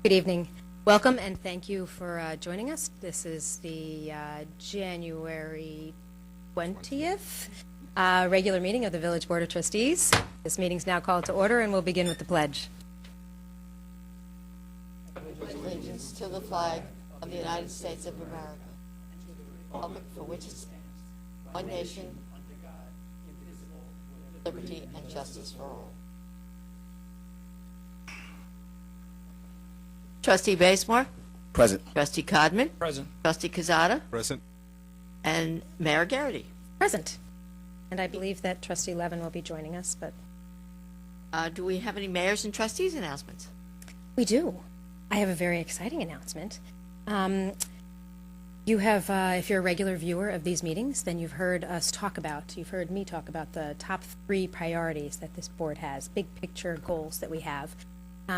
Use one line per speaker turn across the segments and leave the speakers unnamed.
Good evening. Welcome and thank you for joining us. This is the January 20th regular meeting of the Village Board of Trustees. This meeting is now called to order and we'll begin with the pledge.
Allegiance to the flag of the United States of America, republic for which it stands, one nation, liberty and justice for all. Trustee Basemore?
Present.
Trustee Codman?
Present.
Trustee Quezada?
Present.
And Mayor Garrity.
Present. And I believe that Trustee Levin will be joining us, but
Do we have any mayors and trustees announcements?
we do. I have a very exciting announcement. You have, if you're a regular viewer of these meetings, then you've heard me talk about the top 3 priorities that this board has, big picture goals that we have.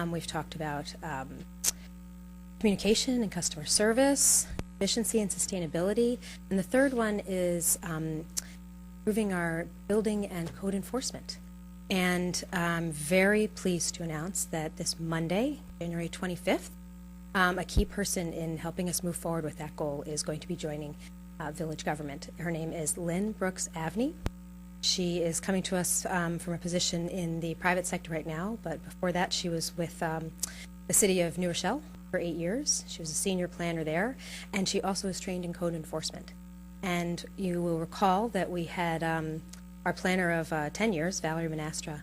We've talked about communication and customer service, efficiency and sustainability, and the third one is improving our building and code enforcement. And I'm very pleased to announce that this Monday, January 25th, a key person in helping us move forward with that goal is going to be joining village government. Her name is Lynn Brooks Avney. She is coming to us from a position in the private sector right now, but before that she was with the city of New Rochelle for 8 years. She was a senior planner there, and she also is trained in code enforcement. And you will recall that we had our planner of 10 years, Valerie Monastra,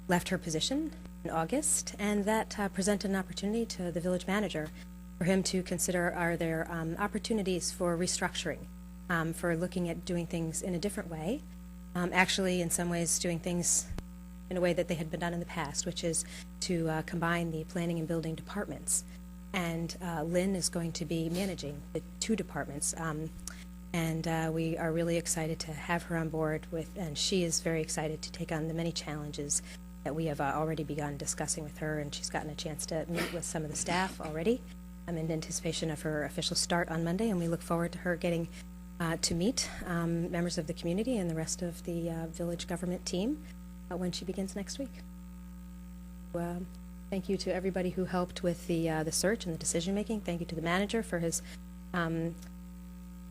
left her position in August, and that presented an opportunity to the village manager for him to consider, are there opportunities for restructuring, for looking at doing things in a different way, actually in some ways doing things in a way that they had been done in the past, which is to combine the planning and building departments. And Lynn is going to be managing the 2 departments, and we are really excited to have her on board and she is very excited to take on the many challenges that we have already begun discussing with her, and she's gotten a chance to meet with some of the staff already. I'm in anticipation of her official start on Monday, and we look forward to her getting to meet members of the community and the rest of the village government team when she begins next week. Thank you to everybody who helped with the search and the decision making. Thank you to the manager for his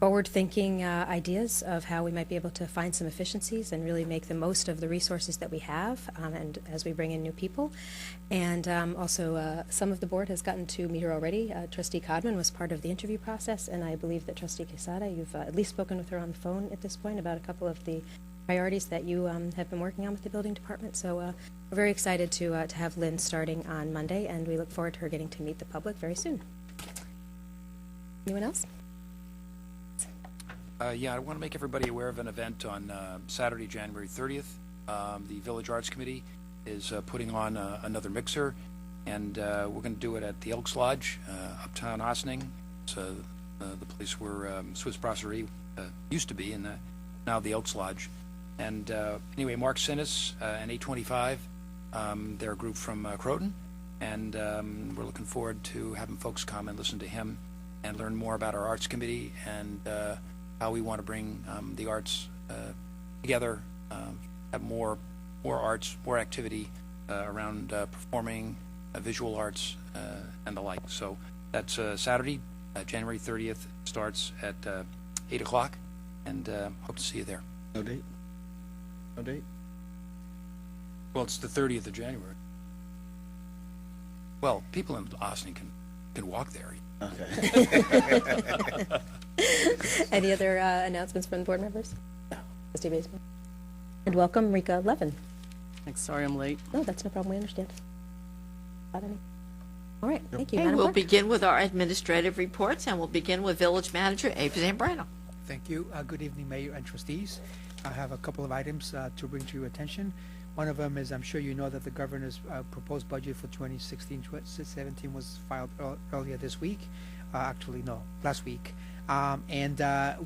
forward-thinking ideas of how we might be able to find some efficiencies and really make the most of the resources that we have, and as we bring in new people. And also, some of the board has gotten to meet her already. Trustee Codman was part of the interview process, and I believe that Trustee Quezada, you've at least spoken with her on the phone at this point about a couple of the priorities that you have been working on with the building department. So we're very excited to have Lynn starting on Monday, and we look forward to her getting to meet the public very soon. Anyone else?
Yeah, I want to make everybody aware of an event on Saturday, January 30th. The Village Arts Committee is putting on another mixer, and we're going to do it at the Elks Lodge, uptown Ossining. It's the place where Swiss Brasserie used to be, and now the Elks Lodge. And anyway, Mark Sinnis and 825, they're a group from Croton, and we're looking forward to having folks come and listen to him and learn more about our Arts Committee and how we want to bring the arts together, have more arts, more activity around performing, visual arts, and the like. So that's Saturday, January 30th. Starts at 8 o'clock, and hope to see you there.
No date? No date?
Well, it's the 30th of January. Well, people in Austin can walk there.
Okay.
Any other announcements from the board members? No. Trustee Basemore. And welcome, Rika Levin.
Thanks. Sorry I'm late.
No, that's no problem. We understand. Got any? All right. Thank you,
Okay,
Madam
we'll
Clerk.
begin with our administrative reports, and we'll begin with Village Manager Abe Zambrano.
Thank you. Good evening, Mayor and trustees. I have a couple of items to bring to your attention. One of them is, I'm sure you know that the governor's proposed budget for 2016-17 was filed earlier this week. Actually, no, last week. And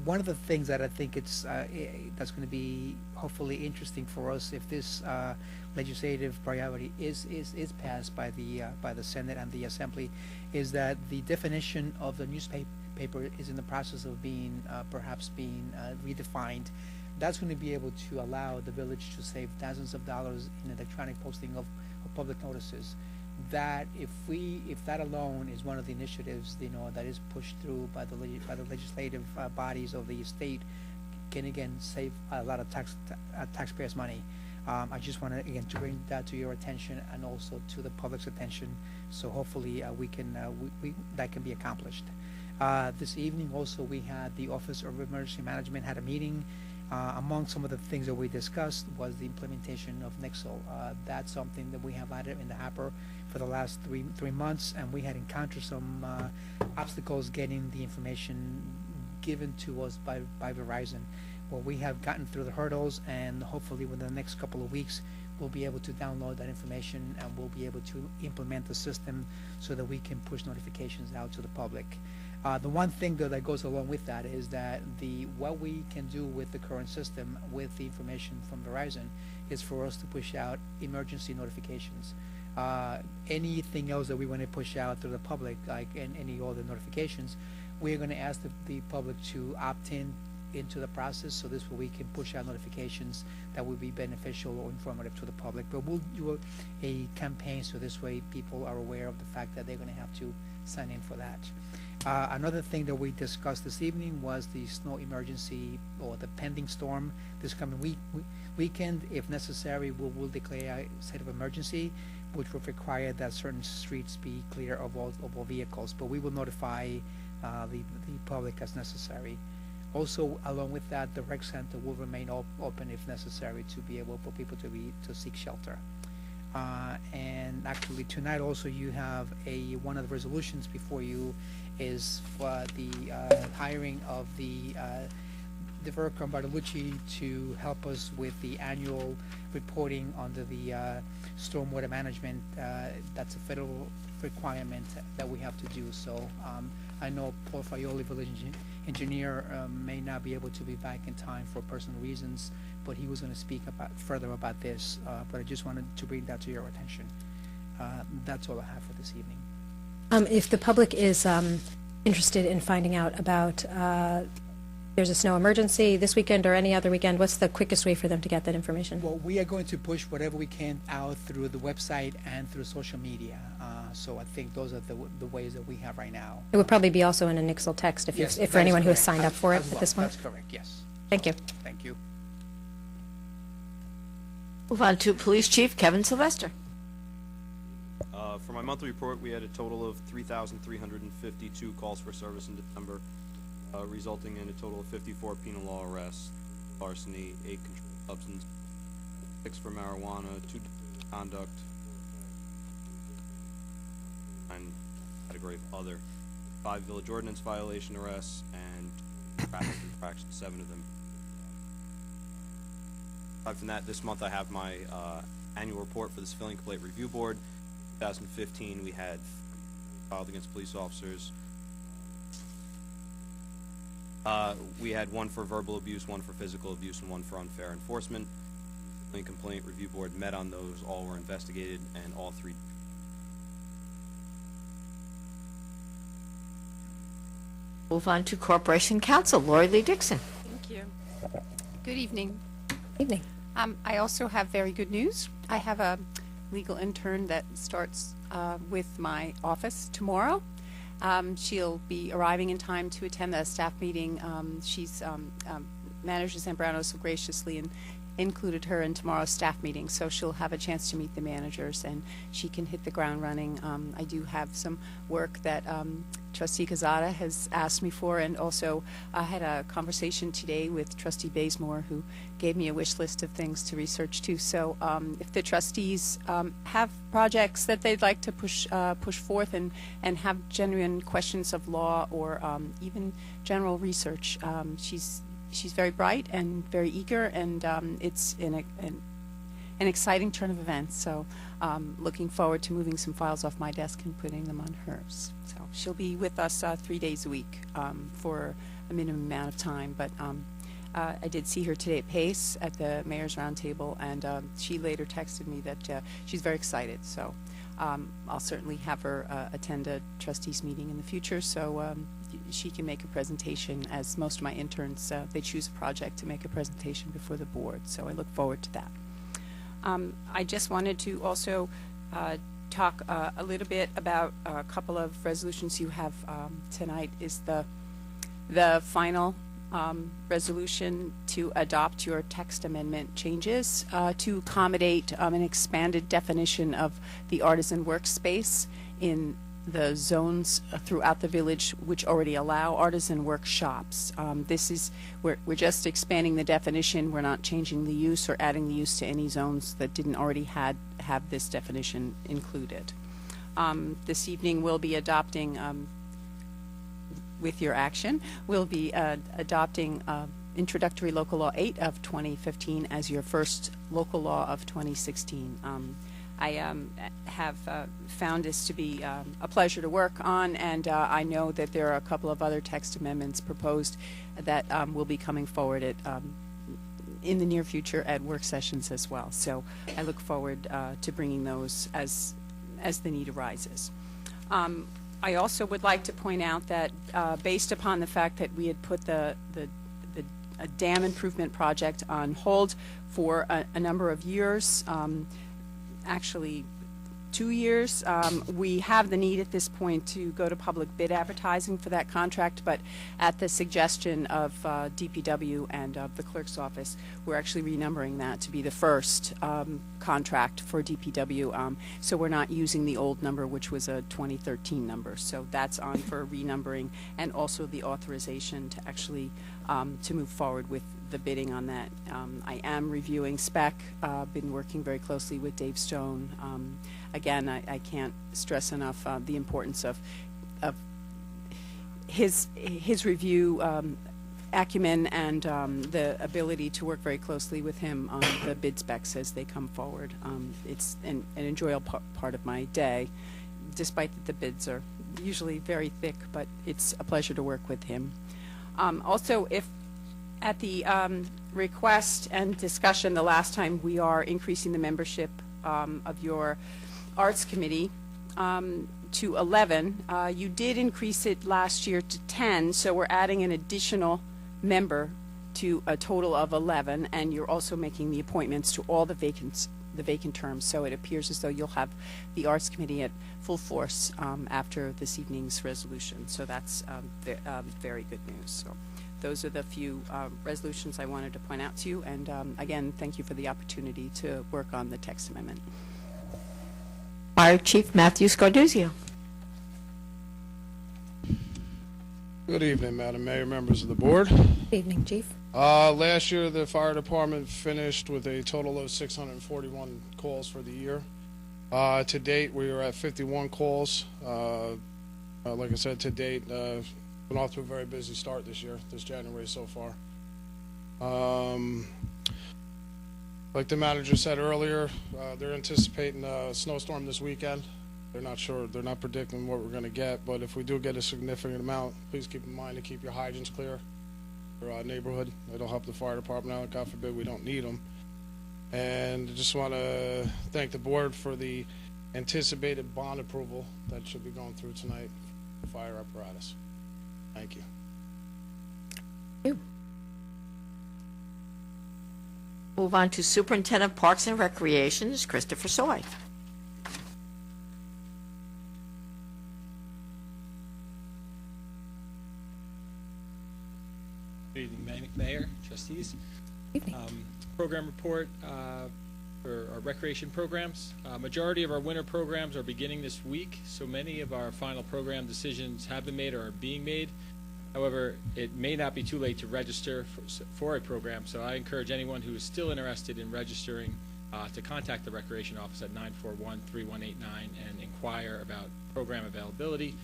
one of the things that I think that's going to be hopefully interesting for us if this legislative priority is passed by the Senate and the Assembly is that the definition of the newspaper is in the process of perhaps being redefined. That's going to be able to allow the village to save thousands of dollars in electronic posting of public notices. that if that alone is one of the initiatives, you know, that is pushed through by the legislative bodies of the state, can again save a lot of taxpayers' money. I just want to again to bring that to your attention and also to the public's attention. So hopefully we can that can be accomplished. This evening also we had the Office of Emergency Management had a meeting. Among some of the things that we discussed was the implementation of Nixle. That's something that we have added in the hopper for the last three months, and we had encountered some obstacles getting the information given to us by Verizon. Well, we have gotten through the hurdles, and hopefully within the next couple of weeks we'll be able to download that information and we'll be able to implement the system so that we can push notifications out to the public. The one thing though that goes along with that is that what we can do with the current system with the information from Verizon is for us to push out emergency notifications. Anything else that we want to push out to the public, like any other notifications, we're going to ask the public to opt into the process, so this way we can push out notifications that will be beneficial or informative to the public. But we'll do a campaign so this way people are aware of the fact that they're going to have to sign in for that. Another thing that we discussed this evening was the snow emergency or the pending storm this coming weekend. If necessary, we'll declare a state of emergency, which will require that certain streets be clear of all vehicles. But we will notify the public as necessary. Also, along with that, the rec center will remain open if necessary to be able for people to seek shelter. And actually, tonight also you have one of the resolutions before you is for the hiring of the Veracruz Bartolucci to help us with the annual reporting under the stormwater management. That's a federal requirement that we have to do. So I know Paul Faioli, village engineer, may not be able to be back in time for personal reasons, but he was going to speak further about this. But I just wanted to bring that to your attention. That's all I have for this evening.
If the public is interested in finding out about there's a snow emergency this weekend or any other weekend, what's the quickest way for them to get that information?
Well, we are going to push whatever we can out through the website and through social media. So I think those are the ways that we have right now.
It would probably be also in a Nixle text if
Yes,
for
that
anyone
is
who has
correct.
signed up for it
As well.
at this point.
That's correct, yes.
Thank you.
Thank you.
Move on to Police Chief Kevin Sylvester.
For my monthly report, we had a total of 3,352 calls for service in December, resulting in a total of 54 penal law arrests, larceny, 8 controlled substance, 6 for marijuana, 2 conduct, and category of other, 5 village ordinance violation arrests, and traffic infractions, 7 of them. Aside from that, this month I have my annual report for the Civilian Complaint Review Board. 2015, we had filed against police officers. We had 1 for verbal abuse, 1 for physical abuse, and 1 for unfair enforcement. The Civilian Complaint Review Board met on those. All were investigated, and all 3.
Move on to Corporation Counsel, Lori Lee Dixon.
Thank you. Good evening.
Evening.
I also have very good news. I have a legal intern that starts with my office tomorrow. She'll be arriving in time to attend the staff meeting. Manager Zambrano so graciously included her in tomorrow's staff meeting, so she'll have a chance to meet the managers and she can hit the ground running. I do have some work that Trustee Quezada has asked me for, and also I had a conversation today with Trustee Bazemore, who gave me a wish list of things to research too. So if the trustees have projects that they'd like to push forth and have genuine questions of law or even general research, she's very bright and very eager, and it's an exciting turn of events. So looking forward to moving some files off my desk and putting them on hers. So she'll be with us 3 days a week for a minimum amount of time. But I did see her today at PACE at the Mayor's Roundtable, and she later texted me that she's very excited. So I'll certainly have her attend a trustees meeting in the future, so she can make a presentation. As most of my interns, they choose a project to make a presentation before the board, so I look forward to that. I just wanted to also talk a little bit about a couple of resolutions you have tonight. Is the final resolution to adopt your text amendment changes to accommodate an expanded definition of the artisan workspace in the zones throughout the village which already allow artisan workshops. We're just expanding the definition. We're not changing the use or adding the use to any zones that didn't already have this definition included. This evening we'll be adopting, with your action, we'll be adopting Introductory Local Law 8 of 2015 as your first local law of 2016. I have found this to be a pleasure to work on, and I know that there are a couple of other text amendments proposed that will be coming forward at, in the near future at work sessions as well. So I look forward to bringing those as the need arises. I also would like to point out that based upon the fact that we had put a dam improvement project on hold for a number of years, actually 2 years. We have the need at this point to go to public bid advertising for that contract, but at the suggestion of DPW and of the clerk's office, we're actually renumbering that to be the first contract for DPW. So we're not using the old number, which was a 2013 number. So that's on for renumbering, and also the authorization to actually to move forward with the bidding on that. I am reviewing spec, been working very closely with Dave Stone. Again, I can't stress enough the importance of his review acumen and the ability to work very closely with him on the bid specs as they come forward. It's an enjoyable part of my day, despite that the bids are usually very thick, but it's a pleasure to work with him. Also, if at the request and discussion the last time, we are increasing the membership of your Arts Committee to 11. You did increase it last year to 10, so we're adding an additional member to a total of 11, and you're also making the appointments to all the vacant terms, so it appears as though you'll have the Arts Committee at full force after this evening's resolution. So that's very good news. So those are the few resolutions I wanted to point out to you, and again, thank you for the opportunity to work on the text amendment.
Fire Chief Matthew Scarduzio.
Good evening, Madam Mayor, members of the board.
Good evening, Chief.
Last year, the fire department finished with a total of 641 calls for the year. To date, we are at 51 calls. Like I said, to date, been off to a very busy start this year, this January so far. Like the manager said earlier, they're anticipating a snowstorm this weekend. They're not sure, they're not predicting what we're going to get, but if we do get a significant amount, please keep in mind to keep your hydrants clear for our neighborhood. It'll help the fire department out. God forbid we don't need them. And I just want to thank the board for the anticipated bond approval that should be going through tonight for the fire apparatus. Thank you.
Thank you. Move on to Superintendent Parks and Recreations, Christopher Soy.
Good evening, Mayor, trustees.
Evening.
Program report for our recreation programs. Majority of our winter programs are beginning this week, so many of our final program decisions have been made or are being made. However, it may not be too late to register for a program, so I encourage anyone who is still interested in registering to contact the Recreation Office at 941-3189 and inquire about program availability.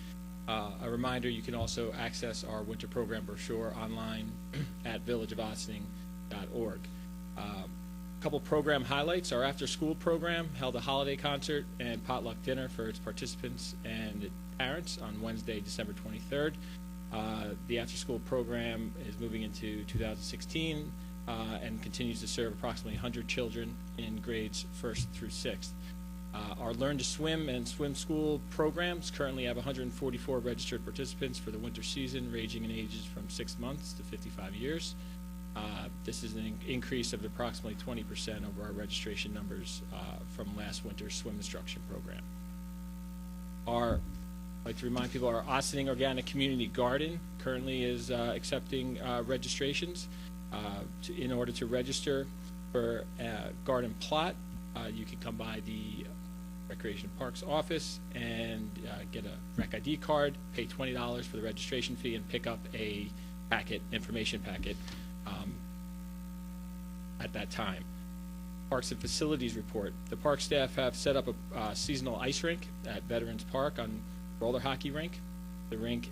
A reminder, you can also access our winter program brochure online at villageofossining.org. A couple program highlights. Our after-school program held a holiday concert and potluck dinner for its participants and parents on Wednesday, December 23rd. The after-school program is moving into 2016 and continues to serve approximately 100 children in grades 1st through 6th. Our Learn to Swim and Swim School programs currently have 144 registered participants for the winter season, ranging in ages from 6 months to 55 years. This is an increase of approximately 20% over our registration numbers from last winter's swim instruction program. I'd like to remind people, our Ossining Organic Community Garden currently is accepting registrations. In order to register for a garden plot, you can come by the Recreation Parks office and get a Rec ID card, pay $20 for the registration fee, and pick up a information packet at that time. Parks and Facilities Report. The park staff have set up a seasonal ice rink at Veterans Park on roller hockey rink. The rink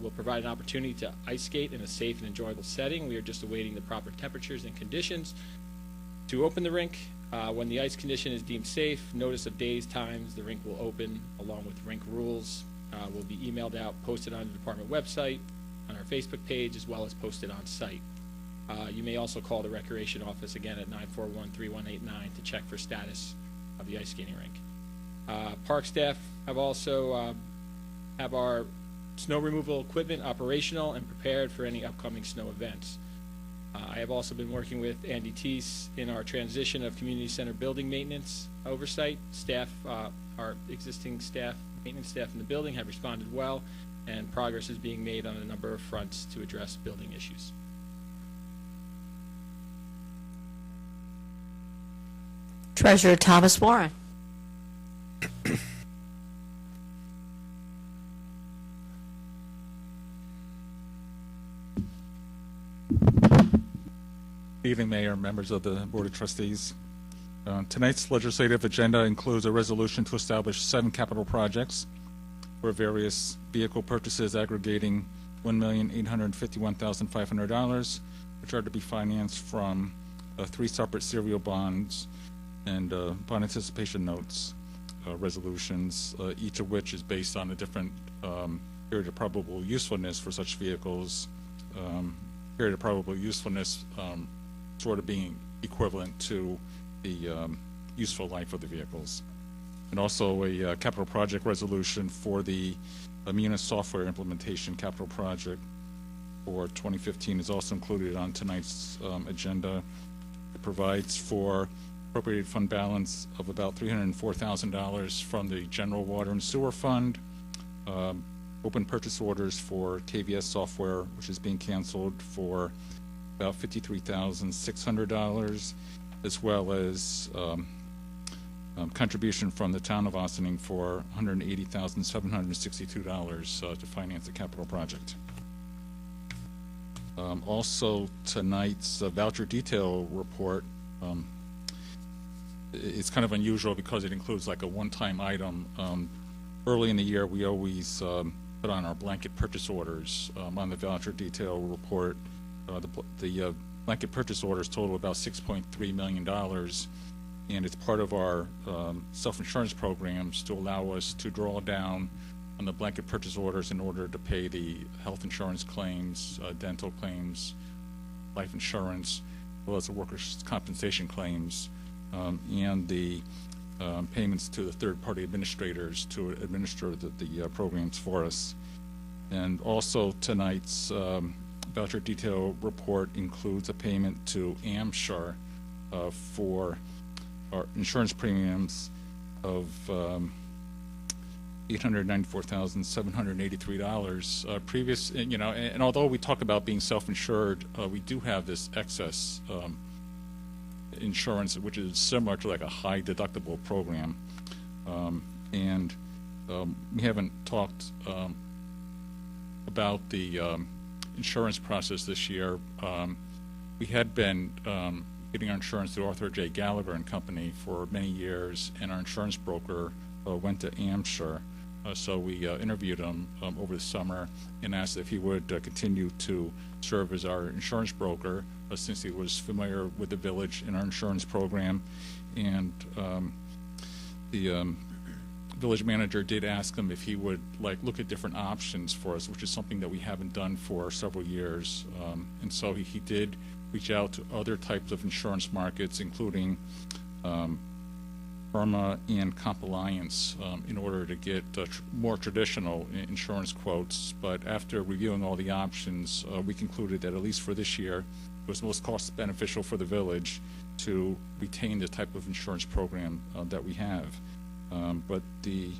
will provide an opportunity to ice skate in a safe and enjoyable setting. We are just awaiting the proper temperatures and conditions to open the rink. When the ice condition is deemed safe, notice of days, times, the rink will open, along with rink rules, will be emailed out, posted on the department website, on our Facebook page, as well as posted on site. You may also call the Recreation Office again at 941-3189 to check for status of the ice skating rink. Park staff have also have our snow removal equipment operational and prepared for any upcoming snow events. I have also been working with Andy Teese in our transition of community center building maintenance oversight. Staff, our existing staff, maintenance staff in the building have responded well, and progress is being made on a number of fronts to address building issues.
Treasurer Thomas Warren.
Good evening, Mayor, members of the Board of Trustees. Tonight's legislative agenda includes a resolution to establish 7 capital projects for various vehicle purchases aggregating $1,851,500, which are to be financed from 3 separate serial bonds and bond anticipation notes resolutions, each of which is based on a different period of probable usefulness for such vehicles. Period of probable usefulness sort of being equivalent to the useful life of the vehicles. And also a capital project resolution for the Munis software implementation capital project for 2015 is also included on tonight's agenda. It provides for appropriated fund balance of about $304,000 from the general water and sewer fund, open purchase orders for KVS software, which is being canceled, for about $53,600, as well as contribution from the town of Ossining for $180,762 to finance the capital project. Also, tonight's voucher detail report, it's kind of unusual because it includes like a one-time item. Early in the year, we always put on our blanket purchase orders on the voucher detail report. The blanket purchase orders total about $6.3 million, and it's part of our self-insurance programs to allow us to draw down on the blanket purchase orders in order to pay the health insurance claims, dental claims, life insurance, as well as the workers' compensation claims, and the payments to the third-party administrators to administer the programs for us. And also tonight's voucher detail report includes a payment to AmSure for our insurance premiums of $894,783. Previous, and although we talk about being self-insured, we do have this excess insurance, which is similar to like a high deductible program, and we haven't talked about the insurance process this year. We had been getting our insurance through Arthur J. Gallagher and Company for many years, and our insurance broker went to AmSure. So we interviewed him over the summer and asked if he would continue to serve as our insurance broker, since he was familiar with the village and our insurance program. And the village manager did ask him if he would look at different options for us, which is something that we haven't done for several years. And so he did reach out to other types of insurance markets, including Irma and Compliance, in order to get more traditional insurance quotes. But after reviewing all the options, we concluded that at least for this year, it was most cost beneficial for the village to retain the type of insurance program that we have. But the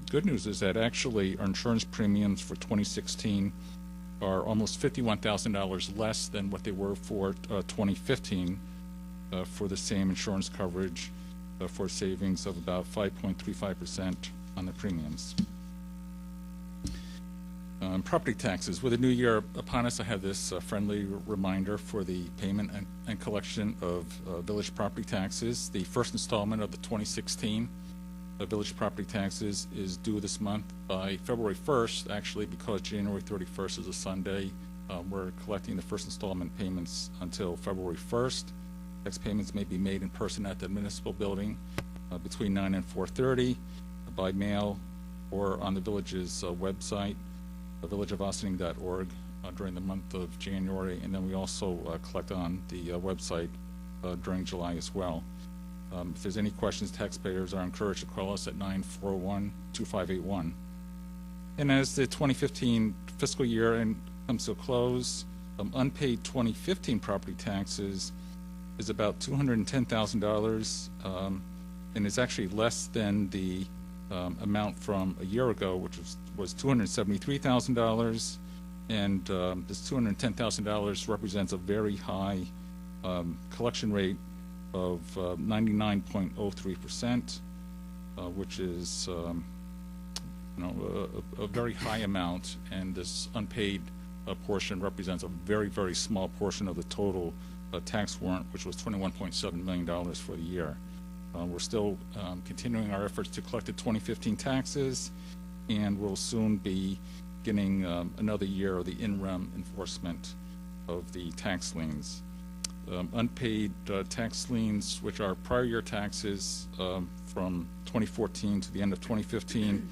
good news is that actually our insurance premiums for 2016 are almost $51,000 less than what they were for 2015 for the same insurance coverage, for savings of about 5.35% on the premiums. Property taxes. With the new year upon us, I have this friendly reminder for the payment and collection of village property taxes. The first installment of the 2016 village property taxes is due this month by February 1st, actually, because January 31st is a Sunday. We're collecting the first installment payments until February 1st. Tax payments may be made in person at the municipal building between 9 and 4:30, by mail, or on the village's website, villageofossining.org, during the month of January, and then we also collect on the website during July as well. If there's any questions, taxpayers are encouraged to call us at 941-2581. And as the 2015 fiscal year end comes to a close, unpaid 2015 property taxes is about $210,000, and is actually less than the amount from a year ago, which was $273,000, and this $210,000 represents a very high collection rate of 99.03%, which is a very high amount, and this unpaid portion represents a very, very small portion of the total tax warrant, which was $21.7 million for the year. We're still continuing our efforts to collect the 2015 taxes, and we'll soon be beginning another year of the in-rem enforcement of the tax liens. Unpaid tax liens, which are prior year taxes from 2014 to the end of 2015,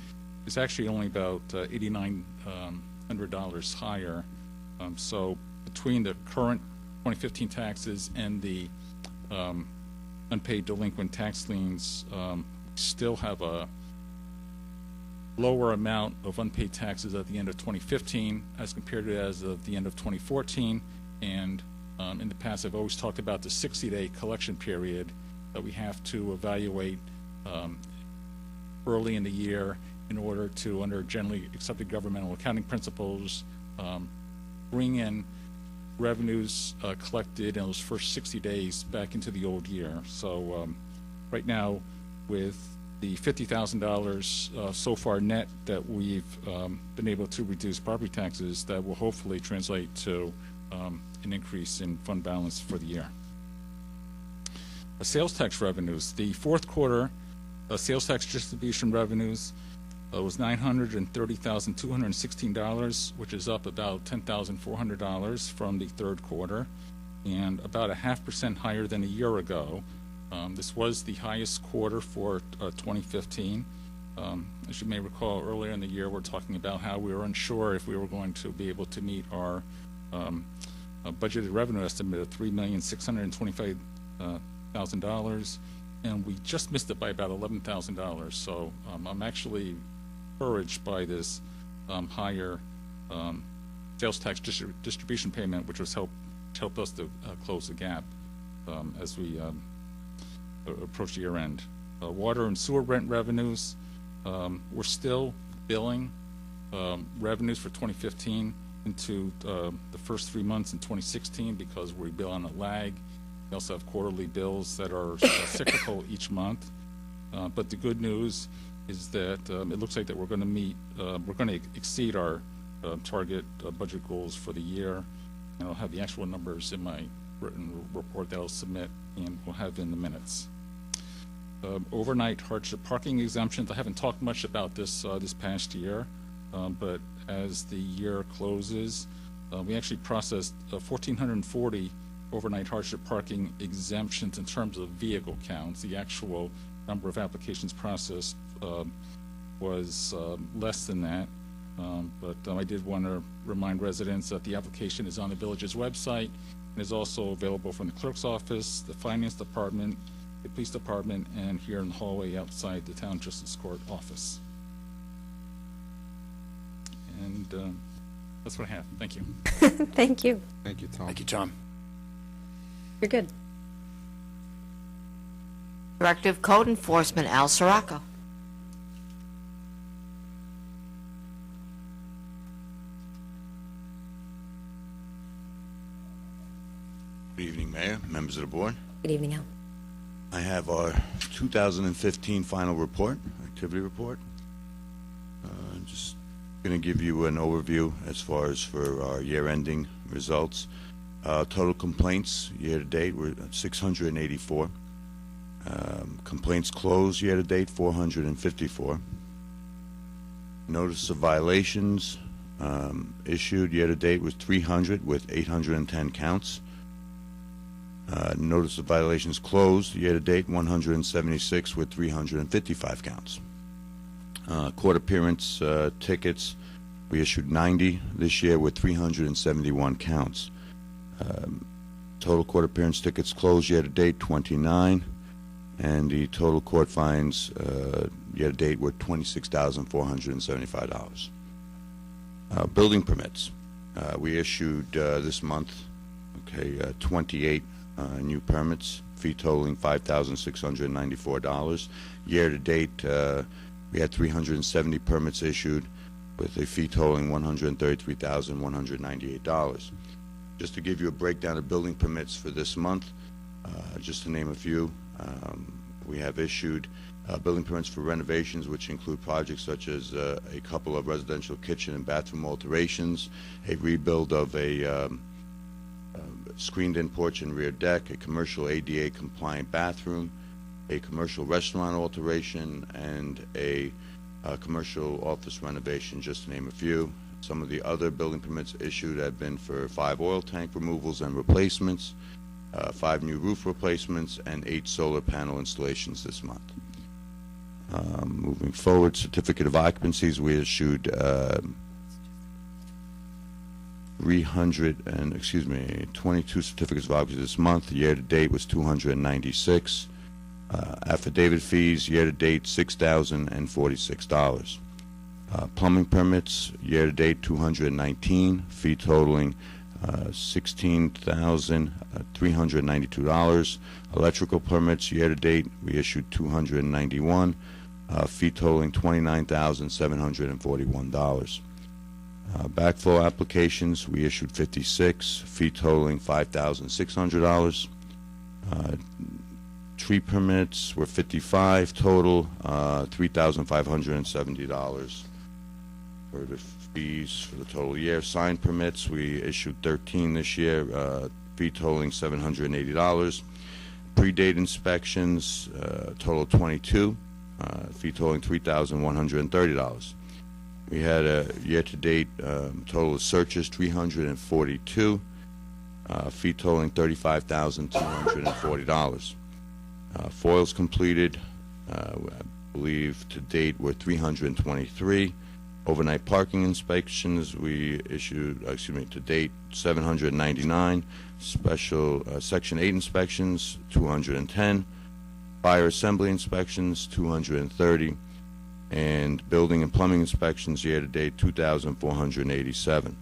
is actually only about $8,900 higher. So between the current 2015 taxes and the unpaid delinquent tax liens, still have a lower amount of unpaid taxes at the end of 2015 as compared to as of the end of 2014. And in the past, I've always talked about the 60-day collection period that we have to evaluate early in the year in order to, under generally accepted governmental accounting principles, bring in revenues collected in those first 60 days back into the old year. So right now, with the $50,000 so far net that we've been able to reduce property taxes, that will hopefully translate to an increase in fund balance for the year. Sales tax revenues. The fourth quarter sales tax distribution revenues was $930,216, which is up about $10,400 from the third quarter, and about 0.5% higher than a year ago. This was the highest quarter for 2015. As you may recall, earlier in the year, we're talking about how we were unsure if we were going to be able to meet our budgeted revenue estimate of $3,625,000, and we just missed it by about $11,000. So I'm actually encouraged by this higher sales tax distribution payment, which was helped us to close the gap as we approach the year end. Water and sewer rent revenues, we're still billing revenues for 2015 into the first 3 months in 2016 because we bill on a lag. We also have quarterly bills that are cyclical each month. But the good news is that it looks like that we're going to meet, we're going to exceed our target budget goals for the year. And I'll have the actual numbers in my written report that I'll submit and we'll have in the minutes. Overnight hardship parking exemptions. I haven't talked much about this this past year, but as the year closes, we actually processed 1,440 overnight hardship parking exemptions in terms of vehicle counts. The actual number of applications processed was less than that, but I did want to remind residents that the application is on the village's website and is also available from the clerk's office, the finance department, the police department, and here in the hallway outside the town justice court office. And that's what I have. Thank you.
Thank you.
Thank you, Tom.
Thank you, Tom.
You're good.
Director of Code Enforcement, Al Sirocco.
Good evening, Mayor, members of the board.
Good evening, Al.
I have our 2015 final report, activity report. Just going to give you an overview as far as for our year-ending results. Total complaints year-to-date were 684. Complaints closed year-to-date, 454. Notice of violations issued year-to-date was 300 with 810 counts. Notice of violations closed year-to-date, 176 with 355 counts. Court appearance tickets, we issued 90 this year with 371 counts. Total court appearance tickets closed year-to-date, 29, and the total court fines year-to-date were $26,475. Building permits, we issued this month 28 new permits, fee totaling $5,694. Year-to-date, we had 370 permits issued with a fee totaling $133,198. Just to give you a breakdown of building permits for this month, just to name a few, we have issued building permits for renovations, which include projects such as a couple of residential kitchen and bathroom alterations, a rebuild of a screened-in porch and rear deck, a commercial ADA-compliant bathroom, a commercial restaurant alteration, and a commercial office renovation, just to name a few. Some of the other building permits issued have been for 5 oil tank removals and replacements, 5 new roof replacements, and 8 solar panel installations this month. Moving forward, certificate of occupancies, we issued 22 certificates of occupancy this month. Year-to-date was 296. Affidavit fees, year-to-date, $6,046. Plumbing permits, year-to-date, 219, fee totaling $16,392. Electrical permits, year-to-date, we issued 291, fee totaling $29,741. Backflow applications, we issued 56, fee totaling $5,600. Tree permits were 55 total, $3,570 for the fees for the total year. Sign permits, we issued 13 this year, fee totaling $780. Pre-date inspections, total 22, fee totaling $3,130. We had a year-to-date total of searches, 342, fee totaling $35,240. Foils completed, I believe to date were 323. Overnight parking inspections, we issued, to date, 799. Special Section 8 inspections, 210. Fire assembly inspections, 230. And building and plumbing inspections year-to-date, 2,487.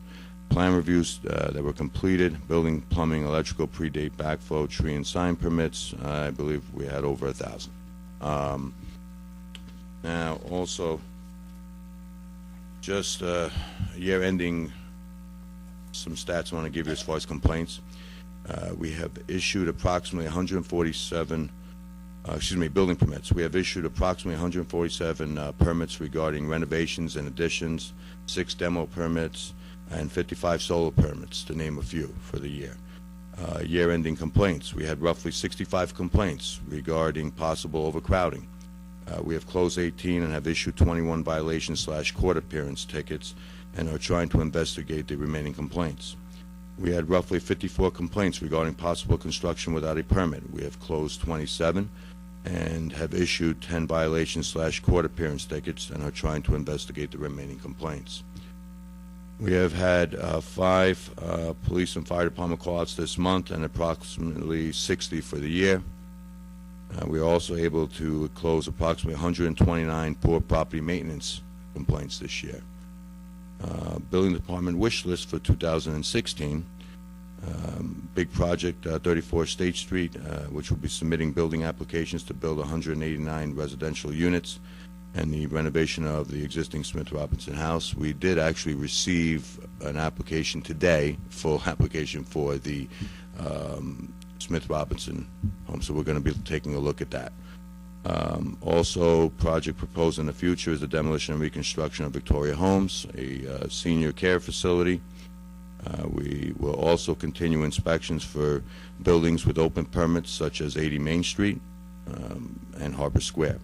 Plan reviews that were completed, building, plumbing, electrical, predate, backflow, tree, and sign permits, I believe we had over 1,000. Now, also, just year-ending, some stats I want to give you as far as complaints. We have issued approximately 147, building permits. We have issued approximately 147 permits regarding renovations and additions, 6 demo permits, and 55 solar permits, to name a few, for the year. Year-ending complaints, we had roughly 65 complaints regarding possible overcrowding. We have closed 18 and have issued 21 violation/court appearance tickets and are trying to investigate the remaining complaints. We had roughly 54 complaints regarding possible construction without a permit. We have closed 27 and have issued 10 violation/court appearance tickets and are trying to investigate the remaining complaints. We have had 5 police and fire department call-outs this month and approximately 60 for the year. We are also able to close approximately 129 poor property maintenance complaints this year. Building department wish list for 2016. Big project, 34 State Street, which will be submitting building applications to build 189 residential units and the renovation of the existing Smith Robinson House. We did actually receive an application today, full application for the Smith Robinson home, so we're going to be taking a look at that. Also, project proposed in the future is the demolition and reconstruction of Victoria Homes, a senior care facility. We will also continue inspections for buildings with open permits such as 80 Main Street and Harbor Square.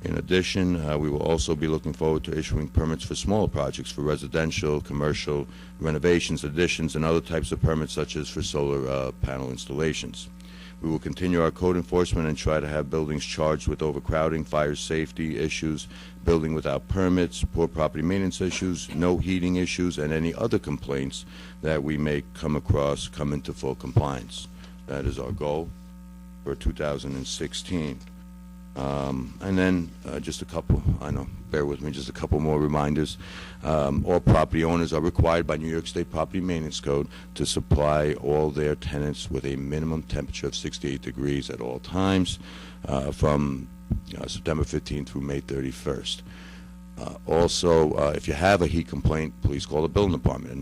In addition, we will also be looking forward to issuing permits for smaller projects for residential, commercial, renovations, additions, and other types of permits such as for solar panel installations. We will continue our code enforcement and try to have buildings charged with overcrowding, fire safety issues, building without permits, poor property maintenance issues, no heating issues, and any other complaints that we may come across come into full compliance. That is our goal for 2016. And then just a couple, I know, bear with me, just a couple more reminders. All property owners are required by New York State Property Maintenance Code to supply all their tenants with a minimum temperature of 68 degrees at all times from September 15th through May 31st. Also, if you have a heat complaint, please call the building department at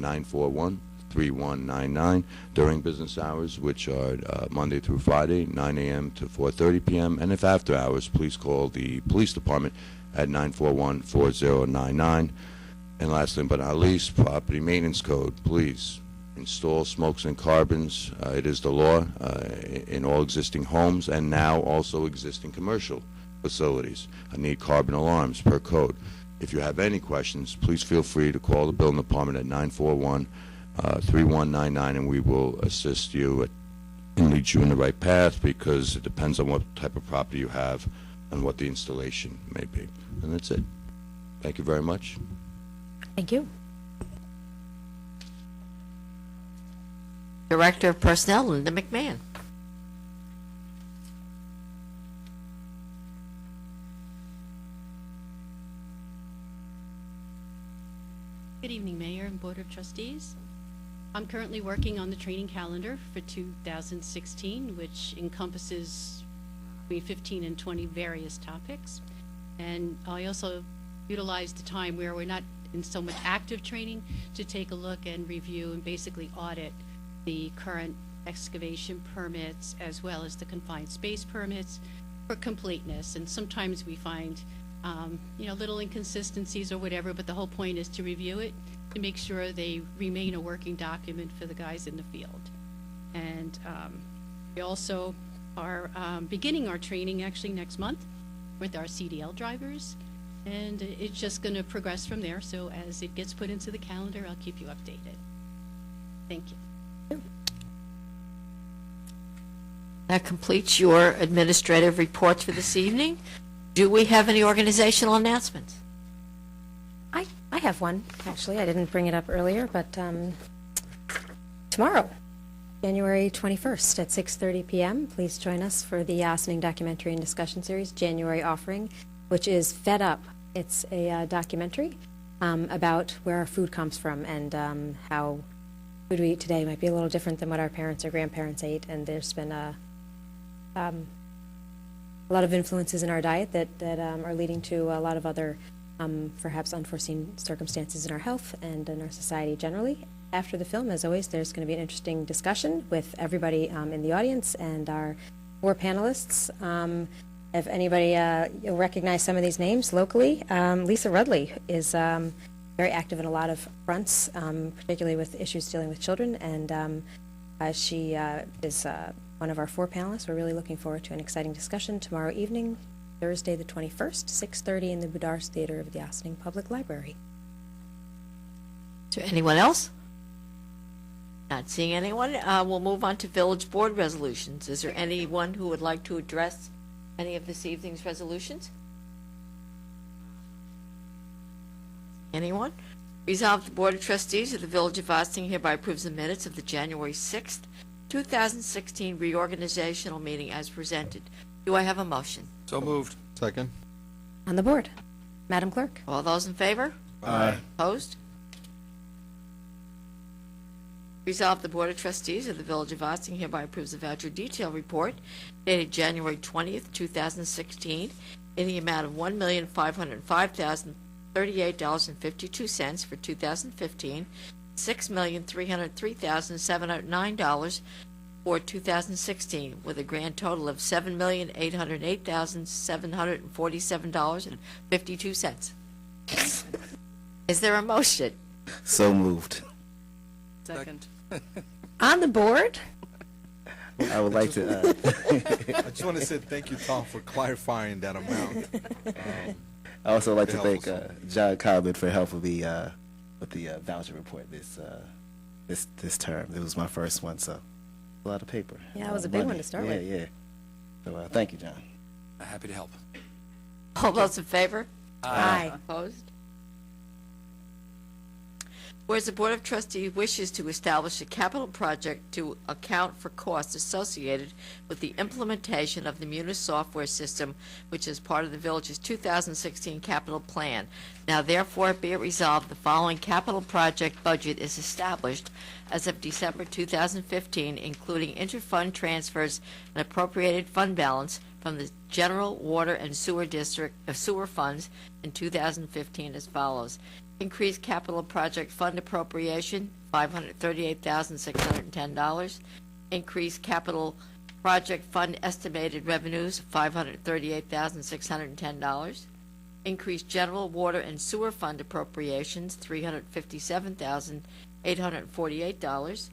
941-3199 during business hours, which are Monday through Friday, 9 a.m. to 4:30 p.m. And if after hours, please call the police department at 941-4099. And lastly but not least, property maintenance code, please install smokes and carbons. It is the law in all existing homes and now also existing commercial facilities. I need carbon alarms per code. If you have any questions, please feel free to call the building department at 941-3199, and we will assist you and lead you in the right path, because it depends on what type of property you have and what the installation may be. And that's it. Thank you very much.
Thank you.
Director of Personnel, Linda McMahon.
Good evening, Mayor and Board of Trustees. I'm currently working on the training calendar for 2016, which encompasses between 15 and 20 various topics. And I also utilize the time where we're not in so much active training to take a look and review and basically audit the current excavation permits as well as the confined space permits for completeness. And sometimes we find little inconsistencies or whatever, but the whole point is to review it to make sure they remain a working document for the guys in the field. And we also are beginning our training actually next month with our CDL drivers, and it's just going to progress from there. So as it gets put into the calendar, I'll keep you updated. Thank you.
That completes your administrative reports for this evening. Do we have any organizational announcements?
I have one, actually. I didn't bring it up earlier, but tomorrow, January 21st at 6:30 p.m., please join us for the Ossining Documentary and Discussion Series January Offering, which is Fed Up. It's a documentary about where our food comes from and how food we eat today might be a little different than what our parents or grandparents ate. And there's been a lot of influences in our diet that are leading to a lot of other perhaps unforeseen circumstances in our health and in our society generally. After the film, as always, there's going to be an interesting discussion with everybody in the audience and our 4 panelists. If anybody, you'll recognize some of these names locally. Lisa Rudley is very active in a lot of fronts, particularly with issues dealing with children, and she is one of our 4 panelists. We're really looking forward to an exciting discussion tomorrow evening, Thursday the 21st, 6:30 in the Boudars Theater of the Ossining Public Library.
Is there anyone else? Not seeing anyone. We'll move on to Village Board resolutions. Is there anyone who would like to address any of this evening's resolutions? Anyone? Resolved, the Board of Trustees of the Village of Ossining hereby approves the minutes of the January 6th, 2016 reorganizational meeting as presented. Do I have a motion?
So moved.
Second.
On the board, Madam Clerk.
All those in favor?
Aye.
Opposed? Resolved, the Board of Trustees of the Village of Ossining hereby approves the voucher detail report dated January 20th, 2016 in the amount of $1,505,038.52 for 2015, $6,303,709 for 2016 with a grand total of $7,808,747.52. Is there a motion?
So moved.
Second.
On the board?
I would like to,
I just want to say thank you, Tom, for clarifying that amount.
I also like to
Very
thank John Cobbin for helping me with the voucher report this term. It was my first one, so a lot of paper.
Yeah, it was a big one to start with.
Yeah. So thank you, John.
Happy to help.
All those in favor?
Aye.
Opposed? Whereas the Board of Trustees wishes to establish a capital project to account for costs associated with the implementation of the Munis software system, which is part of the village's 2016 capital plan. Now therefore be it resolved, the following capital project budget is established as of December 2015, including interfund transfers and appropriated fund balance from the general water and sewer sewer funds in 2015 as follows. Increased capital project fund appropriation, $538,610. Increased capital project fund estimated revenues, $538,610. Increased general water and sewer fund appropriations, $357,848.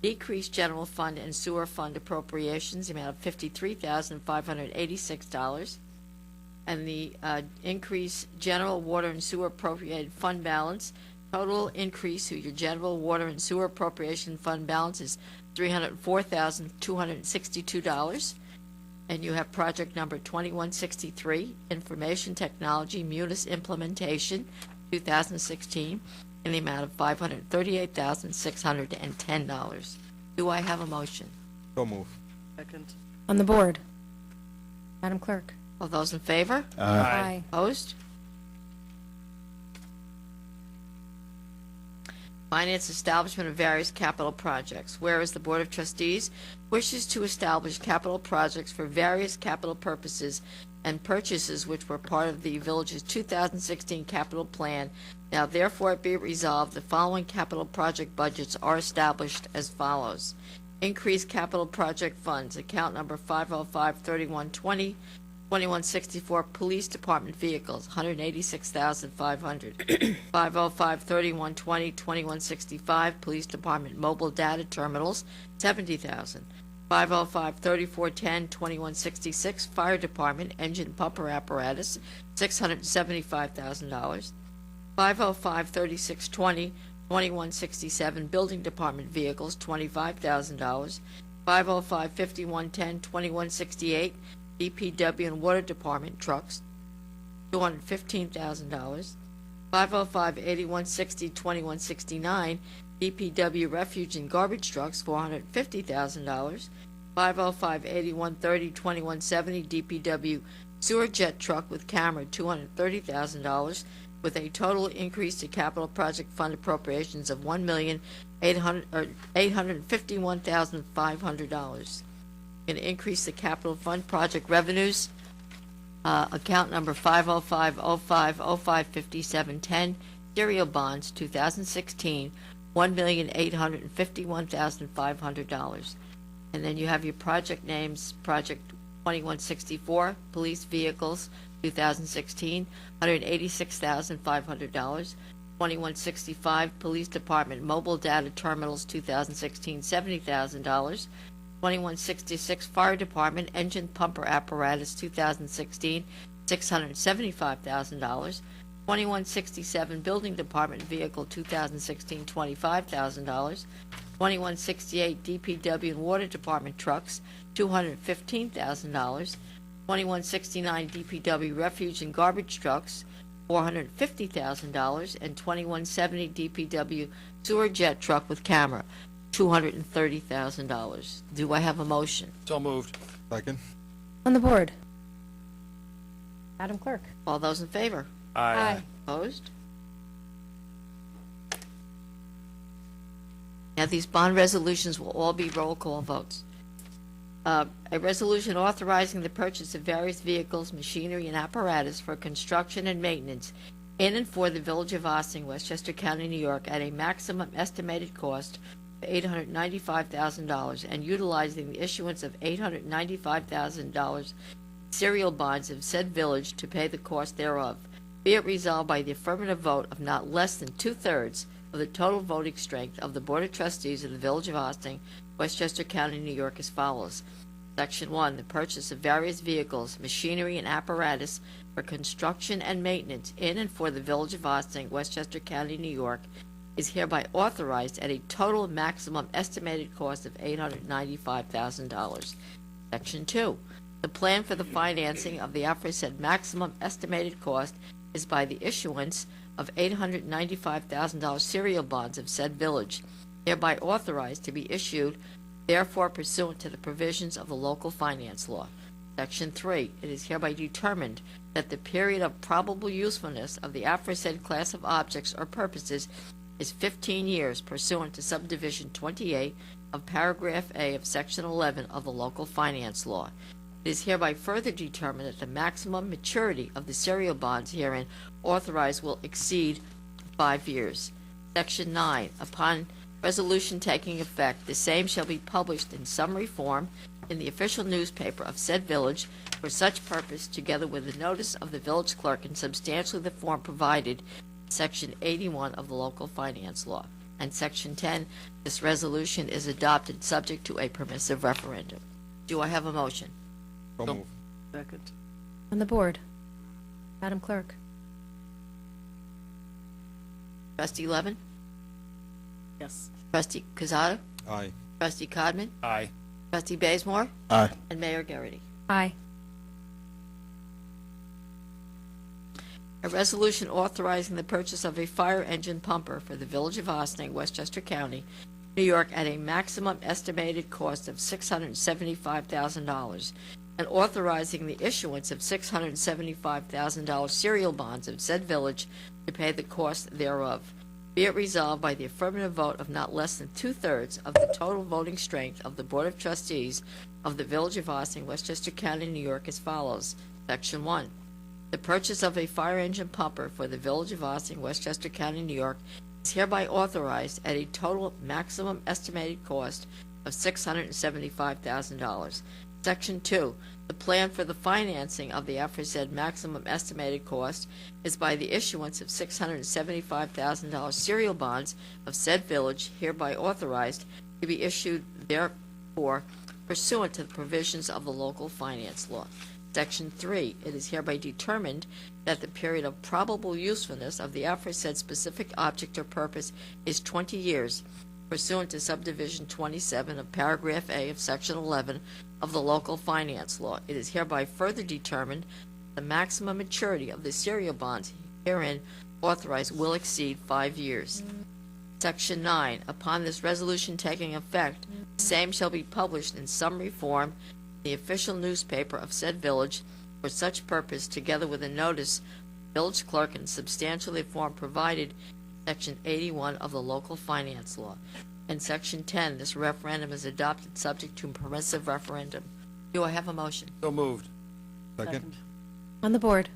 Decreased general fund and sewer fund appropriations, the amount of $53,586. And the increase general water and sewer appropriated fund balance, total increase to your general water and sewer appropriation fund balance is $304,262. And you have project number 2163, Information Technology Munis Implementation, 2016, in the amount of $538,610. Do I have a motion?
So move.
Second.
On the board. Madam Clerk?
All those in favor?
Aye.
Opposed? Finance establishment of various capital projects. Whereas the Board of Trustees wishes to establish capital projects for various capital purposes and purchases which were part of the village's 2016 capital plan. Now therefore be it resolved, the following capital project budgets are established as follows. Increased capital project funds, account number 505-3120, 2164 Police Department vehicles, $186,500. 505-3120, 2165 Police Department mobile data terminals, $70,000. 505-3410, 2166 Fire Department engine pumper apparatus, $675,000. 505-3620, 2167 Building Department vehicles, $25,000. 505-5110, 2168 DPW and Water Department trucks, $215,000. 505-8160, 2169 DPW refuge and garbage trucks, $450,000. 505-8130, 2170 DPW sewer jet truck with camera, $230,000, with a total increase to capital project fund appropriations of $1,851,500. Going to increase the capital fund project revenues, account number 505-05-055710, serial bonds 2016, $1,851,500. And then you have your project names, project 2164, police vehicles 2016, $186,500. 2165, police department mobile data terminals 2016, $70,000. 2166 Fire Department engine pumper apparatus 2016, $675,000. 2167 Building Department vehicle 2016, $25,000. 2168 DPW and Water Department trucks, $215,000. 2169 DPW refuge and garbage trucks, $450,000, and 2170 DPW sewer jet truck with camera, $230,000. Do I have a motion?
So moved.
Second.
On the board. Madam Clerk?
All those in favor?
Aye.
Opposed? Now, these bond resolutions will all be roll call votes. A resolution authorizing the purchase of various vehicles, machinery, and apparatus for construction and maintenance in and for the Village of Ossing, Westchester County, New York, at a maximum estimated cost $895,000 and utilizing the issuance of $895,000 serial bonds of said village to pay the cost thereof. Be it resolved by the affirmative vote of not less than two-thirds of the total voting strength of the Board of Trustees of the Village of Austin, Westchester County, New York as follows. Section 1, the purchase of various vehicles, machinery, and apparatus for construction and maintenance in and for the Village of Austin, Westchester County, New York, is hereby authorized at a total maximum estimated cost of $895,000. Section 2, the plan for the financing of the aforesaid maximum estimated cost is by the issuance of $895,000 serial bonds of said village, hereby authorized to be issued, therefore pursuant to the provisions of the local finance law. Section 3, it is hereby determined that the period of probable usefulness of the aforesaid class of objects or purposes is 15 years pursuant to subdivision 28 of paragraph A of section 11 of the local finance law. It is hereby further determined that the maximum maturity of the serial bonds herein authorized will exceed 5 years. Section 9, upon resolution taking effect, the same shall be published in summary form in the official newspaper of said village for such purpose, together with the notice of the village clerk in substantially the form provided in Section 81 of the local finance law. And Section 10, this resolution is adopted subject to a permissive referendum. Do I have a motion?
So moved.
Second.
On the board, Madam Clerk.
Trustee Levin?
Yes.
Trustee Cazada?
Aye.
Trustee Codman?
Aye.
Trustee Bazemore?
Aye.
And Mayor Garrity.
Aye.
A resolution authorizing the purchase of a fire engine pumper for the Village of Austin, Westchester County, New York, at a maximum estimated cost of $675,000, and authorizing the issuance of $675,000 serial bonds of said village to pay the cost thereof. Be it resolved by the affirmative vote of not less than two-thirds of the total voting strength of the Board of Trustees of the Village of Austin, Westchester County, New York as follows. Section 1. The purchase of a fire engine pumper for the Village of Austin, Westchester County, New York is hereby authorized at a total maximum estimated cost of $675,000. Section 2. The plan for the financing of the aforesaid maximum estimated cost is by the issuance of $675,000 serial bonds of said village, hereby authorized to be issued therefore pursuant to the provisions of the local finance law. Section 3, it is hereby determined that the period of probable usefulness of the aforesaid specific object or purpose is 20 years, pursuant to subdivision 27 of paragraph A of section 11 of the local finance law. It is hereby further determined the maximum maturity of the serial bonds herein authorized will exceed 5 years. Section 9, upon this resolution taking effect, the same shall be published in summary form the official newspaper of said village for such purpose, together with a notice, village clerk in substantially form provided in Section 81 of the local finance law. In Section 10, this referendum is adopted subject to permissive referendum. Do I have a motion?
So moved.
Second.
On the board,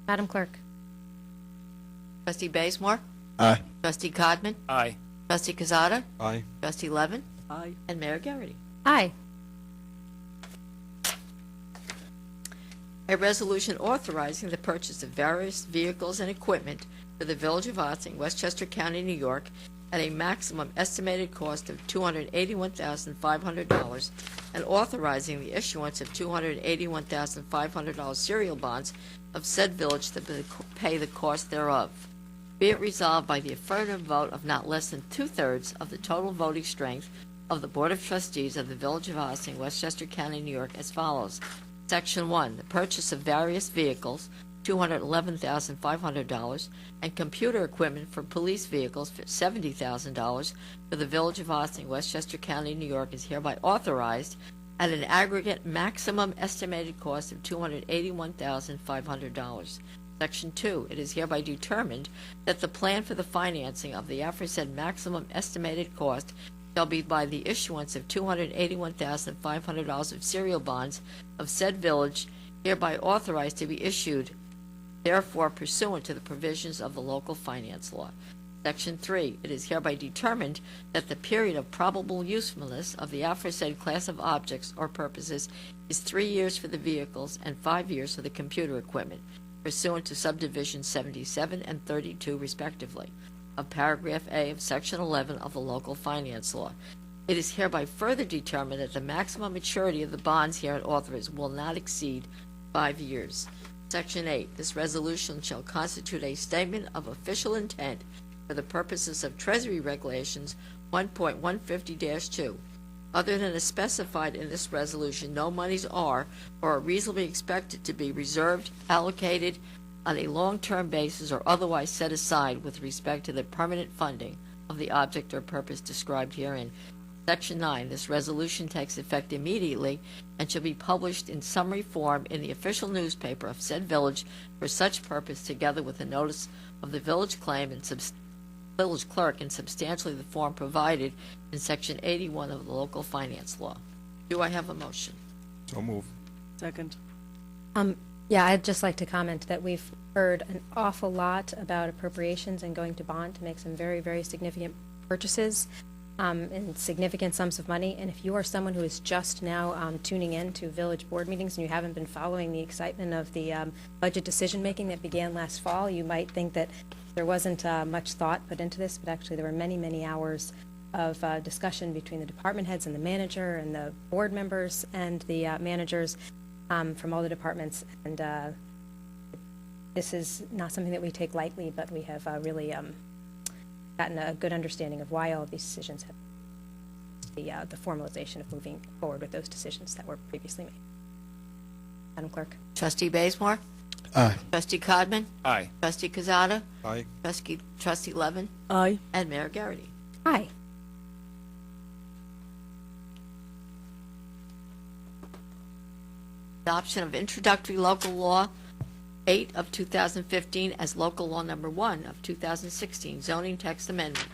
Madam Clerk.
Trustee Bazemore?
Aye.
Trustee Codman?
Aye.
Trustee Cazada?
Aye.
Trustee Levin?
Aye.
And Mayor Garrity.
Aye.
A resolution authorizing the purchase of various vehicles and equipment for the Village of Austin, Westchester County, New York, at a maximum estimated cost of $281,500, and authorizing the issuance of $281,500 serial bonds of said village to pay the cost thereof. Be it resolved by the affirmative vote of not less than two-thirds of the total voting strength of the Board of Trustees of the Village of Austin, Westchester County, New York, as follows. Section 1, the purchase of various vehicles, $211,500, and computer equipment for police vehicles for $70,000 for the Village of Austin, Westchester County, New York, is hereby authorized at an aggregate maximum estimated cost of $281,500. Section 2, it is hereby determined that the plan for the financing of the aforesaid maximum estimated cost shall be by the issuance of $281,500 of serial bonds of said village, hereby authorized to be issued, therefore pursuant to the provisions of the local finance law. Section 3, it is hereby determined that the period of probable usefulness of the aforesaid class of objects or purposes is 3 years for the vehicles and 5 years for the computer equipment, pursuant to subdivisions 77 and 32 respectively, of paragraph A of Section 11 of the local finance law. It is hereby further determined that the maximum maturity of the bonds herein authorized will not exceed 5 years. Section 8, this resolution shall constitute a statement of official intent for the purposes of Treasury Regulations 1.150-2. Other than is specified in this resolution, no monies are or are reasonably expected to be reserved, allocated on a long-term basis, or otherwise set aside with respect to the permanent funding of the object or purpose described herein. Section 9, this resolution takes effect immediately and shall be published in summary form in the official newspaper of said village for such purpose, together with a notice of the village claim and village clerk in substantially the form provided in Section 81 of the local finance law. Do I have a motion?
So move.
Second.
Yeah, I'd just like to comment that we've heard an awful lot about appropriations and going to bond to make some very, very significant purchases in significant sums of money. And if you are someone who is just now tuning in to village board meetings and you haven't been following the excitement of the budget decision-making that began last fall, you might think that there wasn't much thought put into this, but actually there were many, many hours of discussion between the department heads and the manager and the board members and the managers from all the departments. And this is not something that we take lightly, but we have really gotten a good understanding of why all of these decisions have the formalization of moving forward with those decisions that were previously made. Madam Clerk.
Trustee Bazemore?
Aye.
Trustee Codman?
Aye.
Trustee Cazada?
Aye.
Trustee Levin?
Aye.
And Mayor Garrity.
Aye.
Adoption of introductory local law 8 of 2015 as local law number 1 of 2016, zoning text amendment.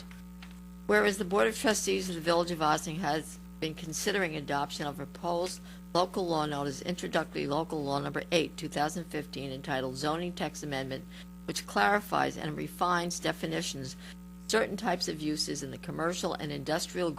Whereas the Board of Trustees of the Village of Ossining has been considering adoption of a proposed local law known as introductory local law number 8, 2015, entitled zoning text amendment, which clarifies and refines definitions of certain types of uses in the commercial and industrial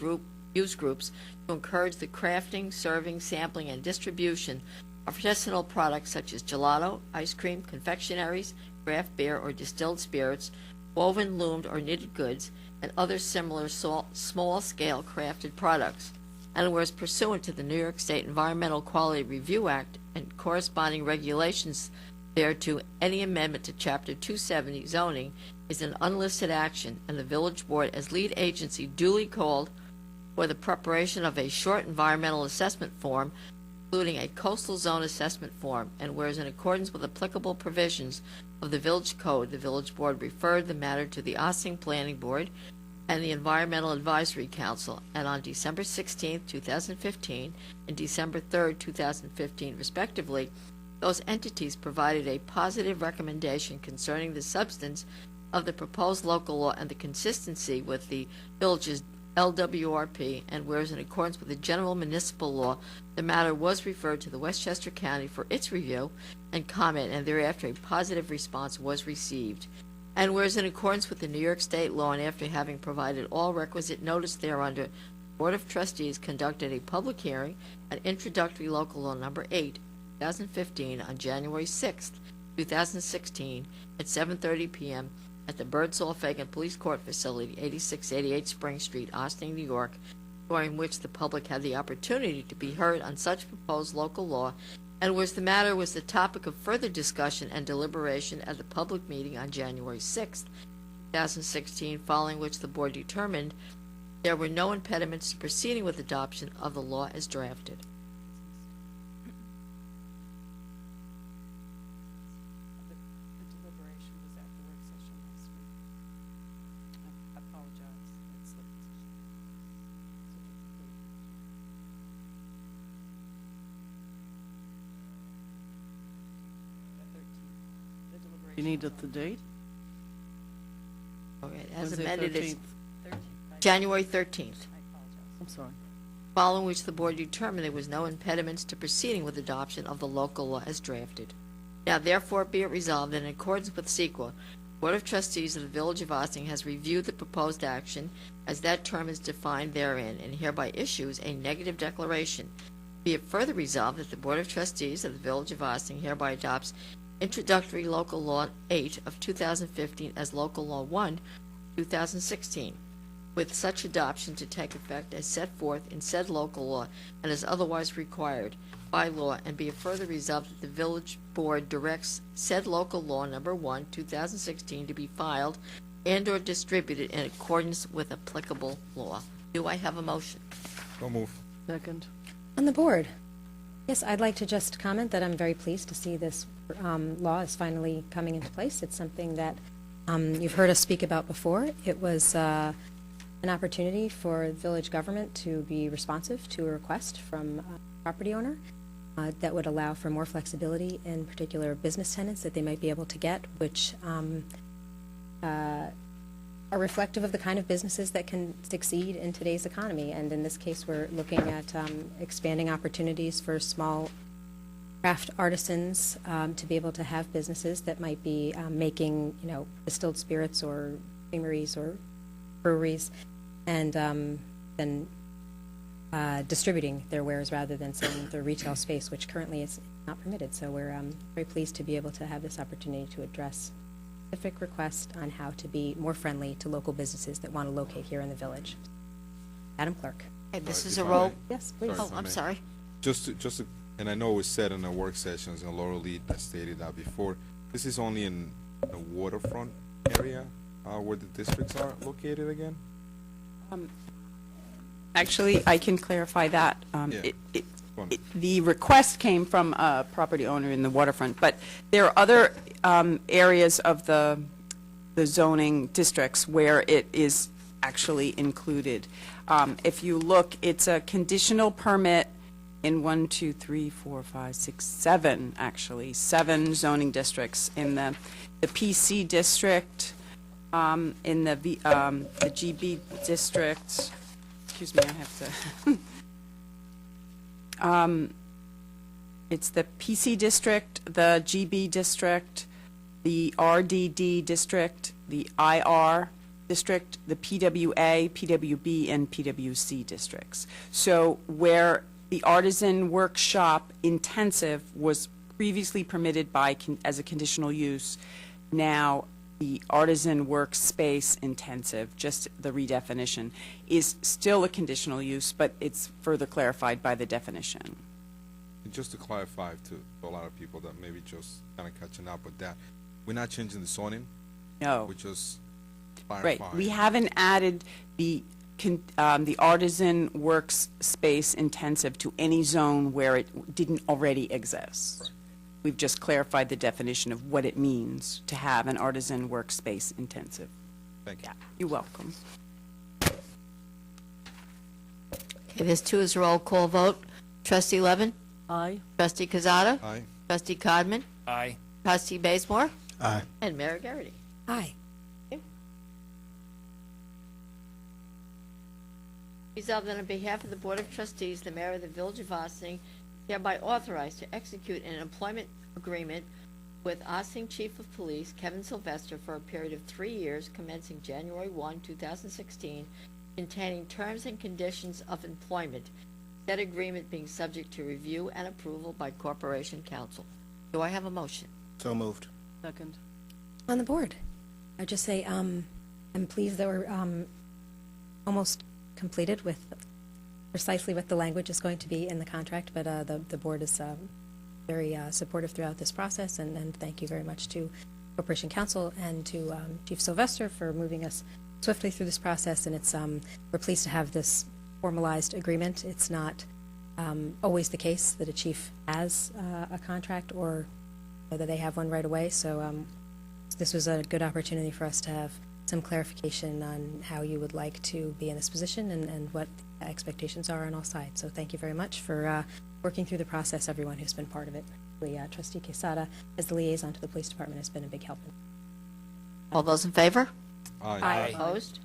use groups to encourage the crafting, serving, sampling, and distribution of artisanal products such as gelato, ice cream, confectionaries, craft beer or distilled spirits, woven, loomed, or knitted goods, and other similar small-scale crafted products. And whereas pursuant to the New York State Environmental Quality Review Act and corresponding regulations thereto, any amendment to Chapter 270 zoning is an unlisted action, and the Village Board, as lead agency, duly called for the preparation of a short environmental assessment form, including a coastal zone assessment form, and whereas in accordance with applicable provisions of the Village Code, the Village Board referred the matter to the Ossining Planning Board and the Environmental Advisory Council, and on December 16, 2015, and December 3, 2015, respectively, those entities provided a positive recommendation concerning the substance of the proposed local law and the consistency with the village's LWRP, and whereas in accordance with the general municipal law, the matter was referred to the Westchester County for its review and comment, and thereafter a positive response was received. And whereas in accordance with the New York State law, and after having provided all requisite notice thereunder, the Board of Trustees conducted a public hearing on introductory local law number 8, 2015, on January 6, 2016, at 7:30 p.m. at the Birdsall Fagan Police Court Facility, 8688 Spring Street, Ossining, New York, during which the public had the opportunity to be heard on such proposed local law, and whereas the matter was the topic of further discussion and deliberation at the public meeting on January 6, 2016, following which the Board determined there were no impediments to proceeding with adoption of the law as drafted.
The deliberation was at the work session last week. I apologize. It slipped. The deliberation. You needed the date?
Okay, as
Wednesday,
amended, it's
13th.
January 13th.
I apologize. I'm sorry.
Following which the Board determined there was no impediments to proceeding with adoption of the local law as drafted. Now therefore be it resolved that in accordance with SEQA, Board of Trustees of the Village of Ossining has reviewed the proposed action as that term is defined therein and hereby issues a negative declaration. Be it further resolved that the Board of Trustees of the Village of Ossining hereby adopts Introductory Local Law 8 of 2015 as Local Law 1, 2016, with such adoption to take effect as set forth in said local law and as otherwise required by law, and be it further resolved that the Village Board directs said local law number 1, 2016 to be filed and/or distributed in accordance with applicable law. Do I have a motion?
So move.
Second.
On the board, yes, I'd like to just comment that I'm very pleased to see this law is finally coming into place. It's something that you've heard us speak about before. It was an opportunity for village government to be responsive to a request from a property owner that would allow for more flexibility in particular business tenants that they might be able to get, which are reflective of the kind of businesses that can succeed in today's economy. And in this case, we're looking at expanding opportunities for small craft artisans to be able to have businesses that might be making, distilled spirits or creameries or breweries, and then distributing their wares rather than selling their retail space, which currently is not permitted. So we're very pleased to be able to have this opportunity to address specific request on how to be more friendly to local businesses that want to locate here in the village. Madam Clerk.
Hey, this
Sorry,
is
if
a
I
roll.
may.
Yes, please.
Sorry,
Oh,
if I
I'm
may.
sorry.
And I know it was said in the work sessions, and Laura Lee stated that before, this is only in the waterfront area where the districts are located again?
Actually, I can clarify that.
Yeah.
The request came from a property owner in the waterfront, but there are other areas of the zoning districts where it is actually included. If you look, it's a conditional permit in 7 zoning districts. In the PC district, in the GB district. Excuse me, I have to. It's the PC district, the GB district, the RDD district, the IR district, the PWA, PWB, and PWC districts. So where the artisan workshop intensive was previously permitted as a conditional use, now the artisan workspace intensive, just the redefinition, is still a conditional use, but it's further clarified by the definition.
And just to clarify to a lot of people that maybe just kind of catching up with that, we're not changing the zoning?
No.
We're just
Right.
clarifying.
We haven't added the artisan workspace intensive to any zone where it didn't already exist.
Right.
We've just clarified the definition of what it means to have an artisan workspace intensive.
Thank you.
Yeah, you're welcome.
Okay, this too is a roll call vote. Trustee Levin?
Aye.
Trustee Cazada?
Aye.
Trustee Codman?
Aye.
Trustee Bazemore?
Aye.
And Mayor Garrity.
Aye.
Resolved that on behalf of the Board of Trustees, the Mayor of the Village of Ossining is hereby authorized to execute an employment agreement with Ossining Chief of Police Kevin Sylvester for a period of 3 years commencing January 1, 2016, containing terms and conditions of employment, said agreement being subject to review and approval by Corporation Council. Do I have a motion?
So moved.
Second.
On the board, I just say I'm pleased that we're almost completed with precisely what the language is going to be in the contract, but the board is very supportive throughout this process, and thank you very much to Corporation Council and to Chief Sylvester for moving us swiftly through this process, and it's we're pleased to have this formalized agreement. It's not always the case that a chief has a contract or whether they have one right away, so this was a good opportunity for us to have some clarification on how you would like to be in this position and what expectations are on all sides. So thank you very much for working through the process, everyone who's been part of it. Trustee Quesada, as the liaison to the police department, has been a big help.
All those in favor?
Aye.
Aye.
Opposed?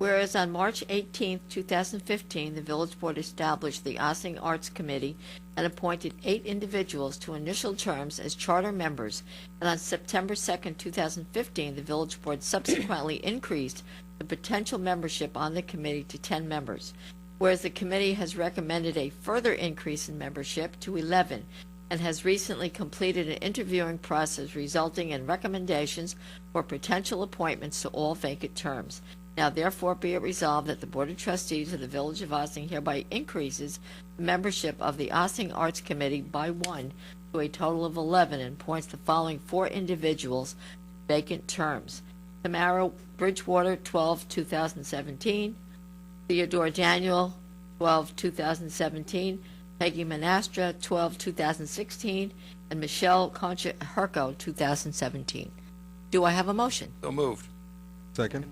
Whereas on March 18, 2015, the Village Board established the Ossining Arts Committee and appointed 8 individuals to initial terms as charter members, and on September 2, 2015, the Village Board subsequently increased the potential membership on the committee to 10 members. Whereas the committee has recommended a further increase in membership to 11 and has recently completed an interviewing process resulting in recommendations for potential appointments to all vacant terms. Now therefore be it resolved that the Board of Trustees of the Village of Ossining hereby increases the membership of the Ossining Arts Committee by 1 to a total of 11 and appoints the following 4 individuals to vacant terms. Tamara Bridgewater, 12-2017. Theodore Daniel, 12-2017. Peggy Manastra, 12-2016. And Michelle Concha Herco, 2017. Do I have a motion?
So moved.
Second.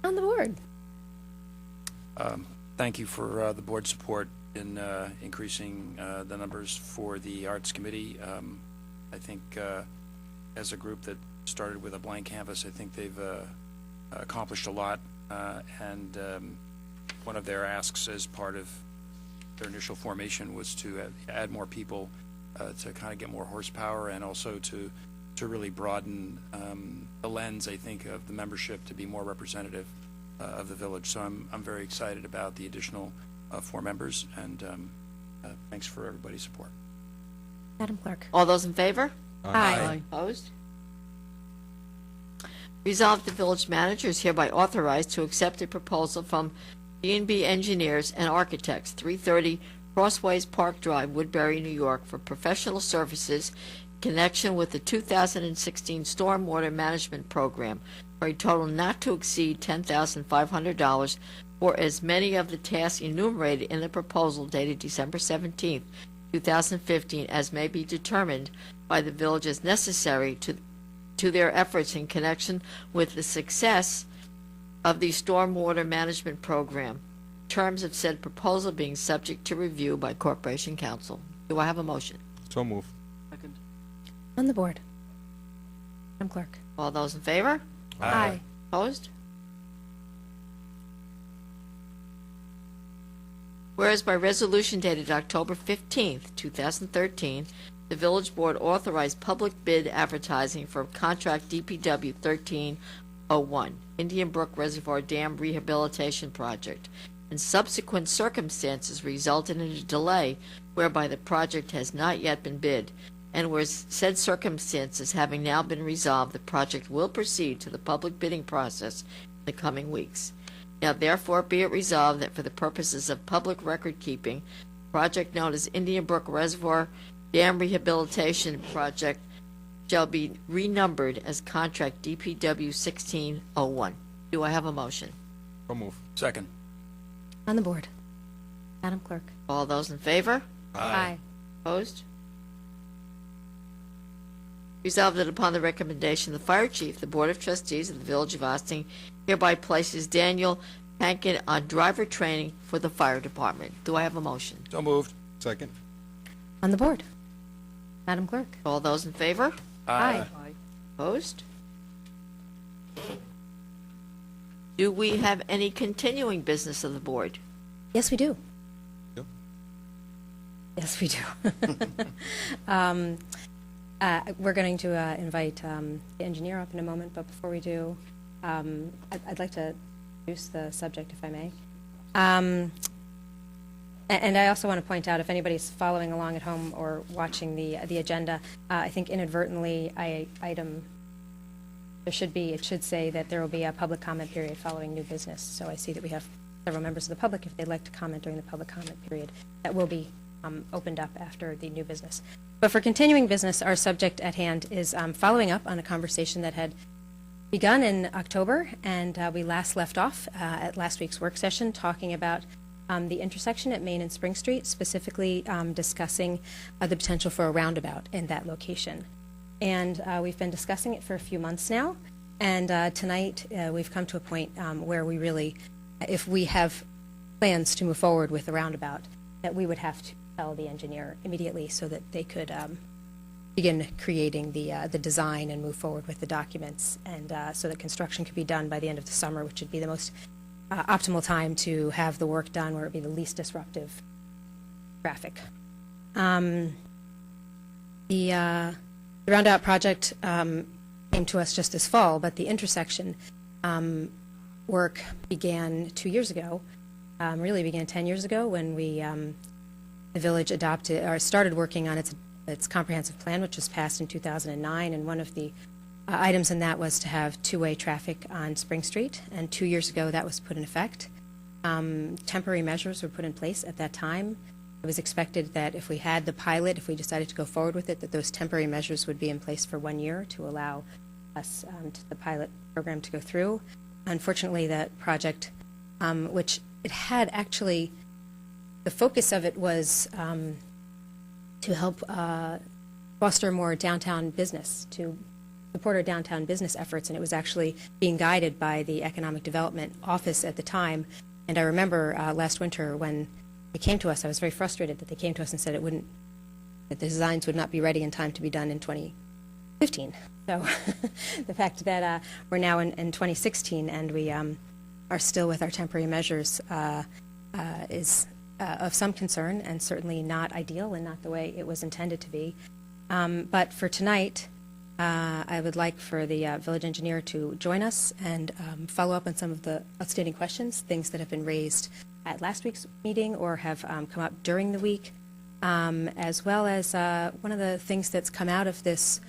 On the board.
Thank you for the board's support in increasing the numbers for the Arts Committee. I think as a group that started with a blank canvas, I think they've accomplished a lot, and one of their asks as part of their initial formation was to add more people to kind of get more horsepower, and also to really broaden the lens, I think, of the membership to be more representative of the village. So I'm very excited about the additional 4 members, and thanks for everybody's support.
Madam Clerk.
All those in favor?
Aye.
Opposed? Resolved, the village manager is hereby authorized to accept a proposal from B&B Engineers and Architects, 330 Crossways Park Drive, Woodbury, New York, for professional services in connection with the 2016 Stormwater Management Program for a total not to exceed $10,500 for as many of the tasks enumerated in the proposal dated December 17, 2015, as may be determined by the village as necessary to their efforts in connection with the success of the Stormwater Management Program. Terms of said proposal being subject to review by Corporation Council. Do I have a motion?
So move.
Second.
On the board. Madam Clerk.
All those in favor?
Aye.
Opposed? Whereas by resolution dated October 15, 2013, the Village Board authorized public bid advertising for contract DPW 1301, Indian Brook Reservoir Dam Rehabilitation Project, and subsequent circumstances resulted in a delay whereby the project has not yet been bid, and where said circumstances having now been resolved, the project will proceed to the public bidding process in the coming weeks. Now therefore be it resolved that for the purposes of public record keeping, the project known as Indian Brook Reservoir Dam Rehabilitation Project shall be renumbered as contract DPW 1601. Do I have a motion?
So move.
Second.
On the board. Madam Clerk.
All those in favor?
Aye.
Opposed? Resolved that upon the recommendation of the Fire Chief, the Board of Trustees of the Village of Ossining hereby places Daniel Pankin on driver training for the Fire Department. Do I have a motion?
So moved.
Second.
On the board. Madam Clerk.
All those in favor?
Aye.
Aye.
Opposed? Do we have any continuing business of the board?
Yes, we do.
Yep.
Yes, we do. We're going to invite the engineer up in a moment, but before we do, I'd like to introduce the subject, if I may. And I also want to point out, if anybody's following along at home or watching the agenda, I think inadvertently it should say that there will be a public comment period following new business. So I see that we have several members of the public, if they'd like to comment during the public comment period, that will be opened up after the new business. But for continuing business, our subject at hand is following up on a conversation that had begun in October, and we last left off at last week's work session talking about the intersection at Main and Spring Street, specifically discussing the potential for a roundabout in that location. And we've been discussing it for a few months now, and tonight we've come to a point where we really, if we have plans to move forward with the roundabout, that we would have to tell the engineer immediately so that they could begin creating the design and move forward with the documents, and so that construction could be done by the end of the summer, which would be the most optimal time to have the work done where it would be the least disruptive traffic. The Roundabout project came to us just this fall, but the intersection work began 2 years ago, really began 10 years ago when the village adopted or started working on its comprehensive plan, which was passed in 2009, and one of the items in that was to have two-way traffic on Spring Street, and 2 years ago that was put in effect. Temporary measures were put in place at that time. It was expected that if we had the pilot, if we decided to go forward with it, that those temporary measures would be in place for 1 year to allow us, the pilot program to go through. Unfortunately, that project, which it had actually, the focus of it was to help foster more downtown business, to support our downtown business efforts, and it was actually being guided by the Economic Development Office at the time. And I remember last winter when they came to us, I was very frustrated that they came to us and said that the designs would not be ready in time to be done in 2015. So the fact that we're now in 2016 and we are still with our temporary measures is of some concern and certainly not ideal and not the way it was intended to be. But for tonight, I would like for the village engineer to join us and follow up on some of the outstanding questions, things that have been raised at last week's meeting or have come up during the week, as well as one of the things that's come out of this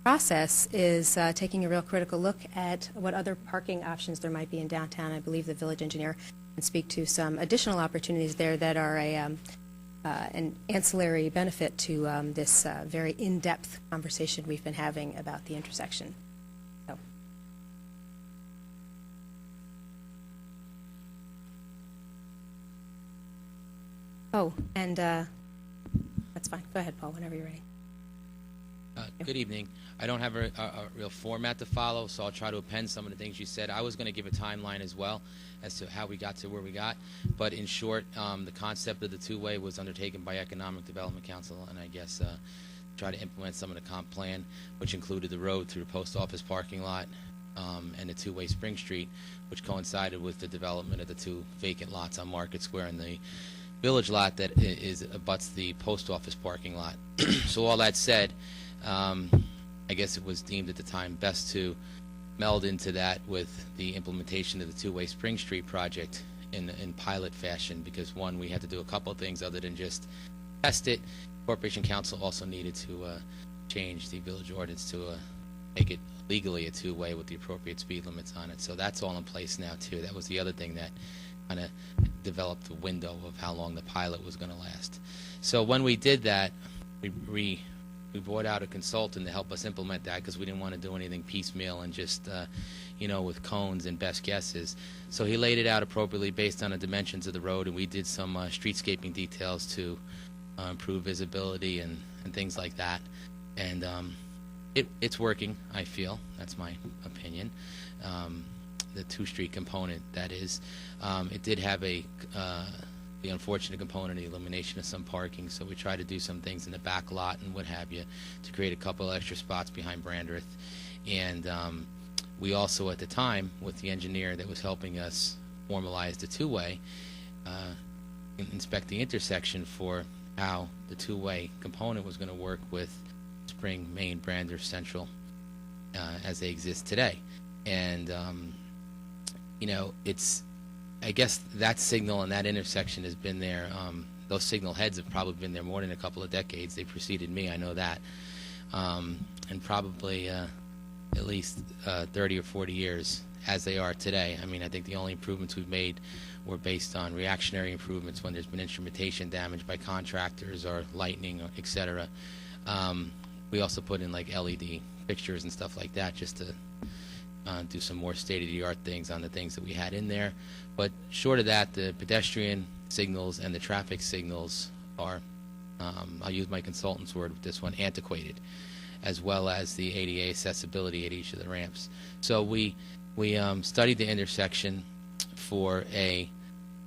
process is taking a real critical look at what other parking options there might be in downtown. I believe the village engineer can speak to some additional opportunities there that are an ancillary benefit to this very in-depth conversation we've been having about the intersection. So. Oh, and that's fine. Go ahead, Paul, whenever you're ready.
Good evening. I don't have a real format to follow, so I'll try to append some of the things you said. I was going to give a timeline as well as to how we got to where we got. But in short, the concept of the two-way was undertaken by Economic Development Council, and I guess try to implement some of the comp plan, which included the road through the post office parking lot and the two-way Spring Street, which coincided with the development of the two vacant lots on Market Square and the village lot that abuts the post office parking lot. So all that said, I guess it was deemed at the time best to meld into that with the implementation of the two-way Spring Street project in pilot fashion, because one, we had to do a couple of things other than just test it. Corporation Council also needed to change the village ordinance to make it legally a two-way with the appropriate speed limits on it. So that's all in place now too. That was the other thing that kind of developed the window of how long the pilot was going to last. So when we did that, we brought out a consultant to help us implement that because we didn't want to do anything piecemeal and just, with cones and best guesses. So he laid it out appropriately based on the dimensions of the road, and we did some streetscaping details to improve visibility and things like that. And it's working, I feel. That's my opinion. The two-street component, that is. It did have the unfortunate component of the elimination of some parking, so we tried to do some things in the back lot and what have you to create a couple extra spots behind Brandreth. And we also, at the time, with the engineer that was helping us formalize the two-way, inspect the intersection for how the two-way component was going to work with Spring, Main, Brandreth, Central as they exist today. And, I guess that signal and that intersection has been there. Those signal heads have probably been there more than a couple of decades. They preceded me, I know that. And probably at least 30 or 40 years as they are today. I mean, I think the only improvements we've made were based on reactionary improvements when there's been instrumentation damage by contractors or lightning, or et cetera. We also put in like LED fixtures and stuff like that just to do some more state-of-the-art things on the things that we had in there. But short of that, the pedestrian signals and the traffic signals are, I'll use my consultant's word with this one, antiquated, as well as the ADA accessibility at each of the ramps. So we studied the intersection for a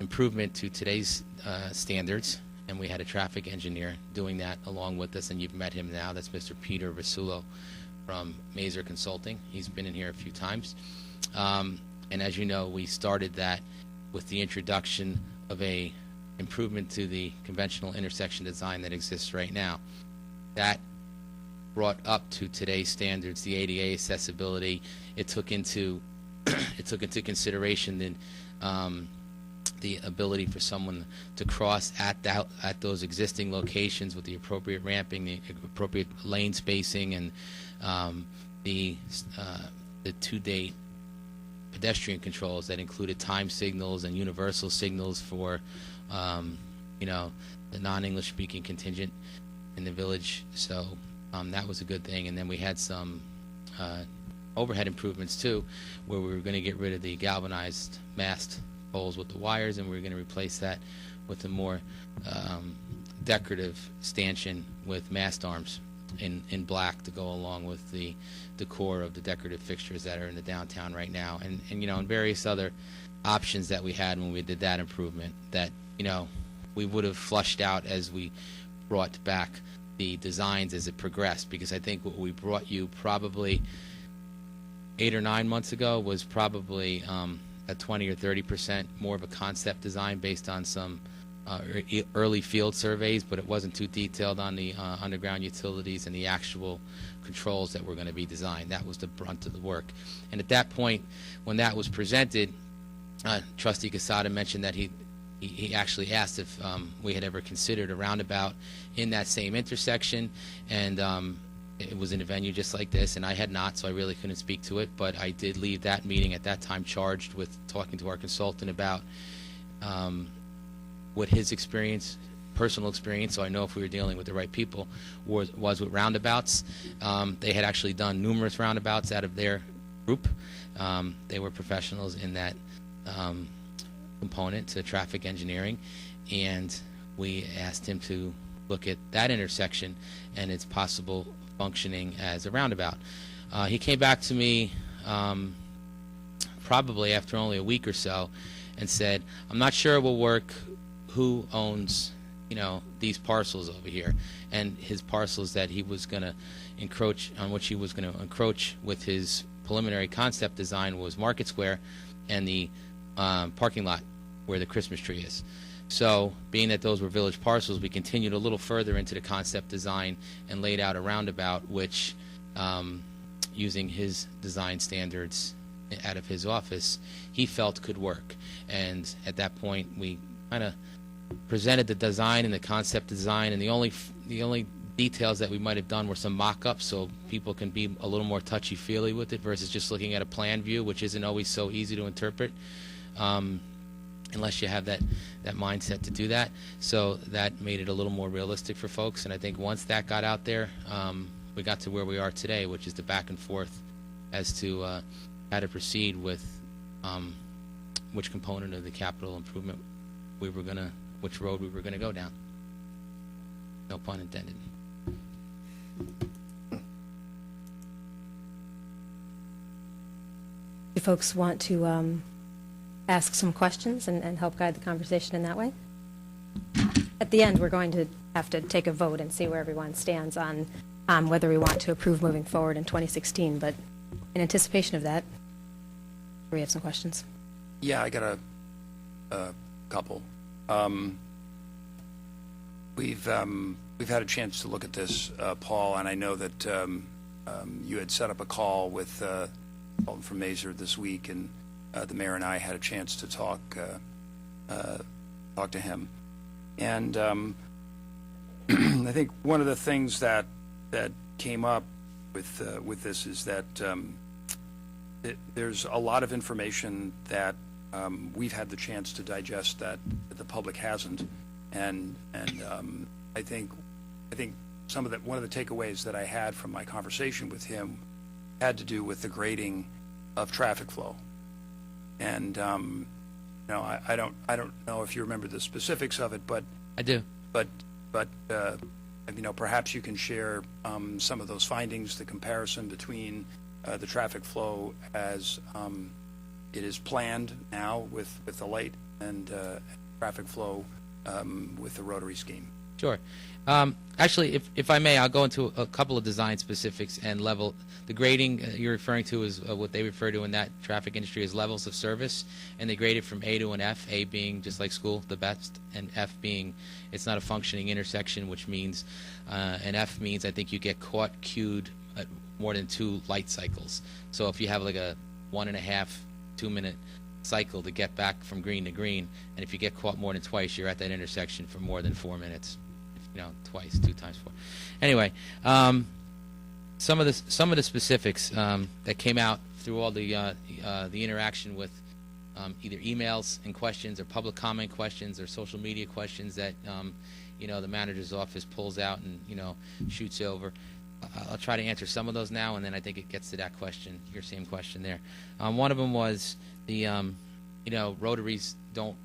improvement to today's standards, and we had a traffic engineer doing that along with us, and you've met him now. That's Mr. Peter Vasulo from Mazer Consulting. He's been in here a few times. And as you know, we started that with the introduction of a improvement to the conventional intersection design that exists right now. That brought up to today's standards the ADA accessibility. It took into consideration the ability for someone to cross at those existing locations with the appropriate ramping, the appropriate lane spacing, and the to-date pedestrian controls that included time signals and universal signals for the non-English speaking contingent in the village. So that was a good thing. And then we had some overhead improvements too, where we were going to get rid of the galvanized mast poles with the wires, and we were going to replace that with a more decorative stanchion with mast arms in black to go along with the decor of the decorative fixtures that are in the downtown right now, and and various other options that we had when we did that improvement that we would have flushed out as we brought back the designs as it progressed, because I think what we brought you probably 8 or 9 months ago was probably a 20 or 30% more of a concept design based on some early field surveys, but it wasn't too detailed on the underground utilities and the actual controls that were going to be designed. That was the brunt of the work. And at that point, when that was presented, Trustee Quesada mentioned that he actually asked if we had ever considered a roundabout in that same intersection, and it was in a venue just like this, and I had not, so I really couldn't speak to it, but I did leave that meeting at that time charged with talking to our consultant about what his experience, personal experience, so I know if we were dealing with the right people, was with roundabouts. They had actually done numerous roundabouts out of their group. They were professionals in that component to traffic engineering, and we asked him to look at that intersection and its possible functioning as a roundabout. He came back to me probably after only a week or so and said, I'm not sure it will work. Who owns these parcels over here? And his parcels that he was going to encroach on, which he was going to encroach with his preliminary concept design, was Market Square and the parking lot where the Christmas tree is. So being that those were village parcels, we continued a little further into the concept design and laid out a roundabout which, using his design standards out of his office, he felt could work. And at that point, we kind of presented the design and the concept design, and the only details that we might have done were some mock-ups, so people can be a little more touchy-feely with it versus just looking at a plan view, which isn't always so easy to interpret unless you have that mindset to do that. So that made it a little more realistic for folks, and I think once that got out there, we got to where we are today, which is the back and forth as to how to proceed with which component of the capital improvement which road we were gonna go down. No pun intended.
Do folks want to ask some questions and help guide the conversation in that way? At the end, we're going to have to take a vote and see where everyone stands on whether we want to approve moving forward in 2016, but in anticipation of that, we have some questions.
Yeah, I got a couple. We've had a chance to look at this, Paul, and I know that you had set up a call with Dalton from Mazer this week, and the mayor and I had a chance to talk to him. And I think one of the things that came up with this is that there's a lot of information that we've had the chance to digest that the public hasn't, and I think one of the takeaways that I had from my conversation with him had to do with the grading of traffic flow, and I don't know if you remember the specifics of it, but
I do.
But perhaps you can share some of those findings, the comparison between the traffic flow as it is planned now with the light and traffic flow with the rotary scheme.
Sure. Actually, if I may, I'll go into a couple of design specifics and level. The grading you're referring to is what they refer to in that traffic industry as levels of service, and they grade it from A to an F, A being just like school, the best, and F being it's not a functioning intersection, which means an F means I think you get caught queued at more than 2 light cycles. So if you have like a 1.5, 2-minute cycle to get back from green to green, and if you get caught more than twice, you're at that intersection for more than 4 minutes. Twice, 2 times 4. Anyway, some of the specifics that came out through all the interaction with either emails and questions or public comment questions or social media questions that the manager's office pulls out and shoots over. I'll try to answer some of those now, and then I think it gets to that question, your same question there. One of them was the rotaries don't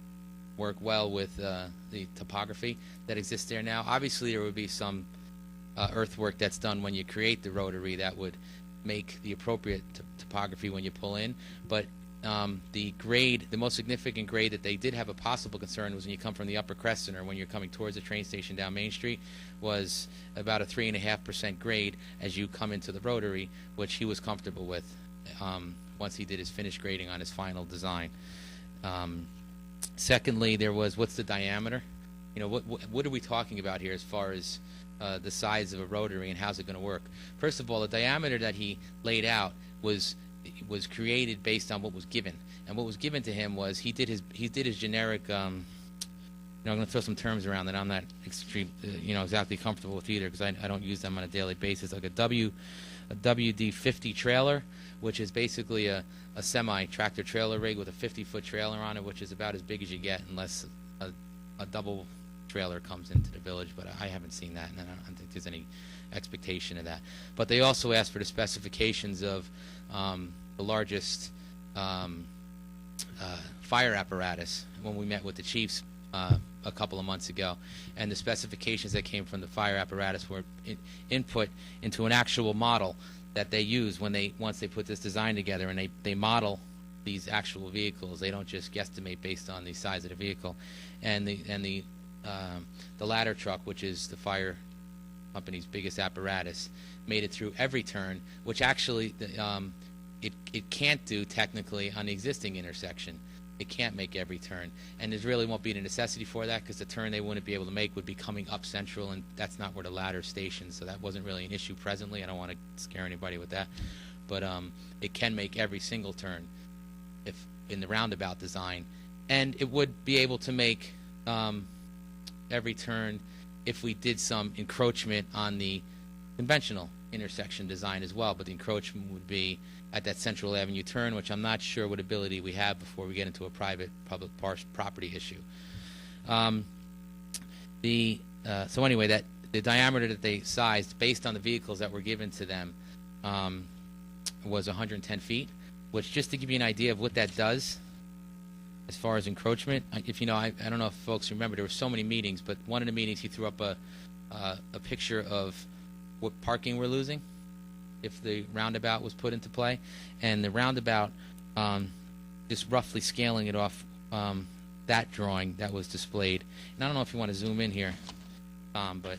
work well with the topography that exists there now. Obviously, there would be some earthwork that's done when you create the rotary that would make the appropriate topography when you pull in. But the grade, the most significant grade that they did have a possible concern was when you come from the Upper Crescent or when you're coming towards the train station down Main Street, was about a 3.5% grade as you come into the rotary, which he was comfortable with once he did his finished grading on his final design. Secondly, there was what's the diameter? What are we talking about here as far as the size of a rotary and how's it going to work? First of all, the diameter that he laid out was created based on what was given, and what was given to him was he did his generic. I'm going to throw some terms around that I'm not exactly comfortable with either because I don't use them on a daily basis. Like a WD-50 trailer, which is basically a semi-tractor trailer rig with a 50-foot trailer on it, which is about as big as you get unless a double trailer comes into the village, but I haven't seen that, and I don't think there's any expectation of that. But they also asked for the specifications of the largest fire apparatus when we met with the chiefs a couple of months ago, and the specifications that came from the fire apparatus were input into an actual model that they use once they put this design together, and they model these actual vehicles. They don't just guesstimate based on the size of the vehicle, and the ladder truck, which is the fire company's biggest apparatus, made it through every turn, which actually it can't do technically on the existing intersection. It can't make every turn, and there really won't be the necessity for that because the turn they wouldn't be able to make would be coming up Central, and that's not where the ladder's stationed, so that wasn't really an issue presently. I don't want to scare anybody with that, but it can make every single turn if in the roundabout design, and it would be able to make every turn if we did some encroachment on the conventional intersection design as well, but the encroachment would be at that Central Avenue turn, which I'm not sure what ability we have before we get into a private public property issue. So anyway, that the diameter that they sized based on the vehicles that were given to them was 110 feet, which, just to give you an idea of what that does as far as encroachment, I don't know if folks remember, there were so many meetings, but one of the meetings he threw up a picture of what parking we're losing if the roundabout was put into play, and the roundabout, just roughly scaling it off that drawing that was displayed. And I don't know if you want to zoom in here, but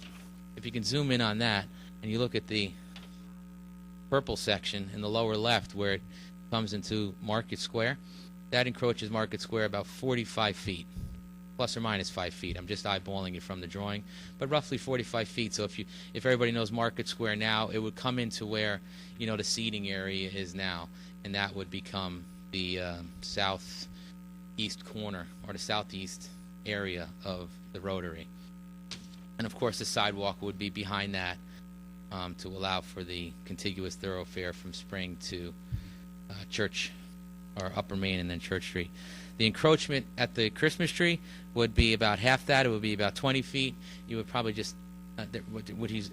if you can zoom in on that and you look at the purple section in the lower left where it comes into Market Square, that encroaches Market Square about 45 feet, plus or minus 5 feet. I'm just eyeballing it from the drawing, but roughly 45 feet. So if everybody knows Market Square now, it would come into where the seating area is now, and that would become the southeast corner or the southeast area of the Rotary. And of course, the sidewalk would be behind that to allow for the contiguous thoroughfare from Spring to Church or Upper Main and then Church Street. The encroachment at the Christmas tree would be about half that. It would be about 20 feet. You would probably just, what he's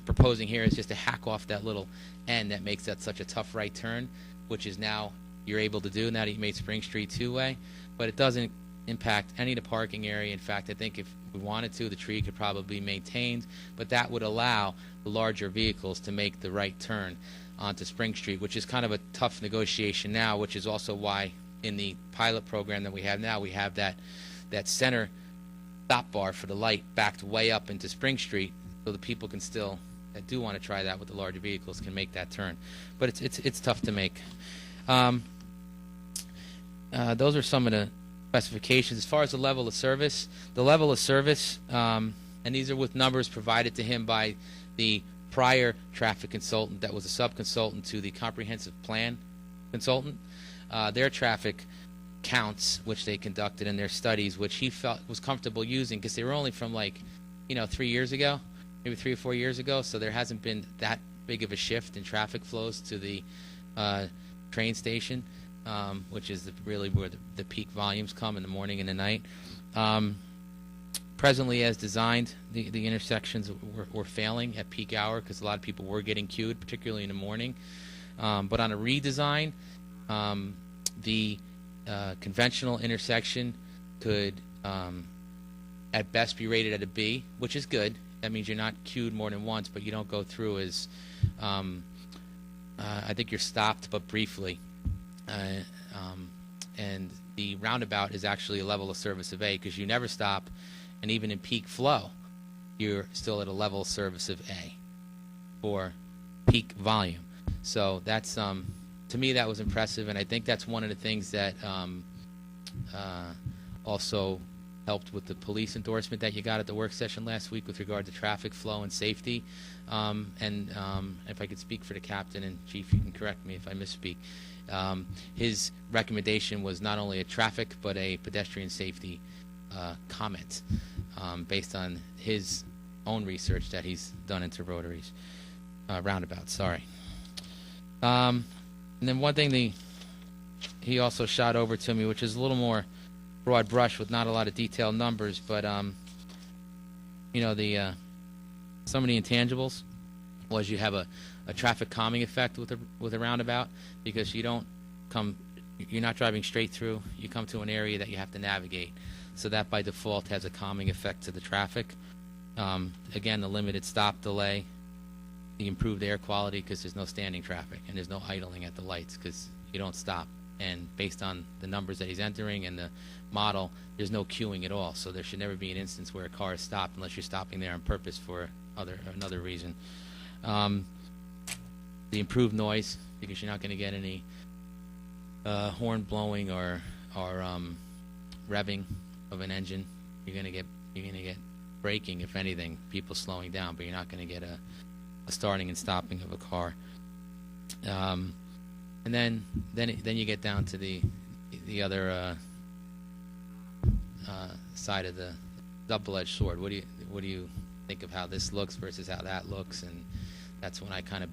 proposing here is just to hack off that little end that makes that such a tough right turn, which is now you're able to do now that you made Spring Street two-way. But it doesn't impact any of the parking area. In fact, I think if we wanted to, the tree could probably be maintained, but that would allow the larger vehicles to make the right turn onto Spring Street, which is kind of a tough negotiation now, which is also why in the pilot program that we have now, we have that center stop bar for the light backed way up into Spring Street, so the people can still, that do want to try that with the larger vehicles, can make that turn. But it's tough to make. Those are some of the specifications. As far as the level of service, and these are with numbers provided to him by the prior traffic consultant that was a sub-consultant to the comprehensive plan consultant. Their traffic counts, which they conducted in their studies, which he felt was comfortable using, because they were only from 3 years ago, maybe 3 or 4 years ago, so there hasn't been that big of a shift in traffic flows to the train station, which is really where the peak volumes come in the morning and the night. Presently, as designed, the intersections were failing at peak hour because a lot of people were getting queued, particularly in the morning. But on a redesign, the conventional intersection could, at best, be rated at a B, which is good. That means you're not queued more than once, but you don't go through as, I think you're stopped, but briefly. And the roundabout is actually a level of service of A, because you never stop, and even in peak flow, you're still at a level of service of A for peak volume. So that's, to me, that was impressive, and I think that's one of the things that also helped with the police endorsement that you got at the work session last week with regard to traffic flow and safety. And if I could speak for the captain, and Chief, you can correct me if I misspeak, his recommendation was not only a traffic but a pedestrian safety comment based on his own research that he's done into roundabouts. Sorry. And then one thing he also shot over to me, which is a little more broad brush with not a lot of detailed numbers, but some of the intangibles was you have a traffic calming effect with a roundabout, because you're not driving straight through. You come to an area that you have to navigate, so that by default has a calming effect to the traffic. Again, the limited stop delay, the improved air quality, because there's no standing traffic and there's no idling at the lights because you don't stop. And based on the numbers that he's entering and the model, there's no queuing at all. So there should never be an instance where a car is stopped unless you're stopping there on purpose for another reason. The improved noise, because you're not going to get any horn blowing or revving of an engine. You're going to get braking, if anything, people slowing down, but you're not going to get a starting and stopping of a car. And then you get down to the other side of the double-edged sword. What do you think of how this looks versus how that looks? And that's when I kind of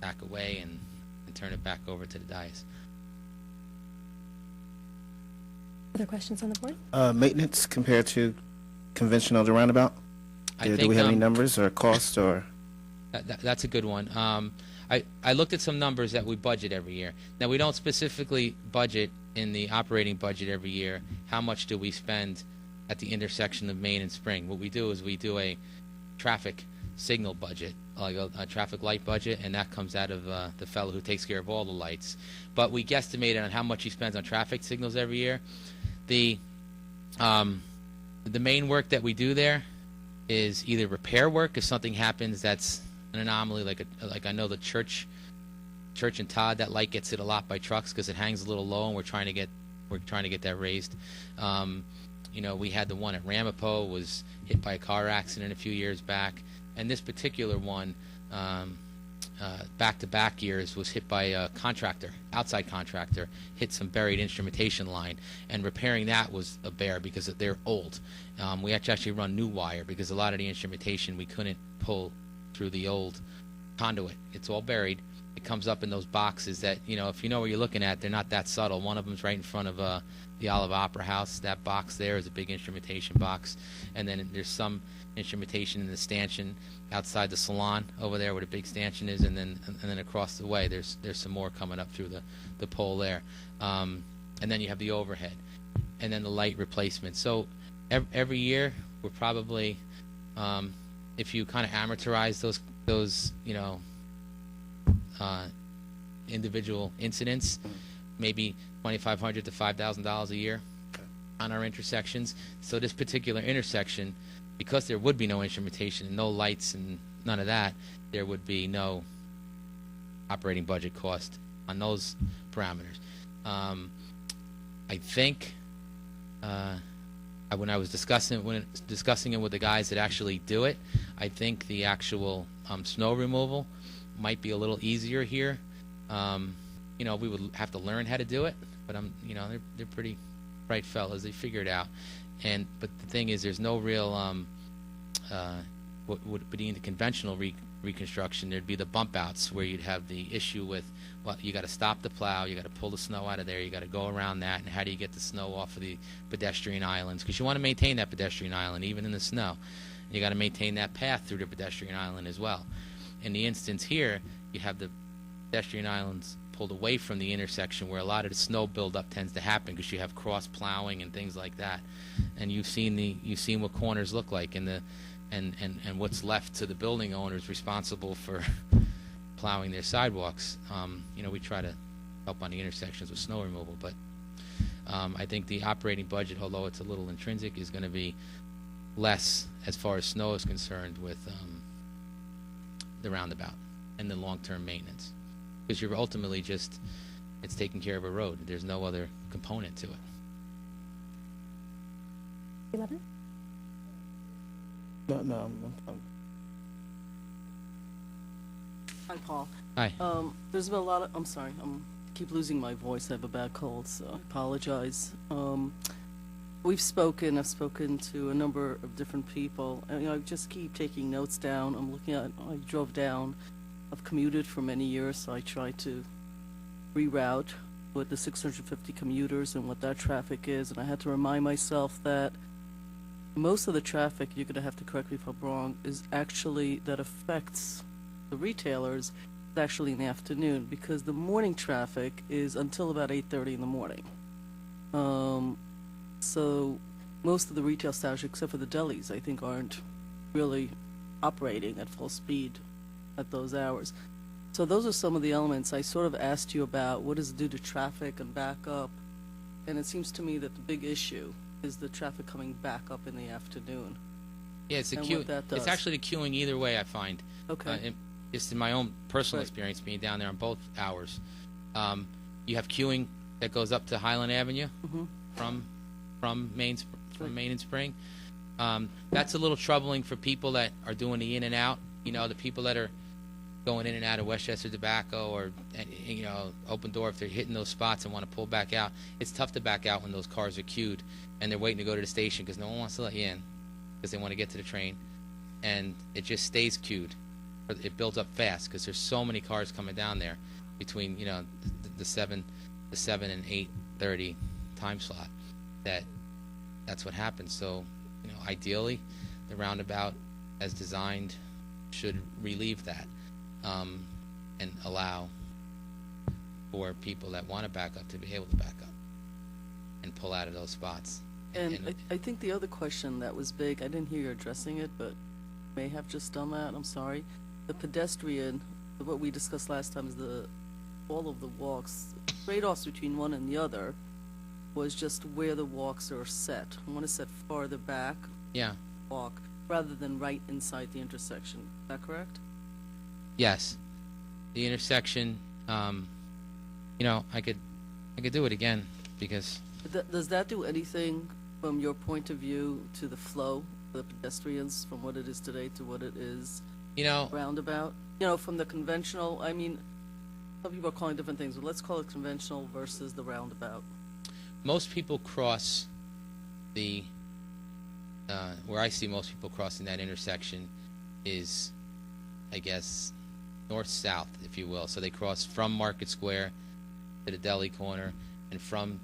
back away and turn it back over to the dais.
Other questions on the board?
Maintenance compared to conventional to roundabout? Do we have any numbers or cost or?
That's a good one. I looked at some numbers that we budget every year. Now, we don't specifically budget in the operating budget every year how much do we spend at the intersection of Main and Spring. What we do is we do a traffic signal budget, like a traffic light budget, and that comes out of the fellow who takes care of all the lights. But we guesstimate on how much he spends on traffic signals every year. The main work that we do there is either repair work if something happens that's an anomaly, like I know the church and Todd, that light gets hit a lot by trucks because it hangs a little low, and we're trying to get that raised. We had the one at Ramapo was hit by a car accident a few years back, and this particular one, back-to-back years, was hit by a outside contractor, hit some buried instrumentation line, and repairing that was a bear because they're old. We had to actually run new wire because a lot of the instrumentation we couldn't pull through the old conduit. It's all buried. It comes up in those boxes that, if you know what you're looking at, they're not that subtle. One of them's right in front of the Olive Opera House. That box there is a big instrumentation box. And then there's some instrumentation in the stanchion outside the salon over there where the big stanchion is, and then across the way there's some more coming up through the pole there. And then you have the overhead. And then the light replacement. So every year we're probably, if you kind of amortize those individual incidents, maybe $2,500 to $5,000 a year. on our intersections. So this particular intersection, because there would be no instrumentation and no lights and none of that, there would be no operating budget cost on those parameters. I think when I was discussing it with the guys that actually do it, I think the actual snow removal might be a little easier here. You know, we would have to learn how to do it, but you know, they're pretty bright fellas. They figure it out. But the thing is, there's no real what would be in the conventional reconstruction. There'd be the bump outs where you'd have the issue with, well, you got to stop the plow, you got to pull the snow out of there, you got to go around that, and how do you get the snow off of the pedestrian islands? Because you want to maintain that pedestrian island even in the snow. You got to maintain that path through the pedestrian island as well. In the instance here, you have the pedestrian islands pulled away from the intersection where a lot of the snow buildup tends to happen because you have cross plowing and things like that. And you've seen what corners look like, and what's left to the building owners responsible for plowing their sidewalks. You know, we try to help on the intersections with snow removal, but I think the operating budget, although it's a little intrinsic, is going to be less as far as snow is concerned with the roundabout and the long-term maintenance, because you're ultimately just, it's taking care of a road. There's no other component to it.
11?
No, I'm
Hi, Paul.
Hi.
There's been a lot of, I'm sorry, keep losing my voice. I have a bad cold, so I apologize. I've spoken to a number of different people, and, you know, I just keep taking notes down. I drove down. I've commuted for many years, so I try to reroute with the 650 commuters and what that traffic is, and I had to remind myself that most of the traffic, you're going to have to correct me if I'm wrong, is actually, that affects the retailers, is actually in the afternoon, because the morning traffic is until about 8:30 in the morning. So most of the retail establishments, except for the delis, I think aren't really operating at full speed at those hours. So those are some of the elements. I sort of asked you about what does it do to traffic and backup, and it seems to me that the big issue is the traffic coming back up in the afternoon.
Yeah, it's the
And
queue.
what that does.
It's actually the queuing either way, I find.
Okay.
Just in my own personal
Right.
experience being down there on both hours. You have queuing that goes up to Highland Avenue
Mhm.
from Main and Spring. That's a little troubling for people that are doing the in and out. You know, the people that are going in and out of Westchester Tobacco or, you know, Open Door, if they're hitting those spots and want to pull back out, it's tough to back out when those cars are queued and they're waiting to go to the station because no one wants to let you in because they want to get to the train, and it just stays queued. It builds up fast because there's so many cars coming down there between, you know, the 7 and 8:30 time slot that's what happens. So, you know, ideally, the roundabout as designed should relieve that and allow for people that want to back up to be able to back up and pull out of those spots.
And I think the other question that was big, I didn't hear you addressing it, but may have just done that, I'm sorry. The pedestrian, what we discussed last time is all of the walks, trade-offs between one and the other was just where the walks are set. One is set farther back,
Yeah.
walk, rather than right inside the intersection. Is that correct?
Yes, the intersection. You know, I could do it again because
Does that do anything from your point of view to the flow of the pedestrians from what it is today to what it is
you know
roundabout? You know, from the conventional, I mean, some people are calling different things, but let's call it conventional versus the roundabout.
most people cross the where I see most people crossing that intersection is, I guess, north-south, if you will. So they cross from Market Square to the deli corner and from